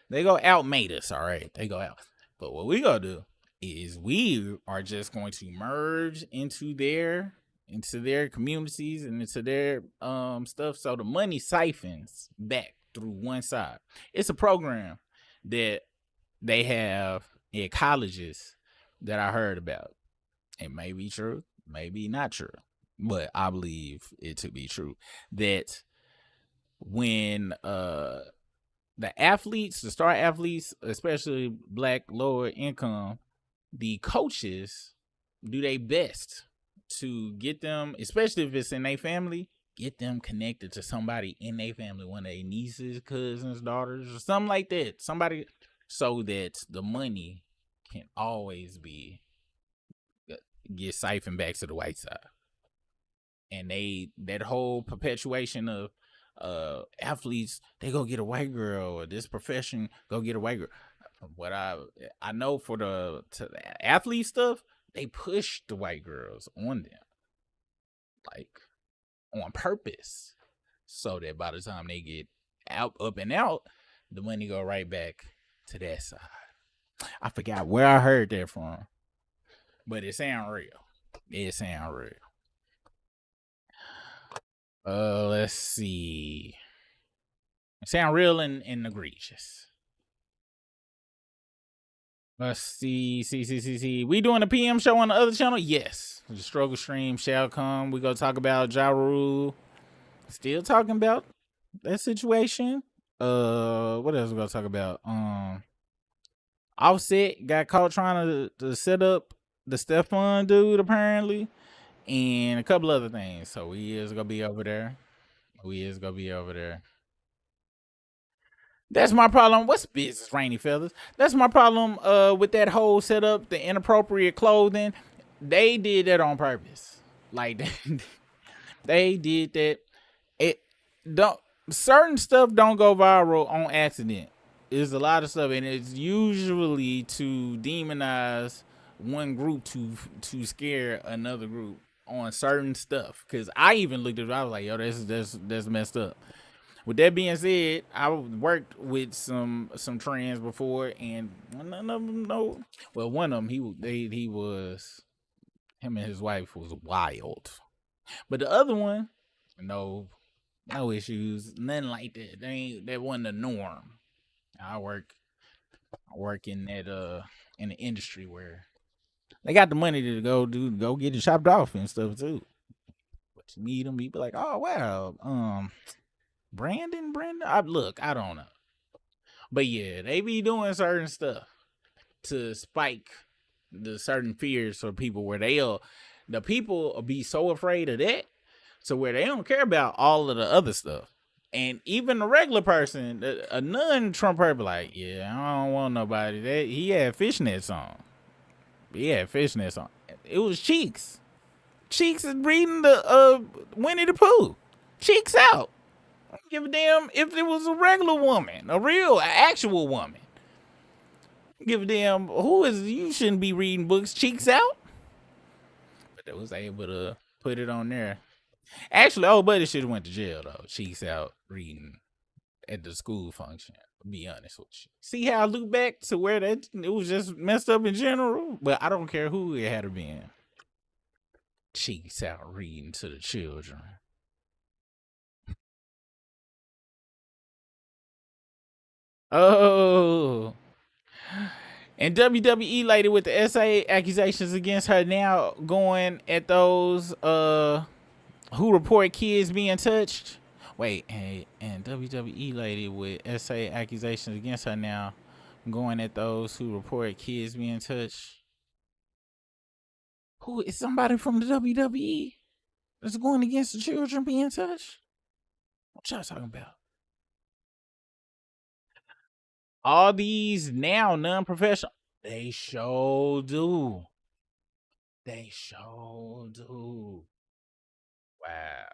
they go outmate us, all right? They go out. But what we gonna do is we are just going to merge into their communities and into their stuff, so the money siphons back through one side. It's a program that they have at colleges that I heard about. It may be true, maybe not true, but I believe it to be true, that when the star athletes, especially black lower income, the coaches do their best to get them, especially if it's in their family, get them connected to somebody in their family, one of their nieces, cousins, daughters, or something like that. Somebody, so that the money can always get siphoned back to the white side. And that whole perpetuation of athletes, they go get a white girl, or this profession go get a white girl. What I know for the athlete stuff, they push the white girls on them, like on purpose, so that by the time they get up and out, the money go right back to that side. I forgot where I heard that from, but it sound real. Let's see. It sound real and egregious. Let's see. We doing a PM show on the other channel? Yes. The struggle stream shall come. We gonna talk about Ja Rule. Still talking about that situation. What else we gonna talk about? Offset got caught trying to set up the Stephon dude, apparently, and a couple other things. So we is gonna be over there. That's my problem. What's business, Rainy Feathers? That's my problem with that whole setup, the inappropriate clothing. They did that on purpose. Like, they did that. Certain stuff don't go viral on accident. There's a lot of stuff, and it's usually to demonize one group to scare another group on certain stuff. Because I even looked at it, I was like, yo, that's messed up. With that being said, I worked with some trans before, and none of them know. Well, one of them, him and his wife was wild, but the other one, no issues, nothing like that. That wasn't the norm. I work in that in the industry where they got the money to go get it chopped off and stuff too. meet him, he'd be like, oh wow, Brandon, look, I don't know. But yeah, they be doing certain stuff to spike the certain fears for people where the people will be so afraid of that, so where they don't care about all of the other stuff. And even the regular person, a non-Trump person, be like, yeah, I don't want nobody. He had fishnets on. It was Cheeks. Cheeks is reading the Winnie the Pooh. Cheeks out. I don't give a damn if it was a regular woman, actual woman. Give a damn you shouldn't be reading books. Cheeks out. But they was able to put it on there. Actually, old buddy should have went to jail though. Cheeks out reading at the school function. To be honest with you. See how I look back to where it was just messed up in general? But I don't care who it had been. Cheeks out reading to the children. Oh. And WWE lady with the SA accusations against her now going at those who report kids being touched. Wait, and WWE lady with SA accusations against her now going at those who report kids being touched. Who is somebody from the WWE that's going against the children being touched? What y'all talking about? All these now non-professional, they sure do. Wow.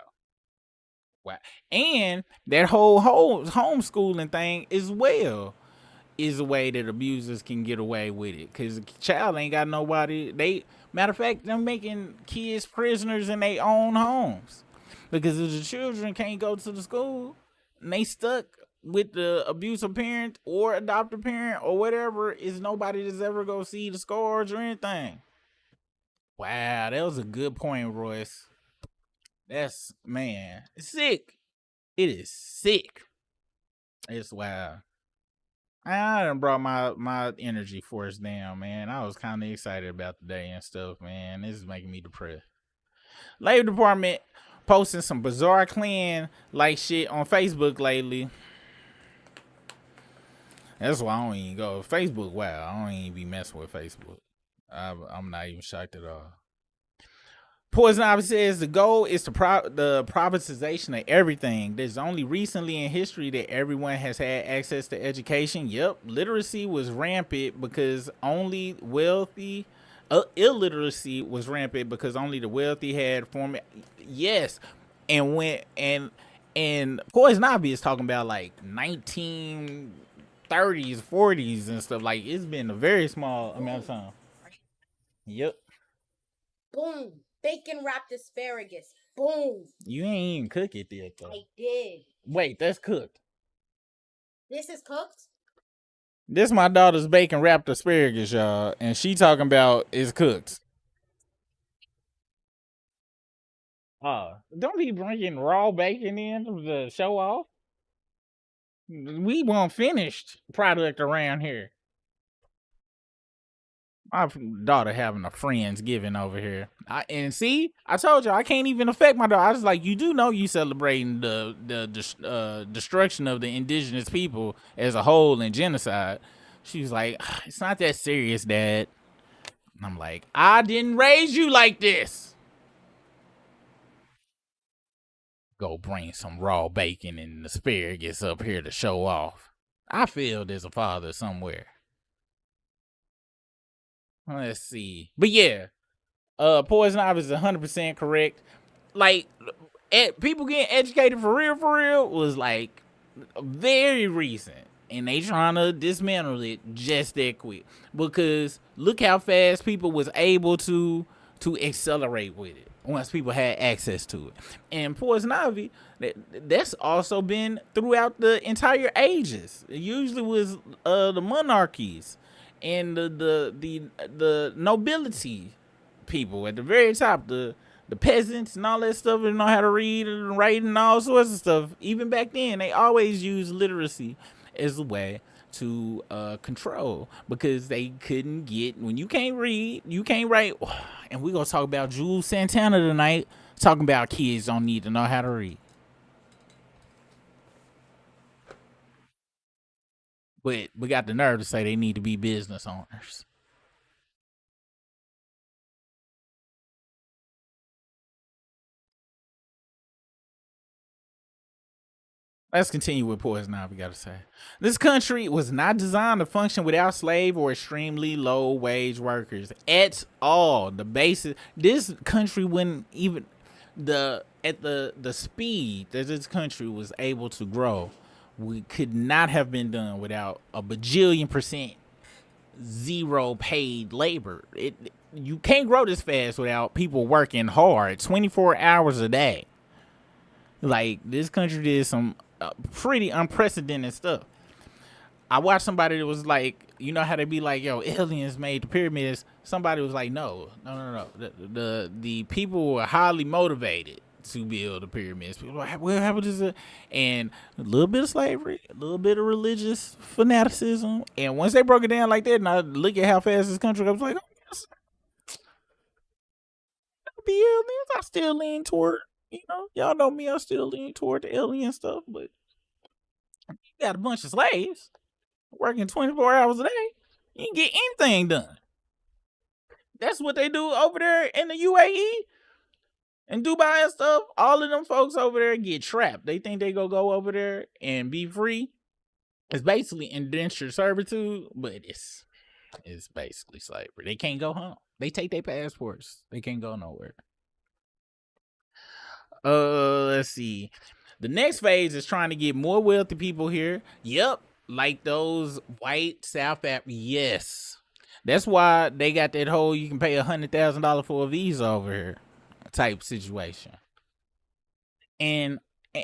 And that whole homeschooling thing as well is a way that abusers can get away with it. Because the child ain't got nobody. Matter of fact, they're making kids prisoners in their own homes. Because if the children can't go to the school and they stuck with the abusive parent or adoptive parent or whatever, is nobody that's ever go see the scars or anything. Wow, that was a good point, Royce. That's, man, it's sick. It is sick. It's wow. I done brought my energy force down, man. I was kind of excited about the day and stuff, man. This is making me depressed. Labor Department posting some bizarre Klan like shit on Facebook lately. That's why I don't even go Facebook. Wow, I don't even be messing with Facebook. I'm not even shocked at all. Poison Ivy says the goal is the privatization of everything. There's only recently in history that everyone has had access to education. Yep, literacy was rampant because only wealthy. Illiteracy was rampant because only the wealthy had formed. Yes, and Poison Ivy is talking about like 1930s, 40s and stuff. Like it's been a very small amount of time. Yep. Boom. Bacon wrapped asparagus. Boom. You ain't even cook it yet, though. I did. Wait, that's cooked. This is cooked? This my daughter's bacon wrapped asparagus, y'all. And she talking about it's cooked. Don't be bringing raw bacon in to show off. We want finished product around here. My daughter having a Friendsgiving over here. And see, I told you I can't even affect my daughter. I was like, you do know you celebrating the destruction of the indigenous people as a whole and genocide. She was like, it's not that serious, Dad. And I'm like, I didn't raise you like this. Go bring some raw bacon and asparagus up here to show off. I feel there's a father somewhere. Let's see. But yeah, Poison Ivy is 100% correct. Like, people getting educated for real was like very recent. And they trying to dismantle it just that quick. Because look how fast people was able to accelerate with it once people had access to it. And Poison Ivy, that's also been throughout the entire ages. It usually was the monarchies and the nobility people at the very top, the peasants and all that stuff, and know how to read and write and all sorts of stuff. Even back then, they always used literacy as a way to control, because they couldn't get, when you can't read, you can't write. And we're gonna talk about Jules Santana tonight. Talking about kids don't need to know how to read. But we got the nerve to say they need to be business owners. Let's continue with Poison Ivy, we gotta say. This country was not designed to function without slave or extremely low wage workers at all. The basis, this country wouldn't even, the speed that this country was able to grow, we could not have been done without a bajillion% zero paid labor. You can't grow this fast without people working hard 24 hours a day. Like, this country did some pretty unprecedented stuff. I watched somebody that was like, you know how they be like, yo, aliens made the pyramids. Somebody was like, no. The people were highly motivated to build the pyramids. People were like, well, how is it? And a little bit of slavery, a little bit of religious fanaticism. And once they broke it down like that, and I look at how fast this country goes, like, oh, yes, be aliens. I still lean toward, y'all know me, I still lean toward the alien stuff, but you got a bunch of slaves working 24 hours a day, you can get anything done. That's what they do over there in the UAE and Dubai and stuff. All of them folks over there get trapped. They think they go over there and be free. It's basically indentured servitude, but it's basically slavery. They can't go home. They take their passports. They can't go nowhere. Let's see. The next phase is trying to get more wealthy people here. Yep, like those white South Africans. Yes, that's why they got that whole you can pay $100,000 for a visa over here type situation. And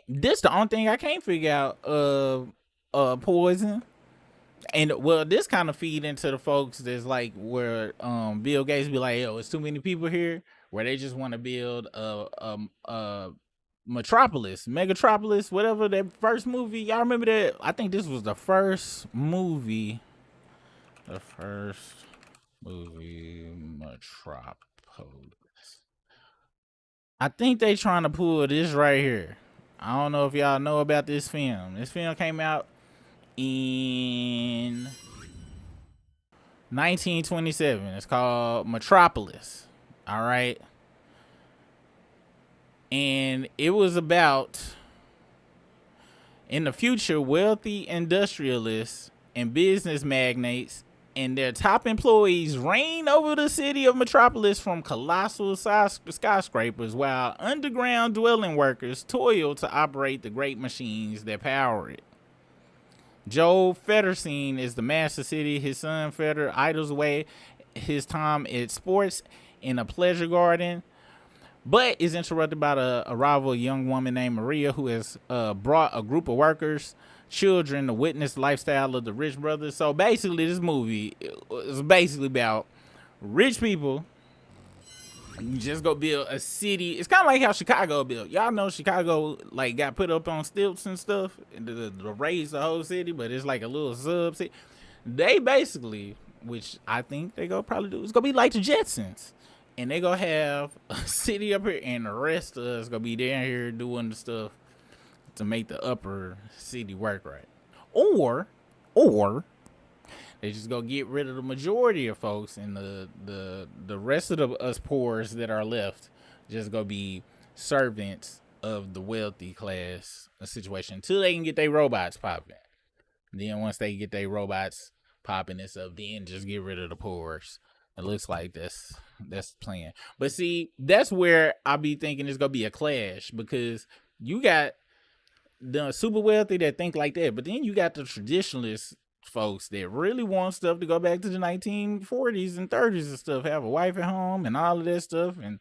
this the only thing I can't figure out. Poison. And well, this kind of feed into the folks that's like where Bill Gates be like, yo, it's too many people here, where they just want to build a Megatropolis, whatever that first movie. Y'all remember that? I think this was the first movie. Metropolis. I think they trying to pull this right here. I don't know if y'all know about this film. This film came out in 1927. It's called Metropolis. All right. And it was about, in the future, wealthy industrialists and business magnates and their top employees reign over the city of Metropolis from colossal skyscrapers, while underground dwelling workers toil to operate the great machines that power it. Joe Federstein is the master city. His son Feder idles away his time at sports in a pleasure garden, but is interrupted by the arrival of a young woman named Maria, who has brought a group of workers, children, to witness the lifestyle of the rich brothers. So basically, this movie is basically about rich people. You just go build a city. It's kind of like how Chicago built. Y'all know Chicago like got put up on stilts and stuff to raise the whole city, but it's like a little sub city. They basically, which I think they go probably do, it's gonna be like the Jetsons. And they gonna have a city up here, and the rest of us gonna be down here doing the stuff to make the upper city work right. Or they just gonna get rid of the majority of folks, and the rest of us poors that are left just gonna be servants of the wealthy class situation until they can get their robots popping. Then once they get their robots popping and stuff, then just get rid of the poors. It looks like that's the plan. But see, that's where I be thinking it's gonna be a clash, because you got the super wealthy that think like that, but then you got the traditionalist folks that really want stuff to go back to the 1940s and 30s and stuff, have a wife at home and all of that stuff, and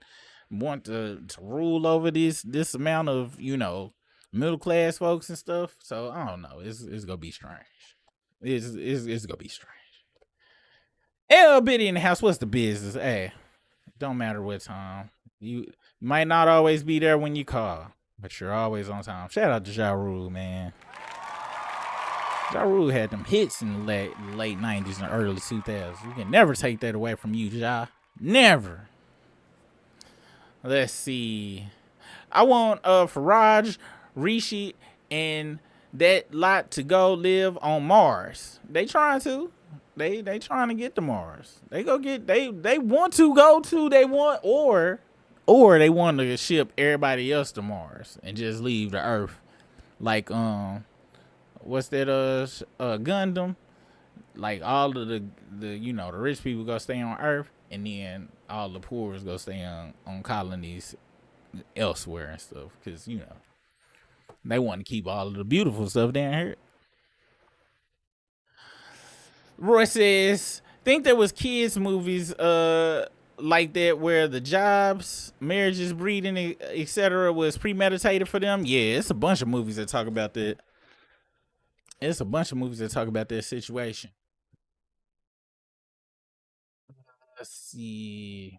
want to rule over this amount of, middle class folks and stuff. So I don't know. It's gonna be strange. It's gonna be strange. Biddy in the house. What's the business? Hey, don't matter what time. You might not always be there when you call, but you're always on time. Shout out to Ja Rule, man. Ja Rule had them hits in the late 90s and early 2000s. You can never take that away from you, Ja. Never. Let's see. I want Faraj, Rishi, and that lot to go live on Mars. They trying to. They trying to get to Mars. They want to go to, or they want to ship everybody else to Mars and just leave the Earth. Like what's that Gundam? Like all of the the rich people go stay on Earth, and then all the poor go stay on colonies elsewhere and stuff, because they want to keep all of the beautiful stuff down here. Roy says, think there was kids movies like that where the jobs, marriages, breeding, etc. was premeditated for them. Yeah, it's a bunch of movies that talk about that. It's a bunch of movies that talk about that situation. Let's see.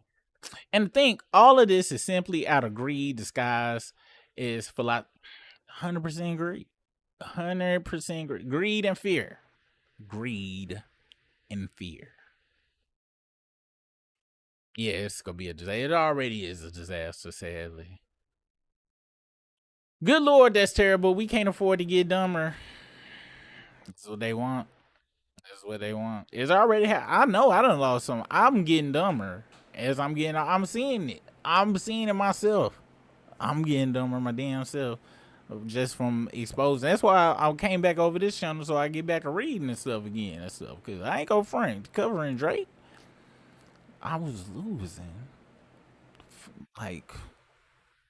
And I think all of this is simply out of greed disguised is for like 100% greed. 100% greed. Greed and fear. Greed and fear. Yeah, it's gonna be a disaster. It already is a disaster, sadly. Good Lord, that's terrible. We can't afford to get dumber. That's what they want. That's what they want. It's already I know I done lost some. I'm getting dumber. I'm seeing it. I'm seeing it myself. I'm getting dumber my damn self. Just from exposing. That's why I came back over this channel, so I get back to reading and stuff again and stuff. Cause I ain't go front covering Drake. I was losing. Like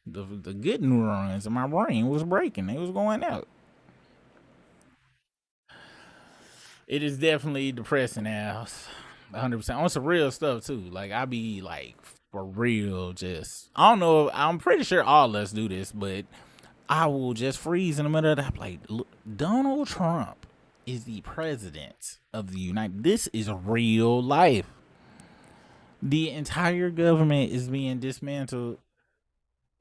the good neurons in my brain was breaking. They was going out. It is definitely depressing now. 100% on some real stuff too. Like I be like for real, just I don't know. I'm pretty sure all of us do this, but I will just freeze in the middle of that. Like, look, Donald Trump is the president of the United. This is real life. The entire government is being dismantled,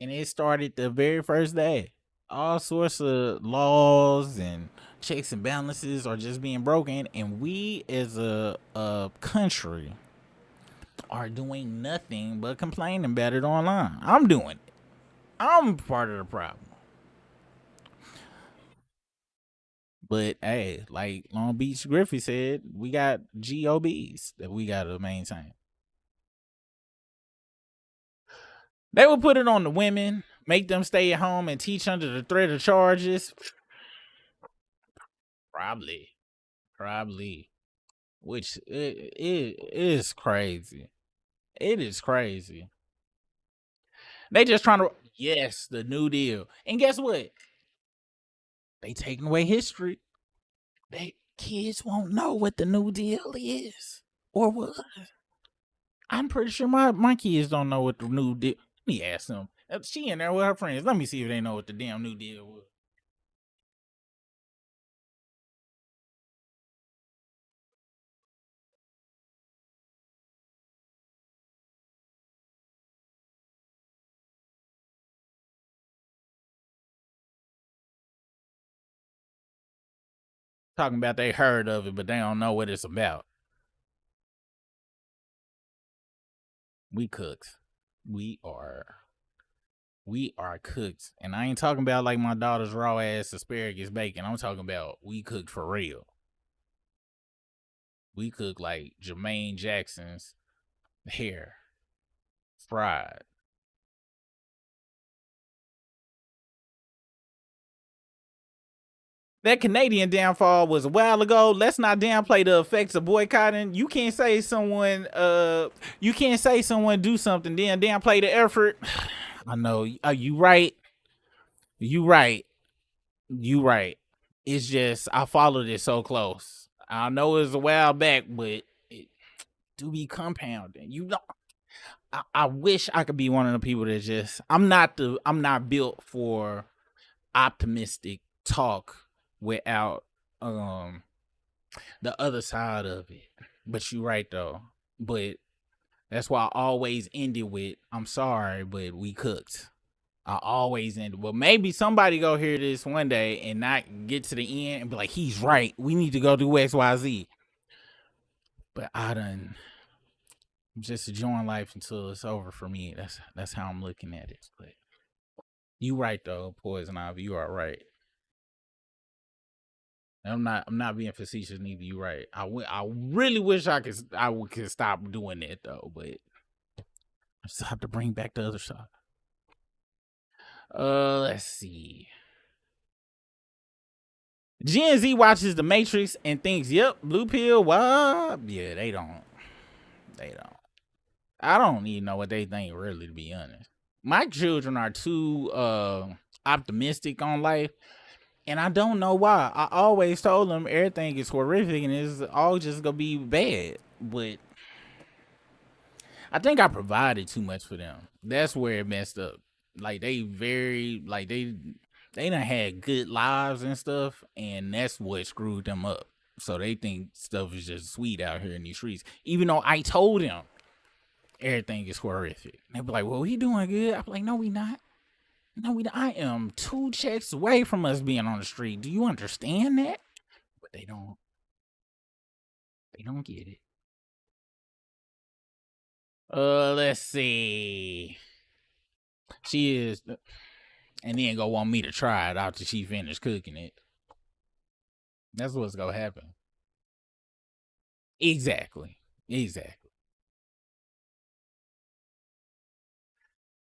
and it started the very first day. All sorts of laws and checks and balances are just being broken, and we as a country are doing nothing but complaining about it online. I'm doing it. I'm part of the problem. But hey, like Long Beach Griffey said, we got GOBs that we got to maintain. They will put it on the women, make them stay at home and teach under the threat of charges. Probably. Which it is crazy. It is crazy. They just trying to, yes, the New Deal. And guess what? They taking away history. Kids won't know what the New Deal is or what. I'm pretty sure my kids don't know what the New Deal. Let me ask them. She in there with her friends. Let me see if they know what the damn New Deal was. Talking about they heard of it, but they don't know what it's about. We cooks. We are cooked. And I ain't talking about like my daughter's raw ass asparagus bacon. I'm talking about we cooked for real. We cook like Jermaine Jackson's hair. Fried. That Canadian downfall was a while ago. Let's not downplay the effects of boycotting. You can't say someone do something then downplay the effort. I know. You right. It's just I followed it so close. I know it was a while back, but it do be compounding. I wish I could be one of the people that just I'm not built for optimistic talk without the other side of it. But you're right though. But that's why I always end it with I'm sorry, but we cooked. I always end it. Well, maybe somebody go hear this one day and not get to the end and be like, he's right. We need to go do XYZ. But I'm just enjoying life until it's over for me. That's how I'm looking at it. But You right though, Poison Ivy. You are right. I'm not being facetious neither. You right. I really wish I could stop doing that though, but I just have to bring back the other side. Let's see. Gen Z watches The Matrix and thinks, "Yep, blue pill." What? Yeah, they don't. I don't even know what they think, really, to be honest. My children are too optimistic on life, and I don't know why. I always told them everything is horrific and it's all just gonna be bad, but I think I provided too much for them. That's where it messed up. Like they done had good lives and stuff, and that's what screwed them up. So they think stuff is just sweet out here in these streets, even though I told them everything is horrific. They be like, "Well, we doing good." I'm like, "No, we not. No, we not. I am 2 checks away from us being on the street. Do you understand that?" But they don't. They don't get it. Let's see. She is, and then go want me to try it after she finished cooking it. That's what's gonna happen. Exactly.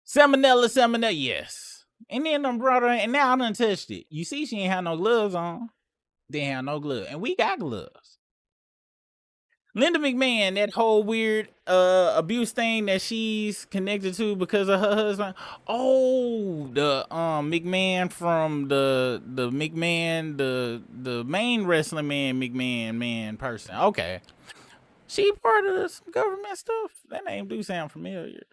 Salmonella, yes. And then I brought her, and now I done touched it. You see, she ain't had no gloves on. They have no gloves, and we got gloves. Linda McMahon, that whole weird abuse thing that she's connected to because of her husband. Oh, the McMahon from the McMahon, the main wrestling man person. Okay. She part of some government stuff. That name do sound familiar.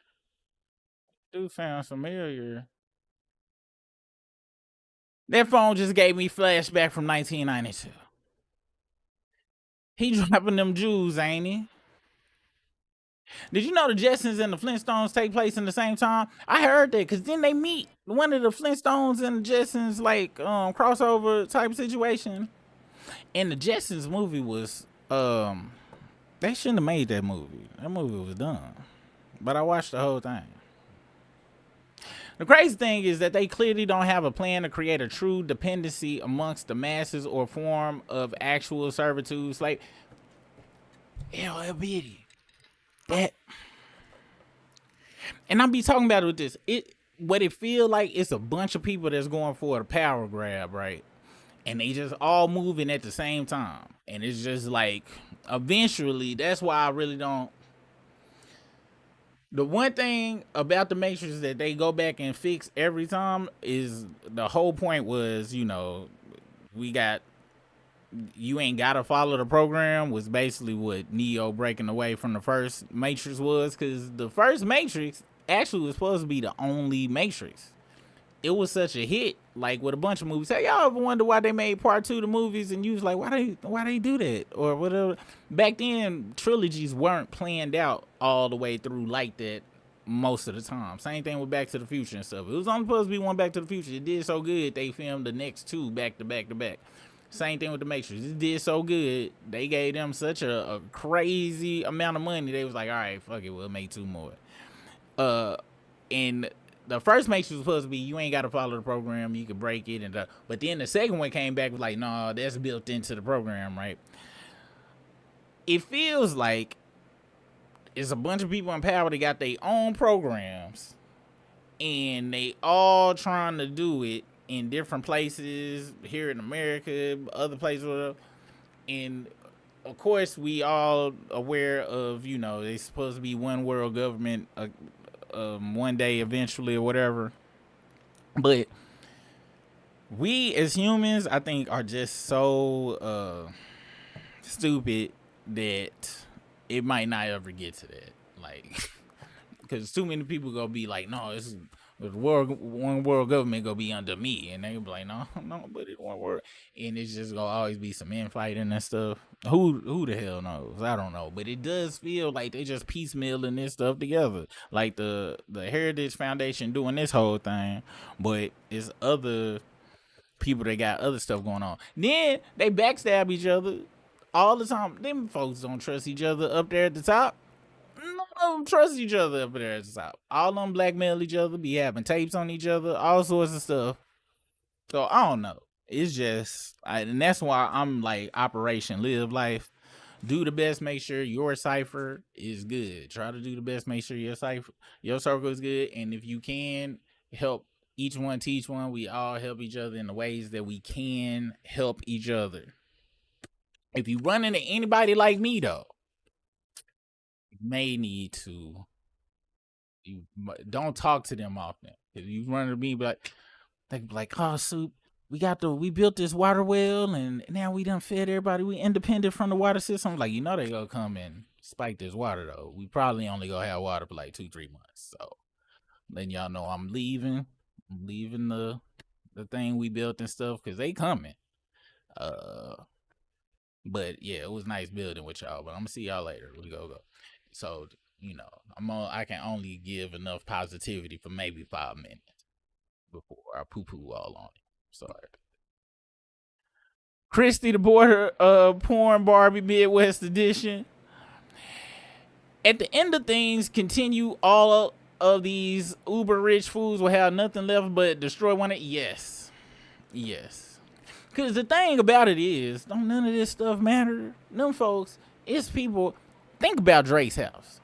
That phone just gave me flashback from 1992. He dropping them jewels, ain't he? Did you know the Jetsons and the Flintstones take place in the same time? I heard that because then they meet. One of the Flintstones and the Jetsons like crossover type situation. And the Jetsons movie was they shouldn't have made that movie. That movie was dumb. But I watched the whole thing. The crazy thing is that they clearly don't have a plan to create a true dependency amongst the masses or form of actual servitude. Like, LLBD. That. And I'll be talking about it with this. What it feel like it's a bunch of people that's going for a power grab, right? And they just all moving at the same time. And it's just like, eventually, that's why I really don't. The one thing about the Matrix that they go back and fix every time is the whole point was, you ain't gotta follow the program was basically what Neo breaking away from the first Matrix was, because the first Matrix actually was supposed to be the only Matrix. It was such a hit, like with a bunch of movies. Hey, y'all ever wonder why they made part 2 of the movies? And you was like, why they do that or whatever? Back then, trilogies weren't planned out all the way through like that most of the time. Same thing with Back to the Future and stuff. It was only supposed to be one Back to the Future. It did so good they filmed the next 2 back to back to back. Same thing with the Matrix. It did so good they gave them such a crazy amount of money. They was like, all right, fuck it, we'll make 2 more. And the first Matrix was supposed to be you ain't got to follow the program, you can break it, but then the second one came back was like, no, that's built into the program, right? It feels like it's a bunch of people in power that got their own programs, and they all trying to do it in different places here in America, other places, and of course we all aware of there's supposed to be one world government. One day eventually or whatever, but we as humans I think are just so stupid that it might not ever get to that, like because too many people gonna be like, no, this is one world government gonna be under me, and they gonna be like, no, but it won't work, and it's just gonna always be some infighting and stuff. Who the hell knows? I don't know, but it does feel like they just piecemealing this stuff together, like the Heritage Foundation doing this whole thing, but it's other people that got other stuff going on. Then they backstab each other all the time. Them folks don't trust each other up there at the top. None of them trust each other up there at the top. All of them blackmail each other, be having tapes on each other, all sorts of stuff. So I don't know. It's just, and that's why I'm like, Operation Live Life. Do the best, make sure your cipher is good. Try to do the best, make sure your circle is good. And if you can, help each one teach one. We all help each other in the ways that we can help each other. If you run into anybody like me, though, you may need to, you don't talk to them often. If you run into me, they be like, oh, Soup, we built this water well, and now we done fed everybody. We independent from the water system. Like, they gonna come and spike this water, though. We probably only gonna have water for like 2-3 months. So letting y'all know I'm leaving. I'm leaving the thing we built and stuff, because they coming. But yeah, it was nice building with y'all. But I'm gonna see y'all later. We go. So I can only give enough positivity for maybe 5 minutes before I poo-poo all on it. Sorry. Christy the Border Porn Barbie Midwest Edition. At the end of things, continue all of these uber rich fools will have nothing left but destroy one of Yes. Because the thing about it is, don't none of this stuff matter. Them folks, it's people. Think about Drake's house.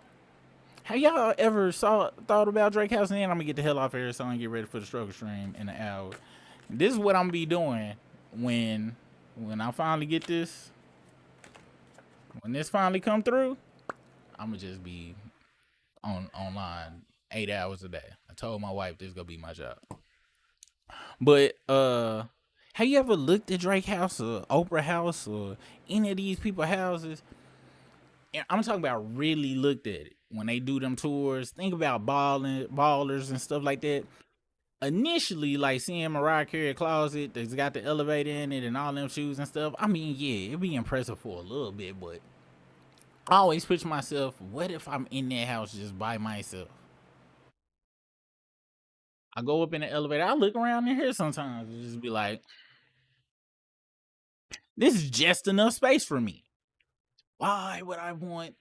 Have y'all ever thought about Drake's house? And then I'm going to get the hell off here so I can get ready for the struggle stream in an hour. This is what I'm going to be doing when I finally get this. When this finally come through, I'm going to just be online 8 hours a day. I told my wife this is going to be my job. But, have you ever looked at Drake house or Oprah house or any of these people's houses? And I'm talking about really looked at it. When they do them tours, think about ballers and stuff like that. Initially, like seeing Mariah Carey closet that's got the elevator in it and all them shoes and stuff. I mean, yeah, it'd be impressive for a little bit, but I always picture myself, what if I'm in that house just by myself? I go up in the elevator, I look around in here sometimes and just be like, this is just enough space for me. Why would I want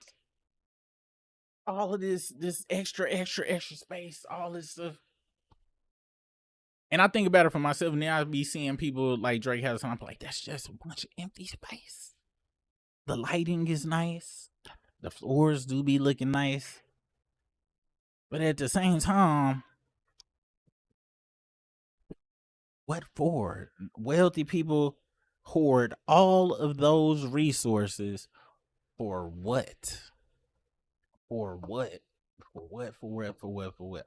all of this extra space, all this stuff? And I think about it for myself, and now I be seeing people like Drake has, and I'm like, that's just a bunch of empty space. The lighting is nice. The floors do be looking nice. But at the same time, what for? Wealthy people hoard all of those resources for what? For what?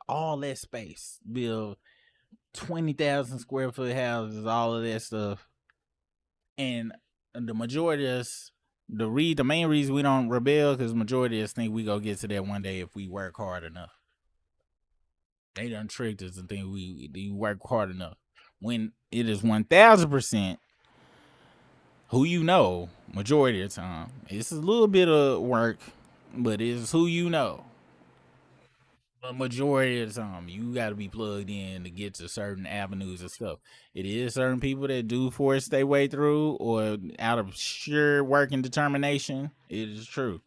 All that space. Build 20,000 square foot houses, all of that stuff. And the majority of us, the main reason we don't rebel, because the majority of us think we go get to that one day if we work hard enough. They done tricked us and think we work hard enough. When it is 1,000% who you know, majority of the time. It's a little bit of work, but it's who you know. But majority of the time, you got to be plugged in to get to certain avenues of stuff. It is certain people that do force their way through, or out of sheer work and determination. It is true.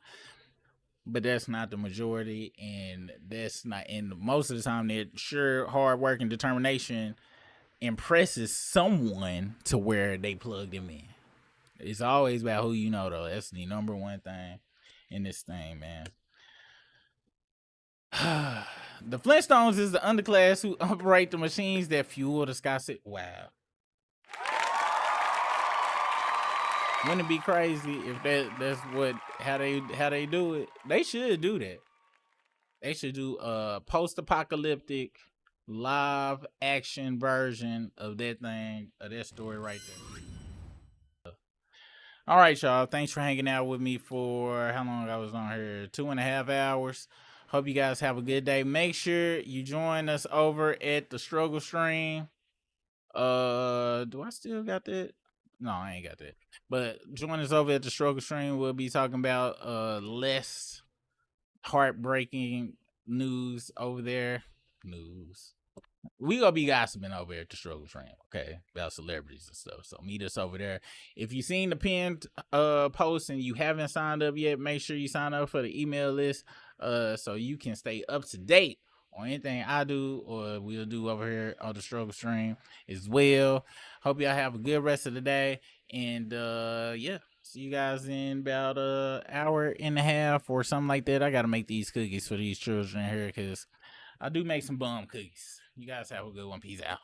But that's not the majority, and that's not, and most of the time that sheer hard work and determination impresses someone to where they plug them in. It's always about who you know, though. That's the number one thing in this thing, man. The Flintstones is the underclass who operate the machines that fuel the sky. Wow. Wouldn't it be crazy if that's how they do it? They should do that. They should do a post-apocalyptic live action version of that thing, of that story right there. All right, y'all. Thanks for hanging out with me for how long I was on here? 2.5 hours. Hope you guys have a good day. Make sure you join us over at the struggle stream. Do I still got that? No, I ain't got that. But join us over at the struggle stream. We'll be talking about less heartbreaking news over there. We gonna be gossiping over at the struggle stream, okay, about celebrities and stuff. So meet us over there. If you seen the pinned post and you haven't signed up yet, make sure you sign up for the email list. so you can stay up to date on anything I do or we'll do over here on the struggle stream as well. Hope y'all have a good rest of the day, and yeah, see you guys in about an hour and a half or something like that. I gotta make these cookies for these children here because I do make some bomb cookies. You guys have a good one. Peace out.